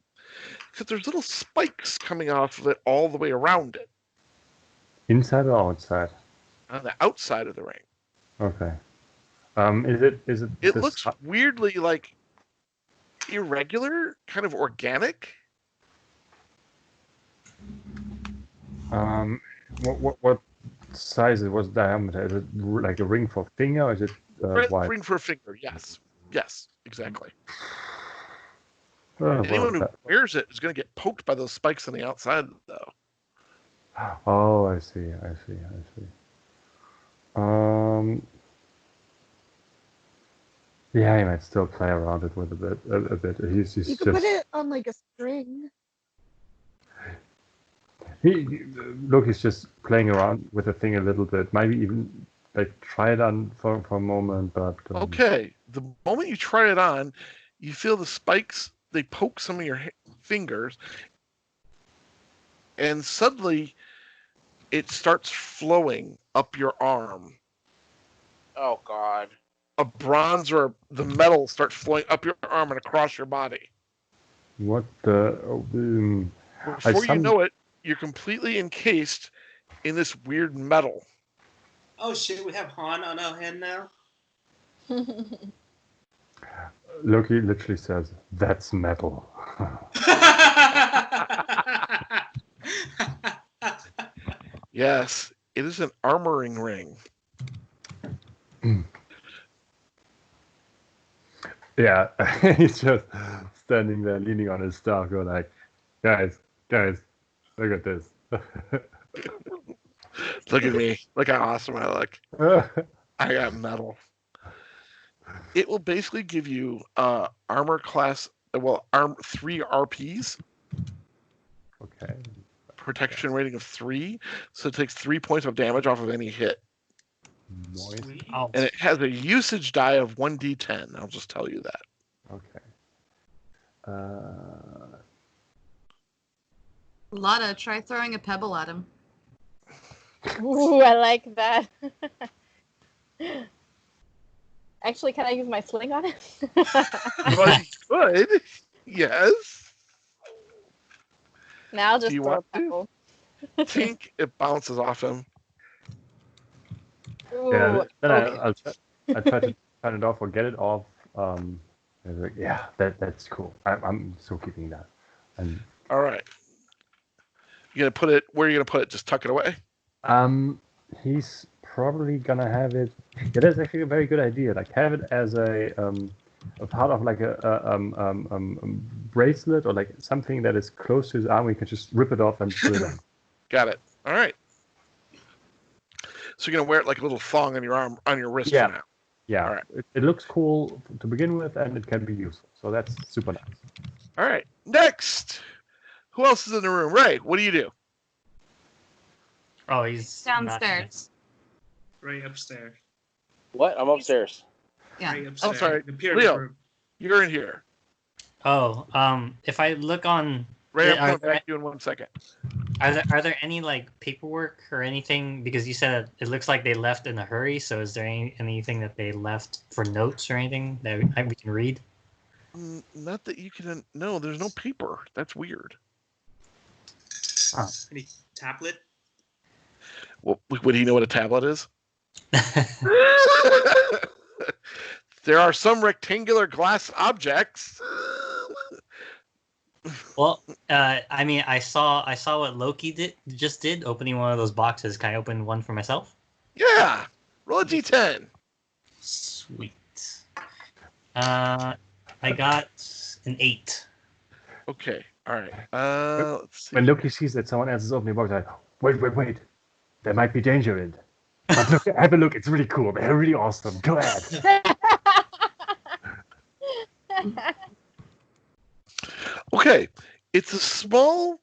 because there's little spikes coming off of it all the way around it, Inside or outside? on the outside of the ring. Okay. Is it It the looks weirdly like irregular, kind of organic. What size is what's diameter? Is it like a ring for finger, or is it wide? Ring for a finger, yes. Yes, exactly. Oh, Anyone who well, wears it is going to get poked by those spikes on the outside, though. oh, I see. Yeah, he might still play around it with a bit. He's You just could put it on like a string. look. He's just playing around with the thing a little bit. Maybe even like try it on for a moment. But Okay, the moment you try it on, you feel the spikes. They poke some of your fingers, and suddenly it starts flowing up your arm. Oh God. A bronze or the metal starts flowing up your arm and across your body. what the? Before you know it, you're completely encased in this weird metal. Oh shit, we have Han on our hand now? Loki literally says, "That's metal." Yes, it is an armoring ring. Yeah, he's just standing there, leaning on his staff, going like, "Guys, look at this." Look at me. Look how awesome I look. I got metal. It will basically give you armor class, 3 RPs. Okay. Protection rating of 3. So it takes 3 points of damage off of any hit. Noise. Oh, And it has a usage die of 1d10. I'll just tell you that. Okay. Lotta, try throwing a pebble at him. Ooh, I like that. Actually, can I use my sling on it? Well, you could. Yes. Now I'll just you throw a want to? pebble. Tink, it bounces off him. Ooh, Yeah. Then okay. I try to turn it off or get it off. Like, yeah, that's cool. I'm still keeping that. And All right. You gonna put it? Where are you gonna put it? Just tuck it away. he's probably gonna have it. Yeah, that's actually a very good idea. Like have it as a part of like a bracelet or like something that is close to his arm. We can just rip it off and put it on. Got it. All right. So you're gonna wear it like a little thong on your arm, on your wrist Yeah. for now. Yeah, All right. it looks cool to begin with, and it can be useful. So that's super nice. All right. Next. Who else is in the room? Ray, what do you do? oh, he's not- Downstairs. Right upstairs. What? I'm upstairs. Yeah. Right upstairs. Oh, sorry. The pyramid Leo. room. You're in here. Oh, if I look on, Ray, I'm Are coming there- back to you in 1 second. are there any like paperwork or anything? Because you said it looks like they left in a hurry. So is there anything that they left for notes or anything that we can read? Not that you can. No, there's no paper. That's weird. Any tablet? Well, would he know what a tablet is? There are some rectangular glass objects. Well, I mean, I saw what Loki just did, opening one of those boxes. Can I open one for myself? Yeah. Roll a d10. Sweet. I got an 8. Okay. All right. Let's see. When Loki sees that someone else is opening a box, like, wait, there might be danger in it. But look, have a look. It's really cool. They're really awesome. Go ahead. Okay, it's a small,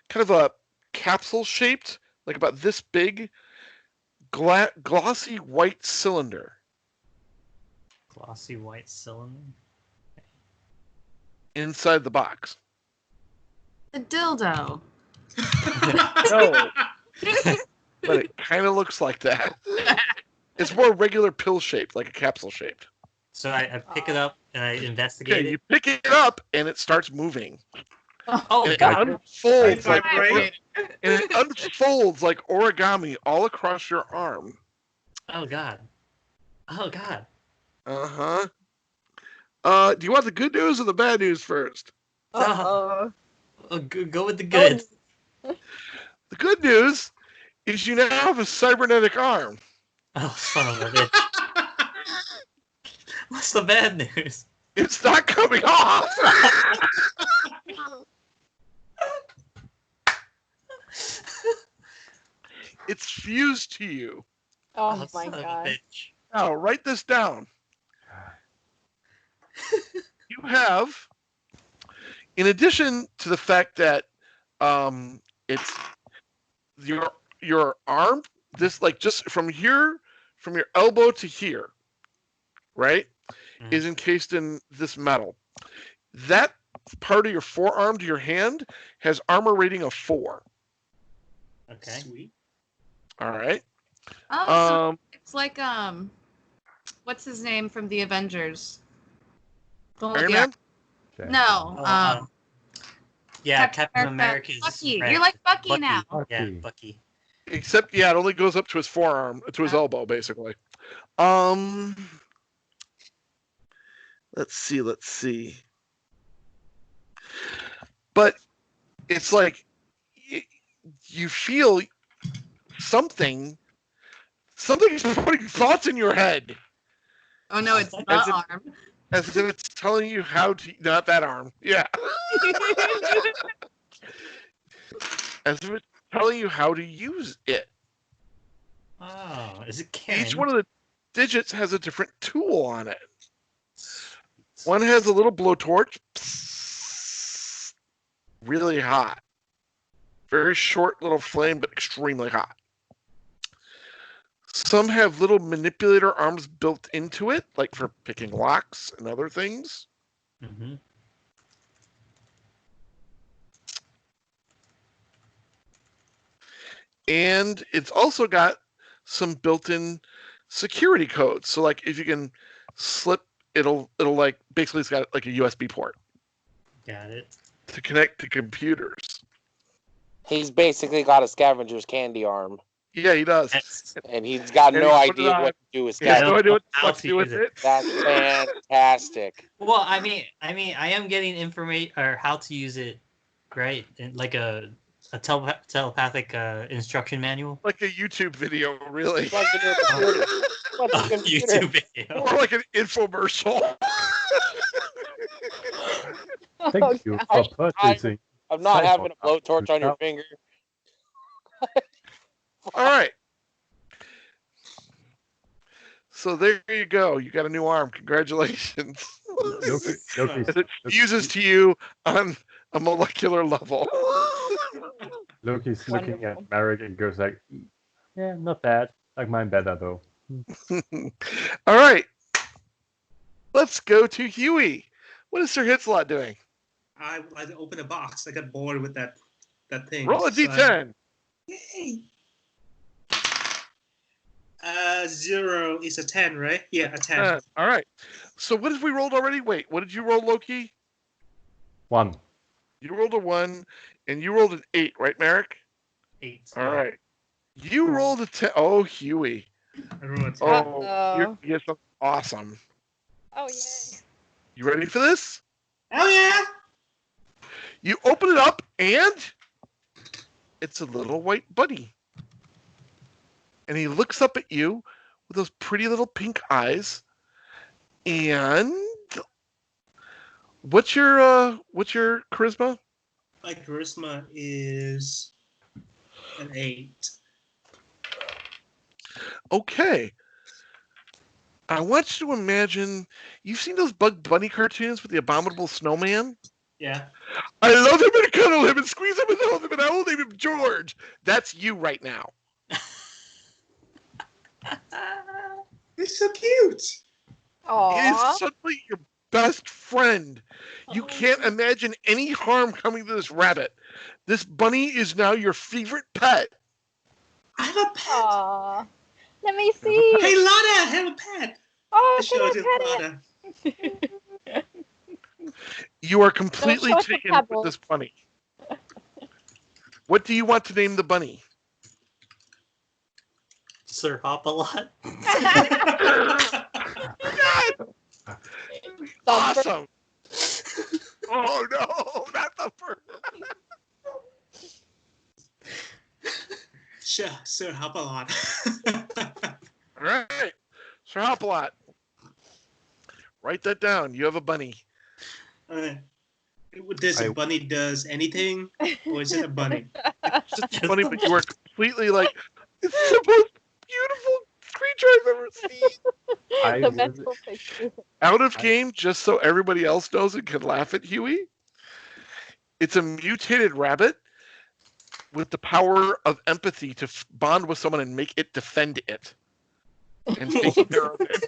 kind of a capsule-shaped, like about this big, glossy white cylinder. Glossy white cylinder. Inside the box. A dildo. No, but it kind of looks like that. It's more regular pill-shaped, like a capsule-shaped. So I pick it up and I investigate Okay, it. you pick it up and it starts moving. Oh And it God! unfolds like Vibrate. origami all across your arm. Oh God! Oh God! Uh-huh. Do you want the good news or the bad news first? Uh-oh. Oh, go with the good. The good news is you now have a cybernetic arm. Oh, son of a bitch! What's the bad news? It's not coming off. It's fused to you. Oh my son of a god. bitch! Now, write this down. You have, in addition to the fact that it's your arm, this like just from here, from your elbow to here, right, is encased in this metal. That part of your forearm to your hand has armor rating of 4. Okay. Sweet. All right. Oh, so it's like what's his name from the Avengers? The one with Iron the Man? Okay. No, Oh, yeah, Captain America's Bucky. friend. You're like Bucky, Bucky. now. Yeah, Bucky. Bucky. Except, yeah, it only goes up to his forearm, to his elbow, basically. Let's see. But it's like you feel something is putting thoughts in your head. Oh no, it's the As if- arm. As if it's telling you how to, not that arm. Yeah. As if it's telling you how to use it. Oh, is it Karen? Each one of the digits has a different tool on it. One has a little blowtorch. Psst, really hot. Very short little flame, but extremely hot. Some have little manipulator arms built into it, like for picking locks and other things. Mm-hmm. And it's also got some built-in security codes. So like if you can slip, it'll like basically it's got like a USB port Got it. to connect to computers. He's basically got a scavenger's candy arm, Yeah, he does. That's, and he's got And no he put it idea on. what to do with He has Yeah. no scavengers. idea what the How fuck to to do with use it. it. That's fantastic. well, I mean, I am getting information or how to use it, right? Like a telepathic instruction manual. Like a YouTube video, really. Plug into a computer. Plug Oh, into a computer. YouTube video. More like an infomercial. Thank you for purchasing. I'm not having a Cyborg. blowtorch on your finger. All right. So there you go. You got a new arm. Congratulations. Loki, As it fuses to you on a molecular level. Loki's looking Wonderful. at Merrick and goes like, yeah, not bad. Like mine better though. All right. Let's go to Huey. What is Sir Hitslot doing? I opened a box. I got bored with that thing. Roll a So d10. Yay! 0 is a 10, right? Yeah, a 10. All right. So what have we rolled already? Wait, what did you roll, Loki? 1. You rolled a 1, and you rolled an 8, right, Merrick? 8. All right. You rolled a 10. Oh, Huey. I rolled a 10. Oh, Uh-oh. you're going to get something awesome. Oh, yay. You ready for this? Oh yeah! You open it up, and it's a little white bunny. And he looks up at you with those pretty little pink eyes. And what's your charisma? My charisma is an 8. Okay. I want you to imagine. You've seen those Bug Bunny cartoons with the abominable snowman? Yeah. I love him and cuddle him and squeeze him and hold him and I will name him George. That's you right now. It's so cute. It Aww. is suddenly your best friend. You can't imagine any harm coming to this rabbit. This bunny is now your favorite pet. I have a pet. Aww. Let me Have a see. Hey, Lana, I have a pet. Oh, I showed can you, I pet it? Lana. You are completely show it to taken with Pebbles. this bunny. What do you want to name the bunny? Sir Hop-a-Lot. Yes! Awesome! Oh no, not the first. Sir Hop-a-Lot. All right, Sir Hop-a-Lot. Write that down. You have a bunny. This bunny does anything, or is it a bunny? It's just funny, but you are completely like, it's the most beautiful creature I've ever seen. I The will- mental picture. Out of game, just so everybody else knows and can laugh at Huey. It's a mutated rabbit with the power of empathy to bond with someone and make it defend it. And take care of it.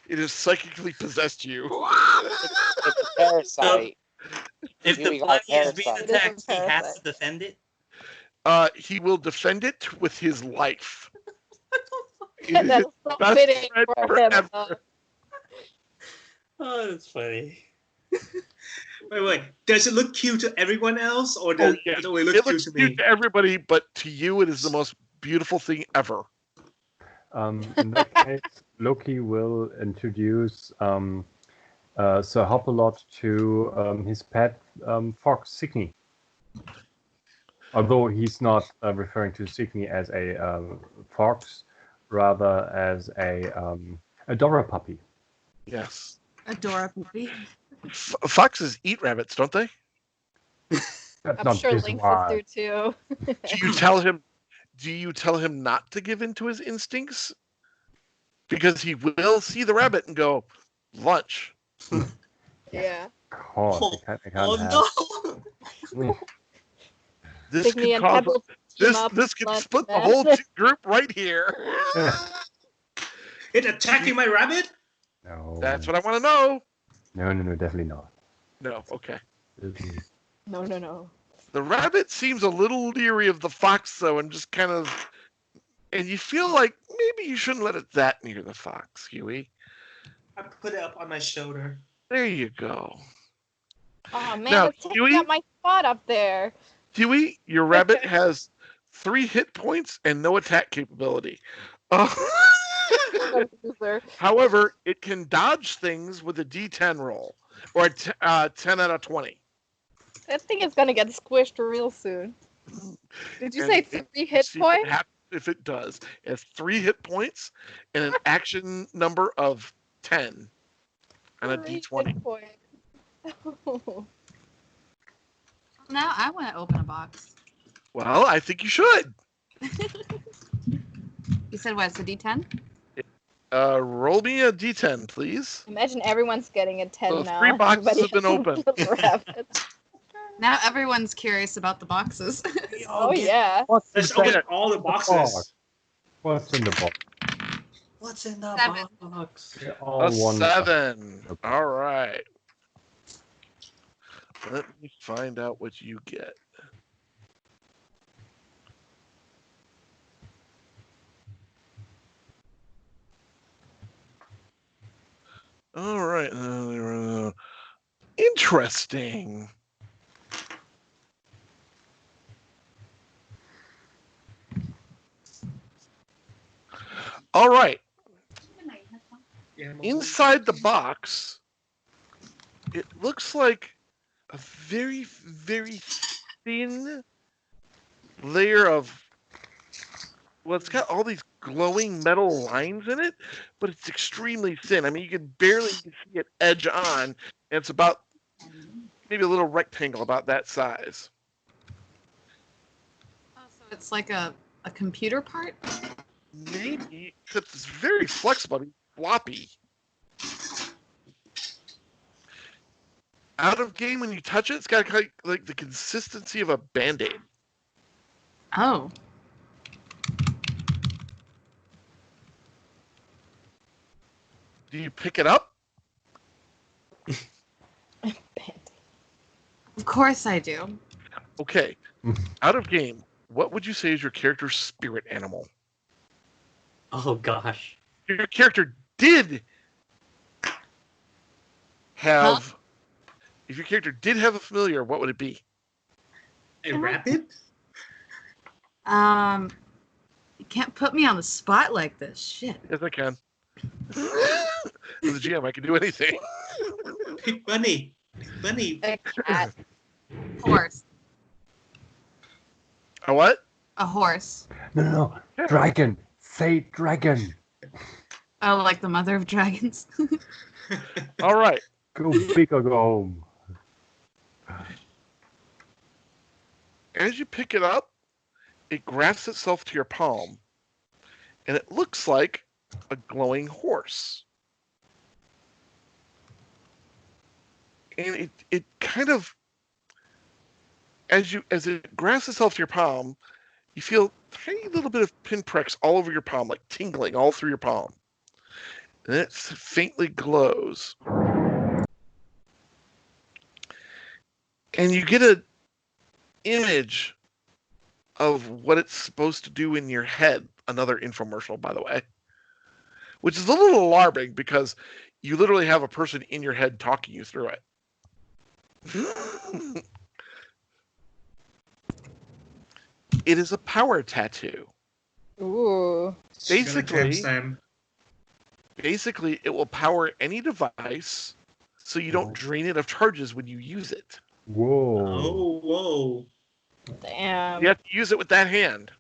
It has psychically possessed you. It's a parasite. If Here we the go, bunny is being parasite. It is a attacked, he has parasite. to defend it. He will defend it with his life. It is That's his so best fitting friend for him. forever. Oh, that's funny. Wait. Does it look cute to everyone else, or Oh, does yeah. it only look It cute looks to cute me? to everybody, but to you, it is the most beautiful thing ever. In that case, Loki will introduce Sir Hop-a-Lot to his pet fox, Signy. Although he's not referring to Signy as a fox, rather as a Dora puppy. Yes. Adora puppy. Foxes eat rabbits, don't they? That's I'm not sure this Lynx wild. do too. Do you tell him? Do you tell him not to give in to his instincts? Because he will see the rabbit and go, lunch. Yeah. Of course, I can't Oh have. no! This Signy could and cause Pebbles team this. up This could lunch, split the man. whole group right here. It attacking my rabbit? No. That's what I want to know. No, definitely not. No, okay. No. The rabbit seems a little leery of the fox, though, and just kind of. And you feel like maybe you shouldn't let it that near the fox, Huey. I put it up on my shoulder. There you go. Oh man, Now, it's taking Huey? up my spot up there. Huey, your rabbit has 3 hit points and no attack capability. Loser. However, it can dodge things with a D10 roll, or a 10 out of 20. That thing is gonna get squished real soon. Did you And say it- 3 hit see what points? happens if it does. It has 3 hit points and an action number of 10 and a 3 D20. hit points. Now I want to open a box. Well, I think you should. You said what? It's a D10? Roll me a D10, please. Imagine everyone's getting a 10 Those now. 3 boxes Everybody have been has a opened. little rabbit. Now everyone's curious about the boxes. Oh yeah. What's Let's in open the all the boxes. box? What's in the box? What's in the 7. box? They're all A one. 7. Okay. All right. Let me find out what you get. All right. Interesting. All right. Yeah, Inside the box, it looks like a very, very thin layer of. Well, it's got all these glowing metal lines in it, but it's extremely thin. I mean, you can barely see it edge on, and it's about maybe a little rectangle about that size. Oh, so it's like a computer part? maybe it's very flexible, I mean, floppy. Out of game when you touch it, it's got like the consistency of a Band-Aid. Oh. Do you pick it up? Of course I do. Okay. Out of game, what would you say is your character's spirit animal? Oh gosh. Your character did have. If your character did have a familiar, what would it be? A rabbit? You can't put me on the spot like this. Shit. Yes, I can. As a GM, I can do anything. Pick bunny. Pick bunny. A cat. Horse. A what? A horse. No. Dragon. Say dragon. Oh, like the mother of dragons. All right. Go big or go home. As you pick it up, it grafts itself to your palm, and it looks like a glowing horse. And it kind of, as it grafts itself to your palm, you feel a tiny little bit of pinpricks all over your palm, like tingling all through your palm. And it faintly glows. And you get an image of what it's supposed to do in your head. Another infomercial, by the way. Which is a little alarming because you literally have a person in your head talking you through it. It is a power tattoo. Ooh. Basically, it will power any device so you don't drain it of charges when you use it. Whoa. Oh, whoa. Damn. You have to use it with that hand.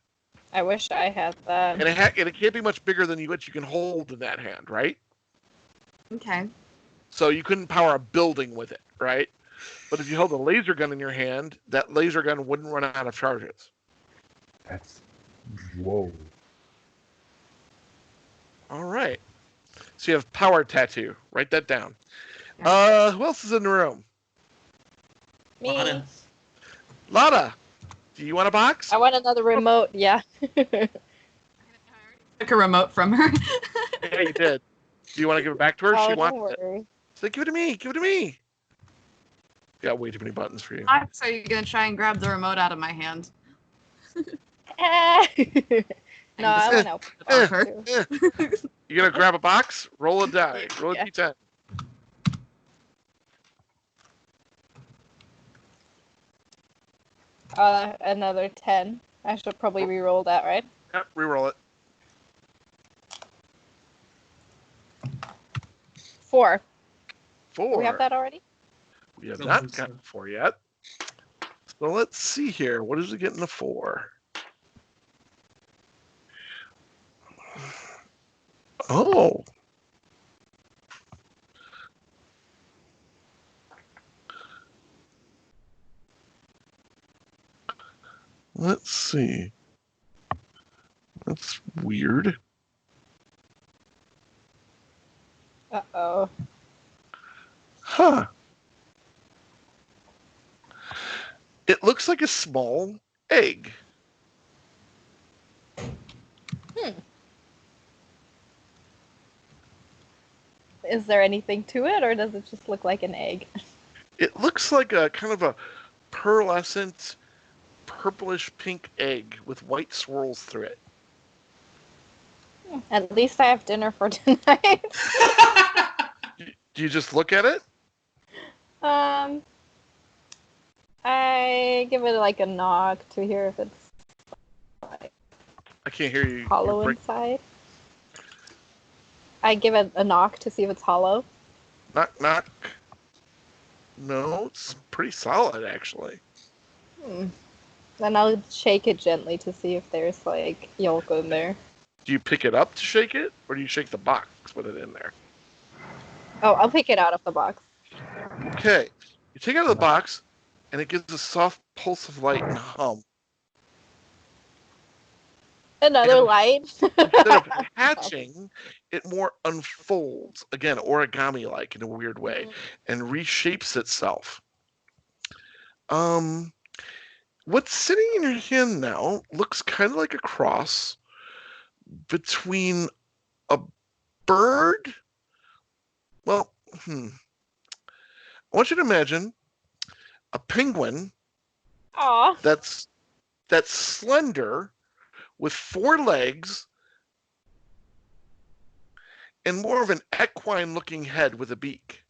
I wish I had that. And it can't be much bigger than what you can hold in that hand, right? Okay. So you couldn't power a building with it, right? But if you held a laser gun in your hand, that laser gun wouldn't run out of charges. That's... Whoa. All right. So you have power tattoo. Write that down. Who else is in the room? Me. Lana. Lotta, do you want a box? I want another remote. Yeah. Took a remote from her. Yeah, you did. Do you want to give it back to her? Oh, She don't wants it. worry. So give it to me. Give it to me. Got way too many buttons for you. So you're gonna try and grab the remote out of my hand. No, I want to open the box too. You gonna grab a box? Roll a die. Roll a Yeah. d10. Another 10. I should probably re-roll that, right? Yep, re-roll it. 4. 4. Do we have that already? We have Don't not think gotten so. 4 yet. So let's see here. What is it getting a 4? Oh. Let's see. That's weird. Uh-oh. Huh. It looks like a small egg. Is there anything to it, or does it just look like an egg? It looks like a kind of a pearlescent, purplish pink egg with white swirls through it. At least I have dinner for tonight. Do you just look at it? I give it like a knock to hear if it's like I can't hear you. hollow You're inside. I give it a knock to see if it's hollow. Knock, knock. No, it's pretty solid, actually. Then I'll shake it gently to see if there's like yolk in there. Do you pick it up to shake it, or do you shake the box with it in there? Oh, I'll pick it out of the box. Okay. You take it out of the box, and it gives a soft pulse of light and hum. Another And light. instead of hatching, it more unfolds, again, origami-like in a weird way, and reshapes itself. What's sitting in your hand now looks kind of like a cross between a bird. Well, I want you to imagine a penguin Aw. that's slender with 4 legs and more of an equine-looking head with a beak.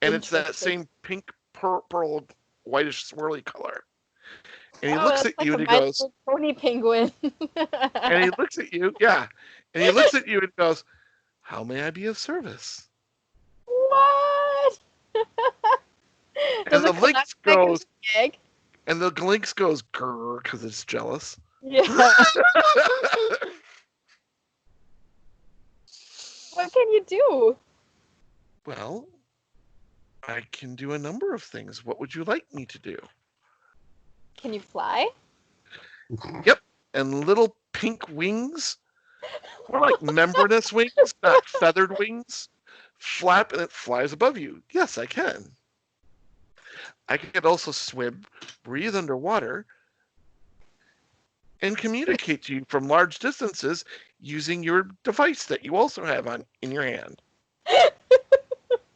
And it's that Interesting. same pink, purple, whitish, swirly color. And he Oh, looks that's at you and he My goes, Little Pony penguin. and he looks at you, yeah, and he looks at you and goes, "How may I be of service?" What? And Does the it come lynx out like a goes, egg? and the lynx goes, grrr, because it's jealous. Yeah. What can you do? Well, I can do a number of things. What would you like me to do? Can you fly? Yep, and little pink wings, more like membranous wings, not feathered wings, flap and it flies above you. Yes, I can. I could also swim, breathe underwater, and communicate to you from large distances using your device that you also have in your hand.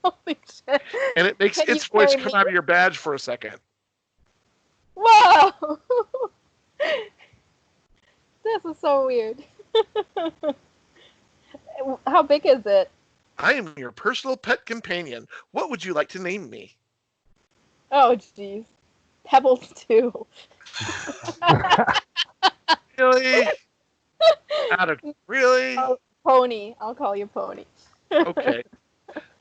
Holy shit. And it makes Can you its voice carry come me? out of your badge for a second. Whoa! This is so weird. How big is it? I am your personal pet companion. What would you like to name me? Oh, jeez. Pebbles too. Really? Really? Oh, Pony. I'll call you Pony. Okay.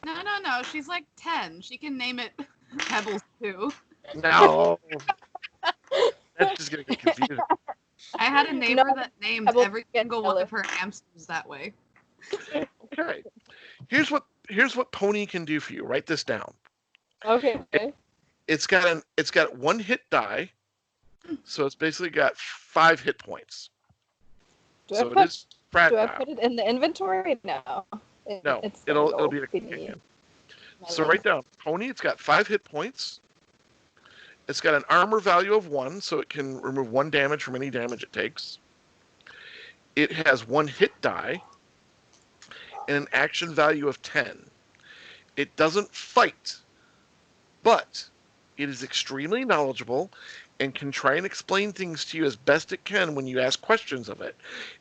No. She's like 10. She can name it Pebbles too. No. That's just going to get confusing. I had a neighbor No, that named Pebbles every get single one jealous. of her hamsters that way. Okay. Here's what Pony can do for you. Write this down. Okay. It's got 1 hit die, so it's basically got 5 hit points. Do So I it put is fragile. Do I put it in the inventory? No. No, It's it'll be a beneath companion. my So leg. write down Pony. It's got 5 hit points. It's got an armor value of 1, so it can remove 1 damage from any damage it takes. It has 1 hit die and an action value of 10. It doesn't fight, but it is extremely knowledgeable and can try and explain things to you as best it can when you ask questions of it.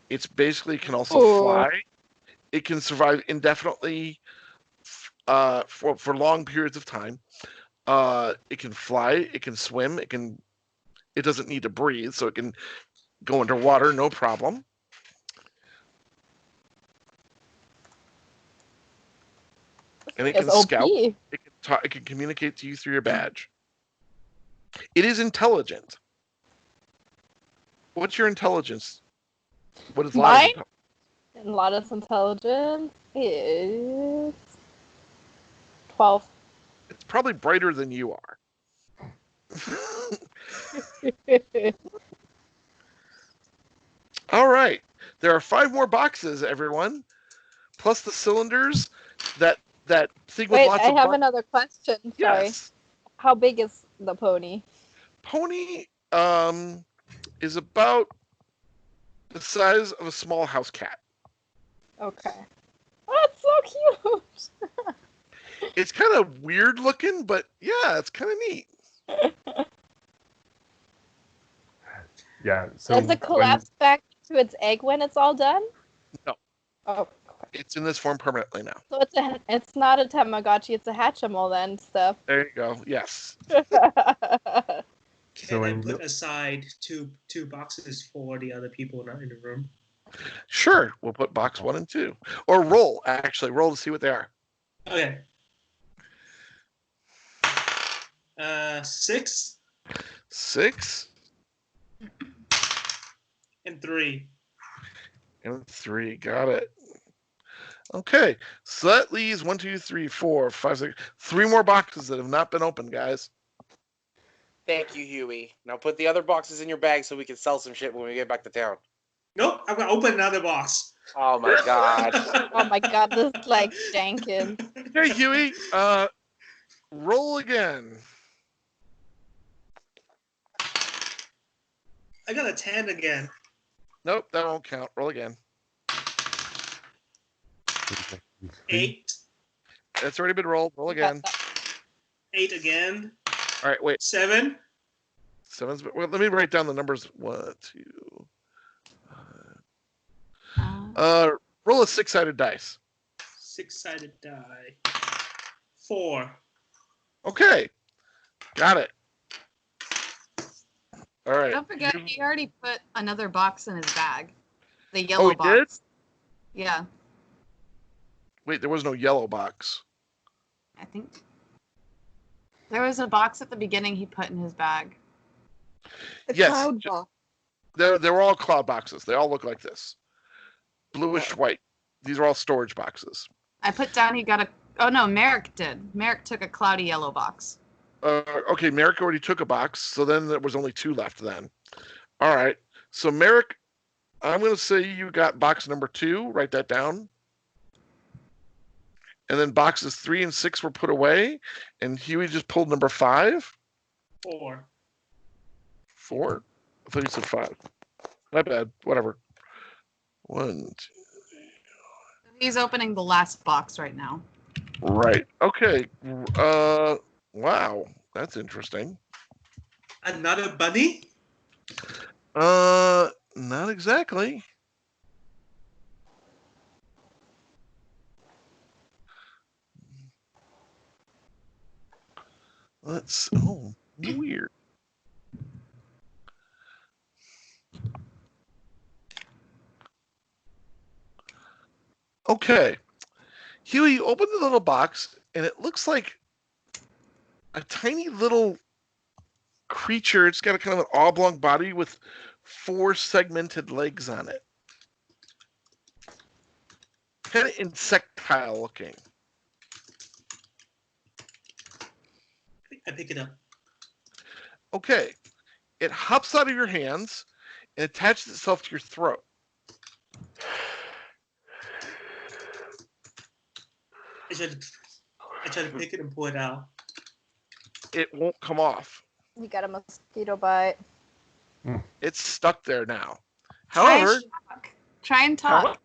It's basically can also fly. It can survive indefinitely for long periods of time. It can fly. It can swim. It doesn't need to breathe, so it can go underwater, no problem. And it can It's scout. OP. It can communicate to you through your badge. It is intelligent. What's your intelligence? What is Lana's Mine? intelligence? And Lotta's intelligence is 12. It's probably brighter than you are. All right. There are 5 more boxes, everyone, plus the cylinders. That thing with Wait, lots I of have another question. Sorry. Yes. How big is the pony? Pony is about the size of a small house cat. Okay. Oh, it's so cute. It's kind of weird looking, but yeah, it's kind of neat. Yeah. So Does it collapse back to its egg when it's all done? No. Oh. It's in this form permanently now. So it's not a Tamagotchi, it's a Hatchimal then stuff. There you go. Yes. Can So I in put the- aside two boxes for the other people not in the room? Sure. We'll put box 1 and 2. Or roll, actually. Roll to see what they are. Okay. 6 6 and 3. and 3. Got it. Okay. So that leaves 1, 2, 3, 4, 5, 6. 3 more boxes that have not been opened, guys. Thank you, Huey. Now put the other boxes in your bag so we can sell some shit when we get back to town. Nope, I'm gonna open another box. Oh my god. Oh my god, this is like Jenkins. Okay, Huey. Roll again. I got a 10 again. Nope, that won't count. Roll again. 8. It's already been rolled. Roll again. 8 again. All right, wait. 7. Seven's. Well, let me write down the numbers. 1, 2. Roll a 6-sided dice. 6-sided die. 4. Okay, got it. All right. Don't forget, he already put another box in his bag. The yellow he box. did? Yeah, Wait, there was no yellow box. I think. There was a box at the beginning he put in his bag. The Yes, cloud box. They were all cloud boxes. They all look like this, bluish white. These are all storage boxes. I put down he got a. Oh no, Merrick did. Merrick took a cloudy yellow box. Okay, Merrick already took a box, so then there was only 2 left then. All right, so Merrick, I'm going to say you got box number 2. Write that down. And then boxes 3 and 6 were put away, and Huey just pulled number 5. 4. 4? I thought you said 5. My bad. Whatever. 1, 2. He's opening the last box right now. Right. Okay. Wow. That's interesting. Another bunny? Not exactly. Weird. Okay. Huey, open the little box, and it looks like a tiny little creature. It's got a kind of an oblong body with 4 segmented legs on it. Kind of insectile looking. I pick it up. Okay. It hops out of your hands and attaches itself to your throat. I try to pick it and pull it out. It won't come off. You got a mosquito bite. It's stuck there now. Try However, and talk.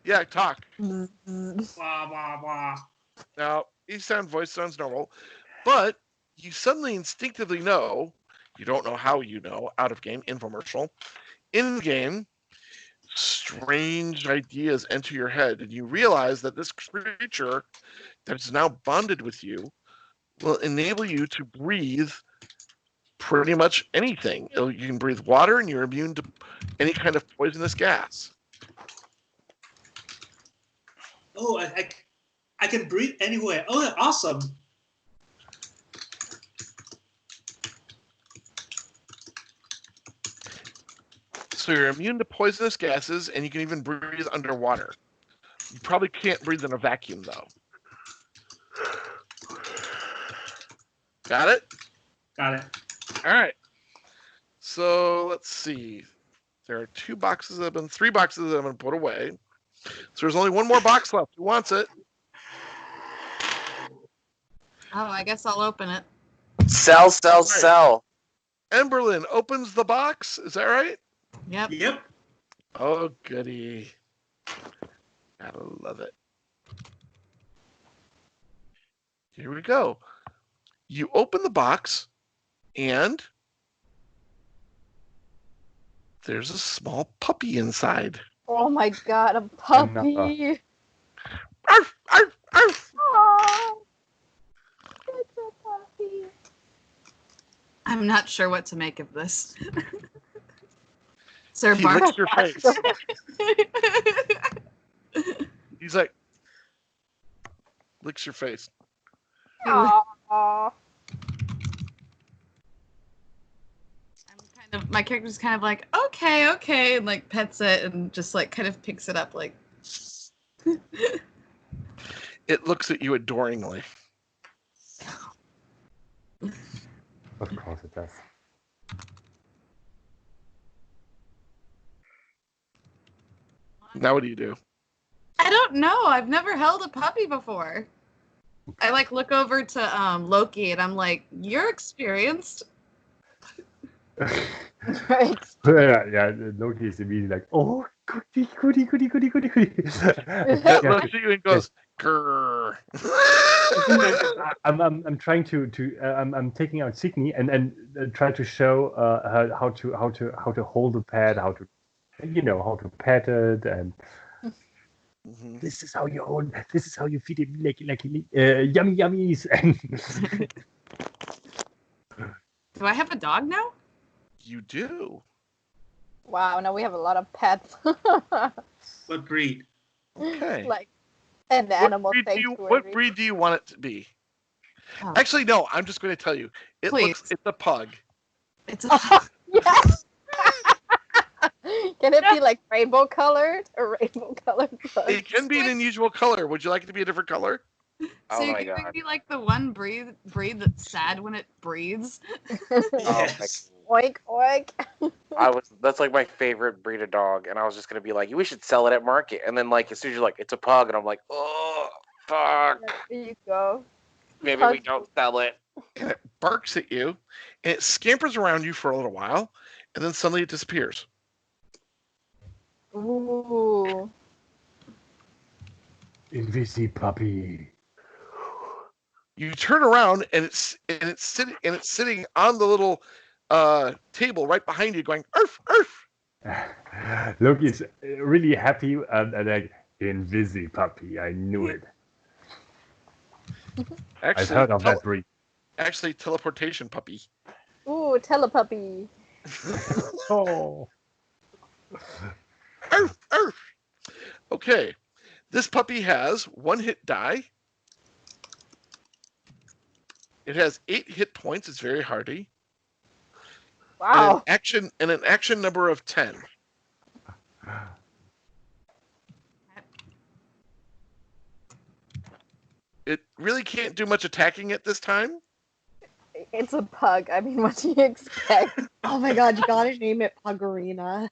Yeah, talk. Blah, blah, blah. Now, voice sounds normal, but you suddenly instinctively know, you don't know how you know, out of game, infomercial, in game, strange ideas enter your head, and you realize that this creature that's now bonded with you will enable you to breathe pretty much anything. You can breathe water, and you're immune to any kind of poisonous gas. Oh, I can breathe anywhere. Oh, that's awesome. So you're immune to poisonous gases, and you can even breathe underwater. You probably can't breathe in a vacuum, though. Got it? Got it. All right. So let's see. There are 3 boxes that have been put away. So there's only 1 more box left. Who wants it? Oh, I guess I'll open it. Sell. Emberlyn opens the box. Is that right? Yep. Oh, goody. Gotta love it. Here we go. You open the box, and there's a small puppy inside. Oh my god, a puppy. Arf, arf, arf. Aww. It's a puppy. I'm not sure what to make of this. Sir He Bark. licks your face. He's like, licks your face. Aww. My character's kind of like, okay, and like pets it and just like kind of picks it up like. It looks at you adoringly. it does. Now what do you do? I don't know. I've never held a puppy before. I like look over to Loki and I'm like, "You're experienced." Right. Yeah. Loki is immediately like, oh, goody. It looks at you and goes, grrr. I'm trying to I'm taking out Signy and try to show her how to hold the pet, how to how to pet it, and Mhm. this is how you hold, this is how you feed it like yummy yummies. And Do I have a dog now? You do. Wow, now we have a lot of pets. What breed? Okay. Like an animal sanctuary. What breed do you want it to be? Oh, Actually, no. I'm just going to tell you. Please. It's a pug. It's a Yes. Can it be like rainbow colored or rainbow colored? It can be an unusual color. Would you like it to be a different color? So Oh you're my giving God. me like the one breed that's sad when it breathes. Oh, Yes. Oink oink. that's like my favorite breed of dog, and I was just gonna be like, we should sell it at market, and then like as soon as you're like, it's a pug, and I'm like, oh fuck, There you go. maybe we Pug. don't sell it. And it barks at you, and it scampers around you for a little while, and then suddenly it disappears. Ooh. Invisi puppy. You turn around, and it's sitting on the little table right behind you, going arf arf. Loki is really happy and like, Invisi puppy, I knew it. I've heard of that breed. Actually, teleportation puppy. Ooh, telepuppy. Oh. Arf arf. Okay, this puppy has 1 hit die. It has 8 hit points. It's very hardy. Wow. And an action number of 10. It really can't do much attacking at this time. It's a pug. I mean, what do you expect? Oh my god, you gotta name it Puggarina.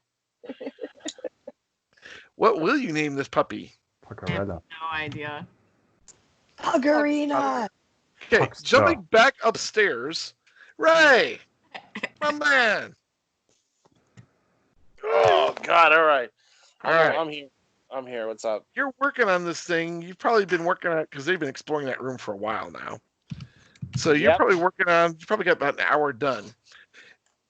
What will you name this puppy? I have Puggarella. no idea. Puggarina! Okay, Pugstar. jumping back upstairs. Ray, my man. Oh God, all right, All right. I'm here. What's up? You're working on this thing. You've probably been working on it because they've been exploring that room for a while now. So you're Yep. probably working on. You probably got about an hour done,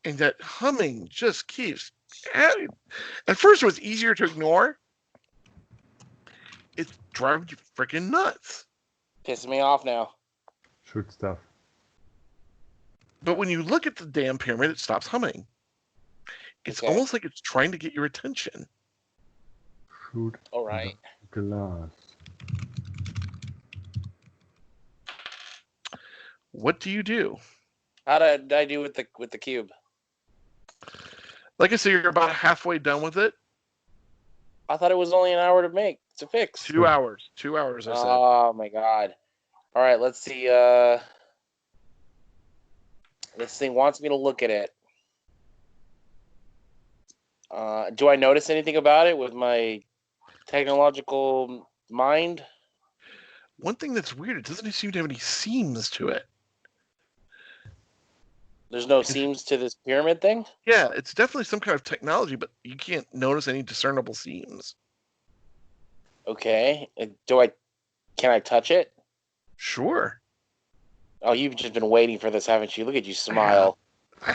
and that humming just keeps. At first, it was easier to ignore. It's driving you freaking nuts. Pissing me off now. Shoot stuff. But when you look at the damn pyramid, it stops humming. It's Okay. almost like it's trying to get your attention. Shoot All right. glass. What do you do? How did I do with the cube? Like I said, you're about halfway done with it. I thought it was only an hour to make to fix. 2 hours. 2 hours, I said. Oh my God. All right, let's see. This thing wants me to look at it. Do I notice anything about it with my technological mind? One thing that's weird, it doesn't seem to have any seams to it. There's no seams to this pyramid thing? Yeah, it's definitely some kind of technology, but you can't notice any discernible seams. Okay. Can I touch it? Sure. Oh, you've just been waiting for this, haven't you? Look at you smile.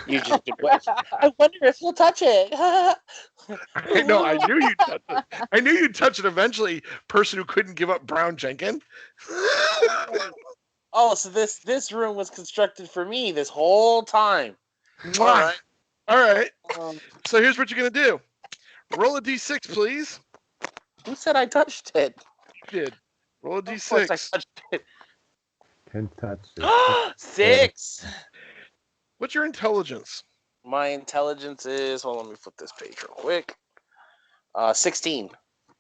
You just been waiting. I wonder if you'll touch it. I know, I knew you'd touch it. I knew you'd touch it eventually, person who couldn't give up Brown Jenkins. Oh, so this room was constructed for me this whole time. All right. All right. Um, So here's what you're going to do. Roll a d6, please. who said I touched it? You did. Roll a Of course I d6. touched it. Can't touch it. 6. What's your intelligence? My intelligence is. Hold on, let me flip this page real quick. 16.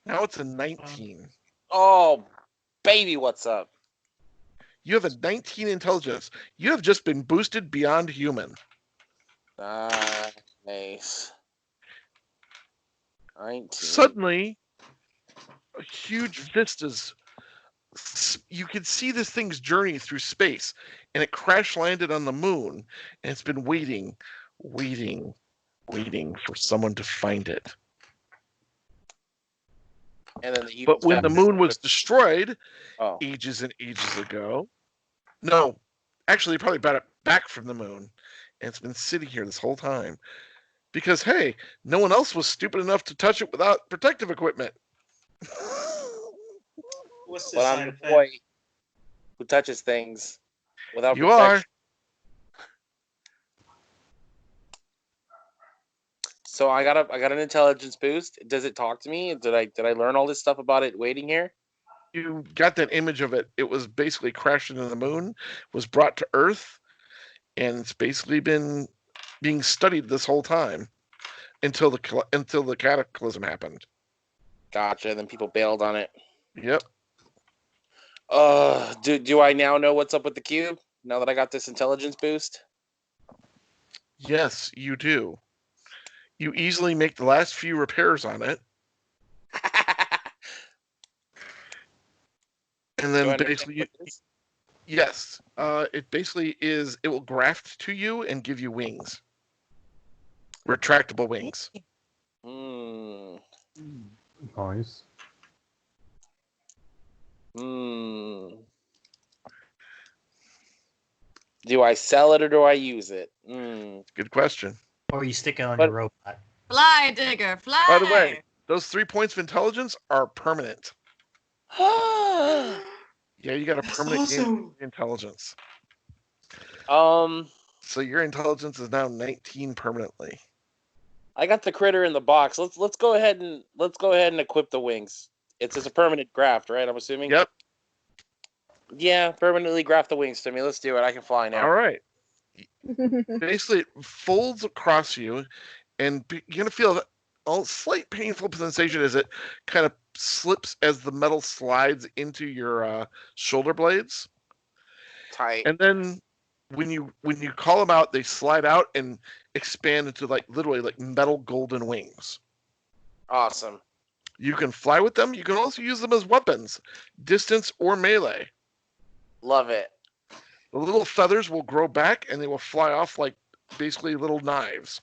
Now it's a 19. Oh, baby, what's up? You have a 19 intelligence. You have just been boosted beyond human. Nice. 19. Suddenly, huge vistas. You can see this thing's journey through space, and it crash landed on the moon, and it's been waiting for someone to find it. And then the evil But when the chapter- moon was destroyed Oh. ages and ages ago, no, actually, they probably brought it back from the moon, and it's been sitting here this whole time. Because, hey, no one else was stupid enough to touch it without protective equipment. What's the But side I'm the effect? boy who touches things without You are. protection. So I got an intelligence boost. Does it talk to me? Did I learn all this stuff about it waiting here? You got that image of it. It was basically crashed into the moon, was brought to Earth, and it's basically been being studied this whole time until the cataclysm happened. Gotcha. And then people bailed on it. Yep. Do I now know what's up with the cube? Now that I got this intelligence boost? Yes, you do. You easily make the last few repairs on it, and Do I then understand basically, what it is? yes, it basically is. It will graft to you and give you wings, retractable wings. Hmm. Nice. Hmm. Do I sell it or do I use it? Hmm. Good question. Or you stick it on But- your robot. Fly, digger, fly. By the way, those 3 points of intelligence are permanent. Yeah, you got a That's permanent gain awesome. of intelligence. um, So your intelligence is now 19 permanently. I got the critter in the box. Let's go ahead and equip the wings. It's a permanent graft, right? I'm assuming. Yep. Yeah, permanently graft the wings to me. Let's do it. I can fly now. All right. Basically, it folds across you, and you're gonna feel a slight painful sensation as it kind of slips as the metal slides into your shoulder blades, Tight. and then when you call them out, they slide out and expand into literally like metal golden wings. Awesome. You can fly with them. You can also use them as weapons, distance or melee. Love it. The little feathers will grow back and they will fly off like basically little knives.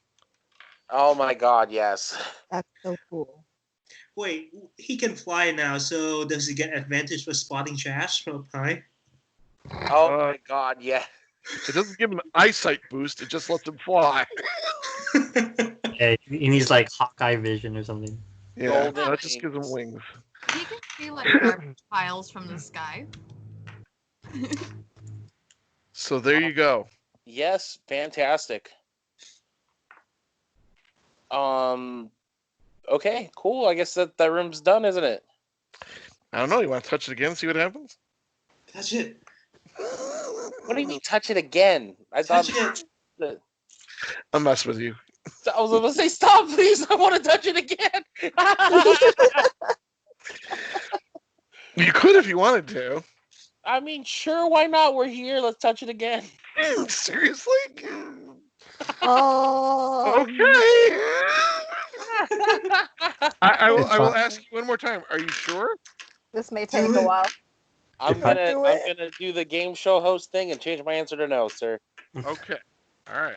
Oh my god, yes. That's so cool. Wait, he can fly now, so does he get advantage for spotting trash from up high? Oh Uh, my god, yeah. It doesn't give him an eyesight boost. It just lets him fly. Yeah, he needs like Hawkeye vision or something. Yeah, Golden that just gives him wings. wings. He can see like garbage piles from the sky. So there you go. Yes, fantastic. Okay, cool. I guess that room's done, isn't it? I don't know. You want to touch it again, see what happens? Touch it. What do you mean touch it again? I Touch thought it. I'm messing with you. I was gonna say stop, please. I want to touch it again. You could if you wanted to. I mean, sure, why not? We're here. Let's touch it again. Seriously? Oh. Okay. I It's will fine. ask you one more time. Are you sure? This may take a while. I'm If I- gonna do the game show host thing and change my answer to no, sir. Okay. All right.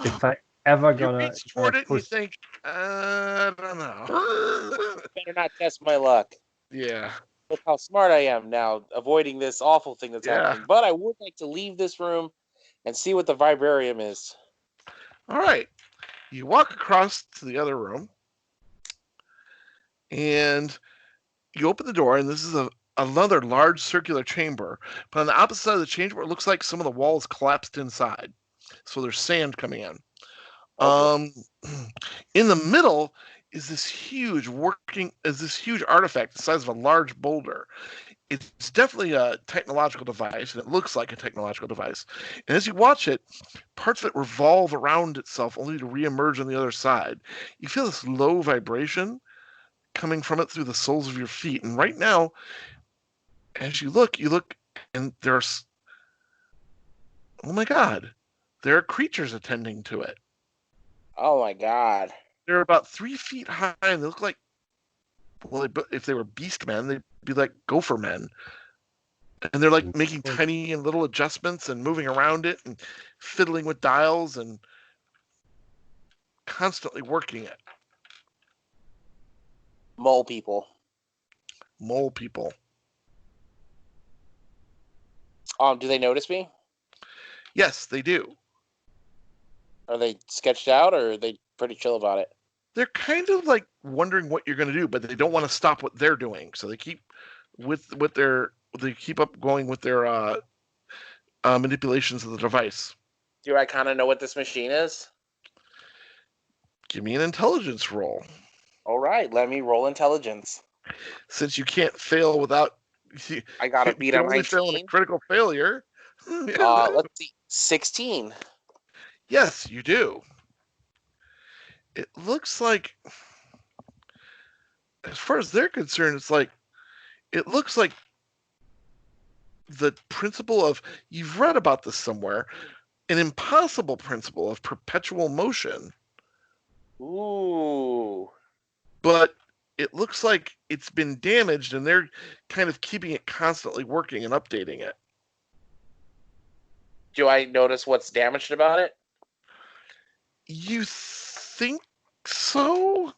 If I ever You gonna reach toward it and you push, think, I don't know. Better not test my luck. Yeah. Look how smart I am now, avoiding this awful thing that's Yeah. happening. But I would like to leave this room and see what the vibrarium is. All right. You walk across to the other room, and you open the door, and this is another large circular chamber. But on the opposite side of the chamber, it looks like some of the walls collapsed inside. So there's sand coming in. Okay. In the middle is this huge artifact the size of a large boulder. It's definitely a technological device, and it looks like a technological device. And as you watch it, parts of it revolve around itself only to reemerge on the other side. You feel this low vibration coming from it through the soles of your feet. And right now, as you look, and there's, oh my God, there are creatures attending to it. Oh my god. They're about 3 feet high, and they look like, well, if they were beast men, they'd be like gopher men. And they're like making tiny and little adjustments and moving around it and fiddling with dials and constantly working it. Mole people. Mole people. Do they notice me? Yes, they do. Are they sketched out, or are they pretty chill about it? They're kind of like wondering what you're going to do, but they don't want to stop what they're doing. So they keep they keep up going with their manipulations of the device. Do I kind of know what this machine is? Give me an intelligence roll. All right, let me roll intelligence. Since you can't fail without, I got to beat you on only fail in a 19. critical failure. Let's see, 16. Yes, you do. It looks like, as far as they're concerned, it looks like the principle of, you've read about this somewhere, an impossible principle of perpetual motion. Ooh. But it looks like it's been damaged, and they're kind of keeping it constantly working and updating it. Do I notice what's damaged about it? You think so?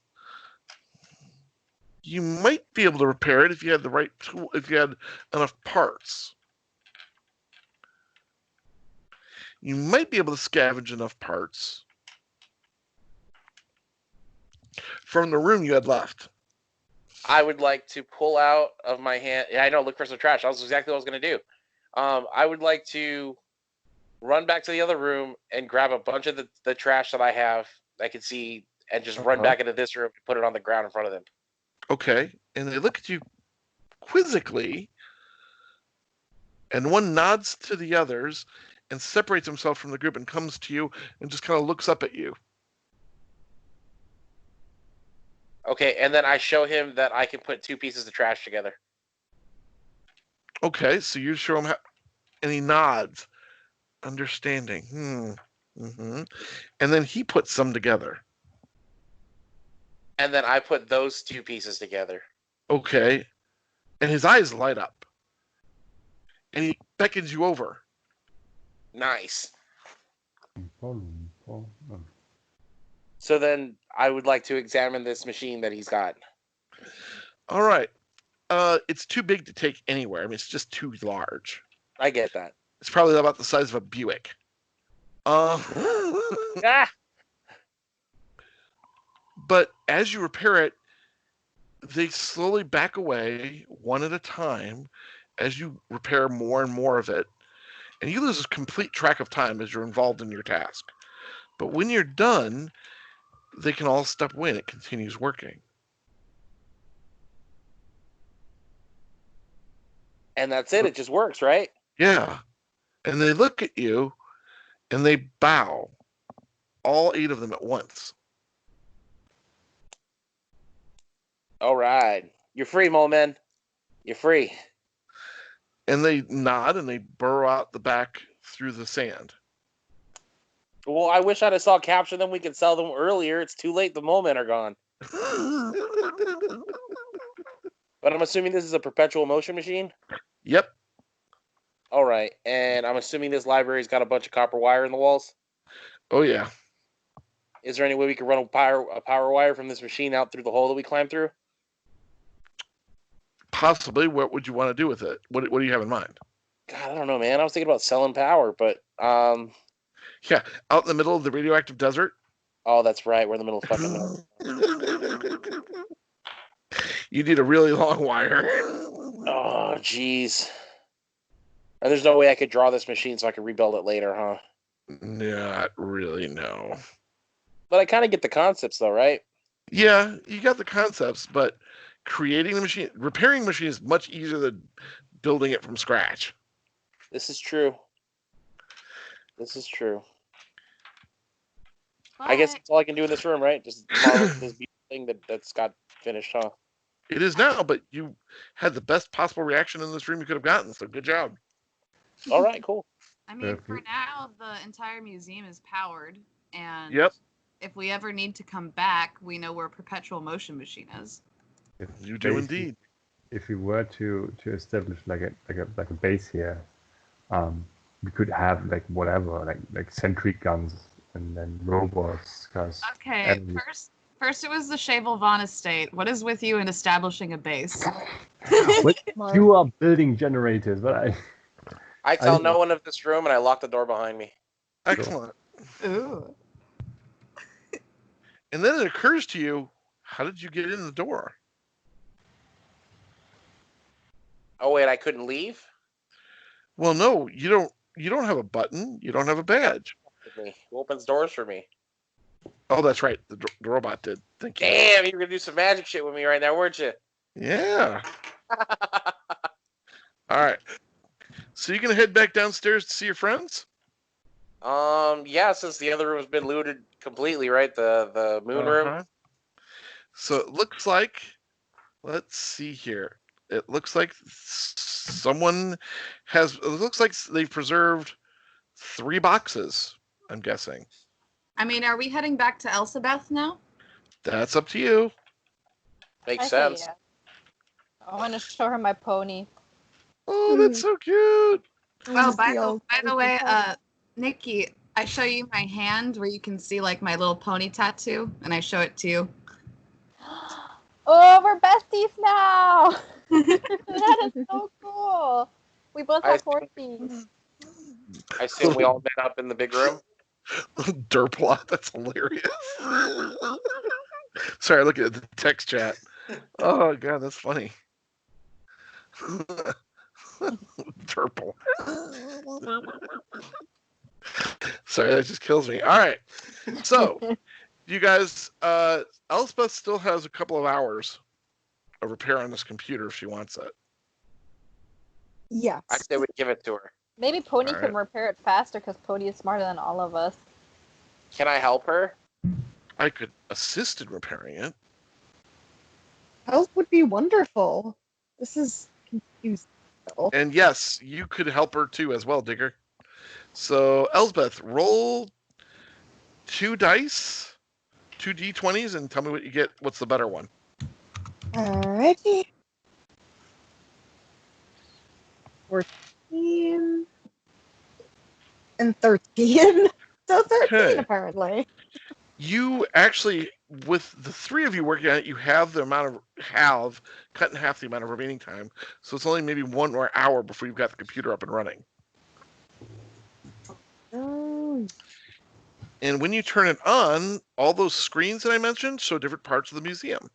You might be able to repair it if you had the right tool, if you had enough parts. You might be able to scavenge enough parts from the room you had left. I would like to pull out of my hand. Yeah, I know, look for some trash. That's exactly what I was going to do. I would like to run back to the other room and grab a bunch of the trash that I have that I can see, and just run back into this room and put it on the ground in front of them. Okay. And they look at you quizzically, and one nods to the others and separates himself from the group and comes to you and just kind of looks up at you. Okay, and then I show him that I can put 2 pieces of trash together. Okay, so you show him how, and he nods, understanding. Mm-hmm. And then he puts some together. And then I put those 2 pieces together. Okay. And his eyes light up. And he beckons you over. Nice. So then I would like to examine this machine that he's got. All right. It's too big to take anywhere. I mean, it's just too large. I get that. It's probably about the size of a Buick. Ah! But as you repair it, they slowly back away one at a time as you repair more and more of it. And you lose complete track of time as you're involved in your task. But when you're done, they can all step away and it continues working. And that's it. It just works, right? Yeah. And they look at you and they bow. All 8 of them at once. All right. You're free, Mole Man. You're free. And they nod and they burrow out the back through the sand. Well, I wish I'd have saw capture them. We could sell them earlier. It's too late. The Mole Men are gone. But I'm assuming this is a perpetual motion machine? Yep. All right. And I'm assuming this library's got a bunch of copper wire in the walls? Oh, yeah. Is there any way we could run a power wire from this machine out through the hole that we climbed through? Possibly. What would you want to do with it? What do you have in mind? God, I don't know, man. I was thinking about selling power, but yeah, out in the middle of the radioactive desert. Oh, that's right. We're in the middle of fucking nowhere. You need a really long wire. Oh, jeez. And there's no way I could draw this machine so I could rebuild it later, huh? Not really, no. But I kind of get the concepts, though, right? Yeah, you got the concepts, but creating the machine, repairing the machine is much easier than building it from scratch. This is true. This is true. But I guess that's all I can do in this room, right? Just model this thing that's got finished, huh? It is now, but you had the best possible reaction in this room you could have gotten, so good job. All right, cool. I mean, for now, the entire museum is powered, and Yep. if we ever need to come back, we know where Perpetual Motion Machine is. You do indeed. If we were to establish like a base here, we could have like whatever, like sentry guns and then robots. Okay, first it was the Shavel Vaughn estate. What is with you in establishing a base? You are building generators, but I tell no one of this room, and I lock the door behind me. Excellent. Ooh. And then it occurs to you, how did you get in the door? Oh wait, I couldn't leave? Well, no, you don't have a button. You don't have a badge. Who opens doors for me? Oh, that's right. The robot did. Thank you. Damn, you were gonna do some magic shit with me right now, weren't you? Yeah. All right. So you gonna head back downstairs to see your friends? Yeah, since the other room's been looted completely, right? The moon room. So it looks like, let's see here. It looks like someone has. It looks like they've preserved 3 boxes. I'm guessing. I mean, are we heading back to Elsabeth now? That's up to you. Makes I say sense. yeah. I want to show her my pony. Oh, that's so cute. Oh, by the way, Nikki, I show you my hand where you can see like my little pony tattoo, and I show it to you. Oh, we're besties now. That is so cool. We both have horses. I assume we all met up in the big room. Derplot, that's hilarious. Sorry, look at the text chat. Oh god, that's funny. Derple. Sorry, that just kills me. All right, so you guys, Elspeth still has a couple of hours of repair on this computer if she wants it. Yes. I say we give it to her. Maybe Pony All can right. repair it faster because Pony is smarter than all of us. Can I help her? I could assist in repairing it. Help would be wonderful. This is confusing. And yes, you could help her too as well, Digger. So, Elsbeth, roll 2 dice, 2 d20s, and tell me what you get. What's the better one? Alrighty. 14 and 13. So 13 Okay. apparently. You actually, with the 3 of you working on it, you have the amount of cut in half the amount of remaining time. So it's only maybe 1 more hour before you've got the computer up and running. Oh. And when you turn it on, all those screens that I mentioned show different parts of the museum.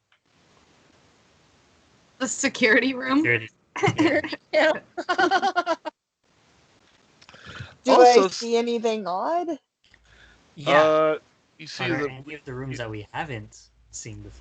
The security room. Security. Yeah. Do Also, I see anything odd? Yeah. you see Are there the any of the rooms that we haven't seen before?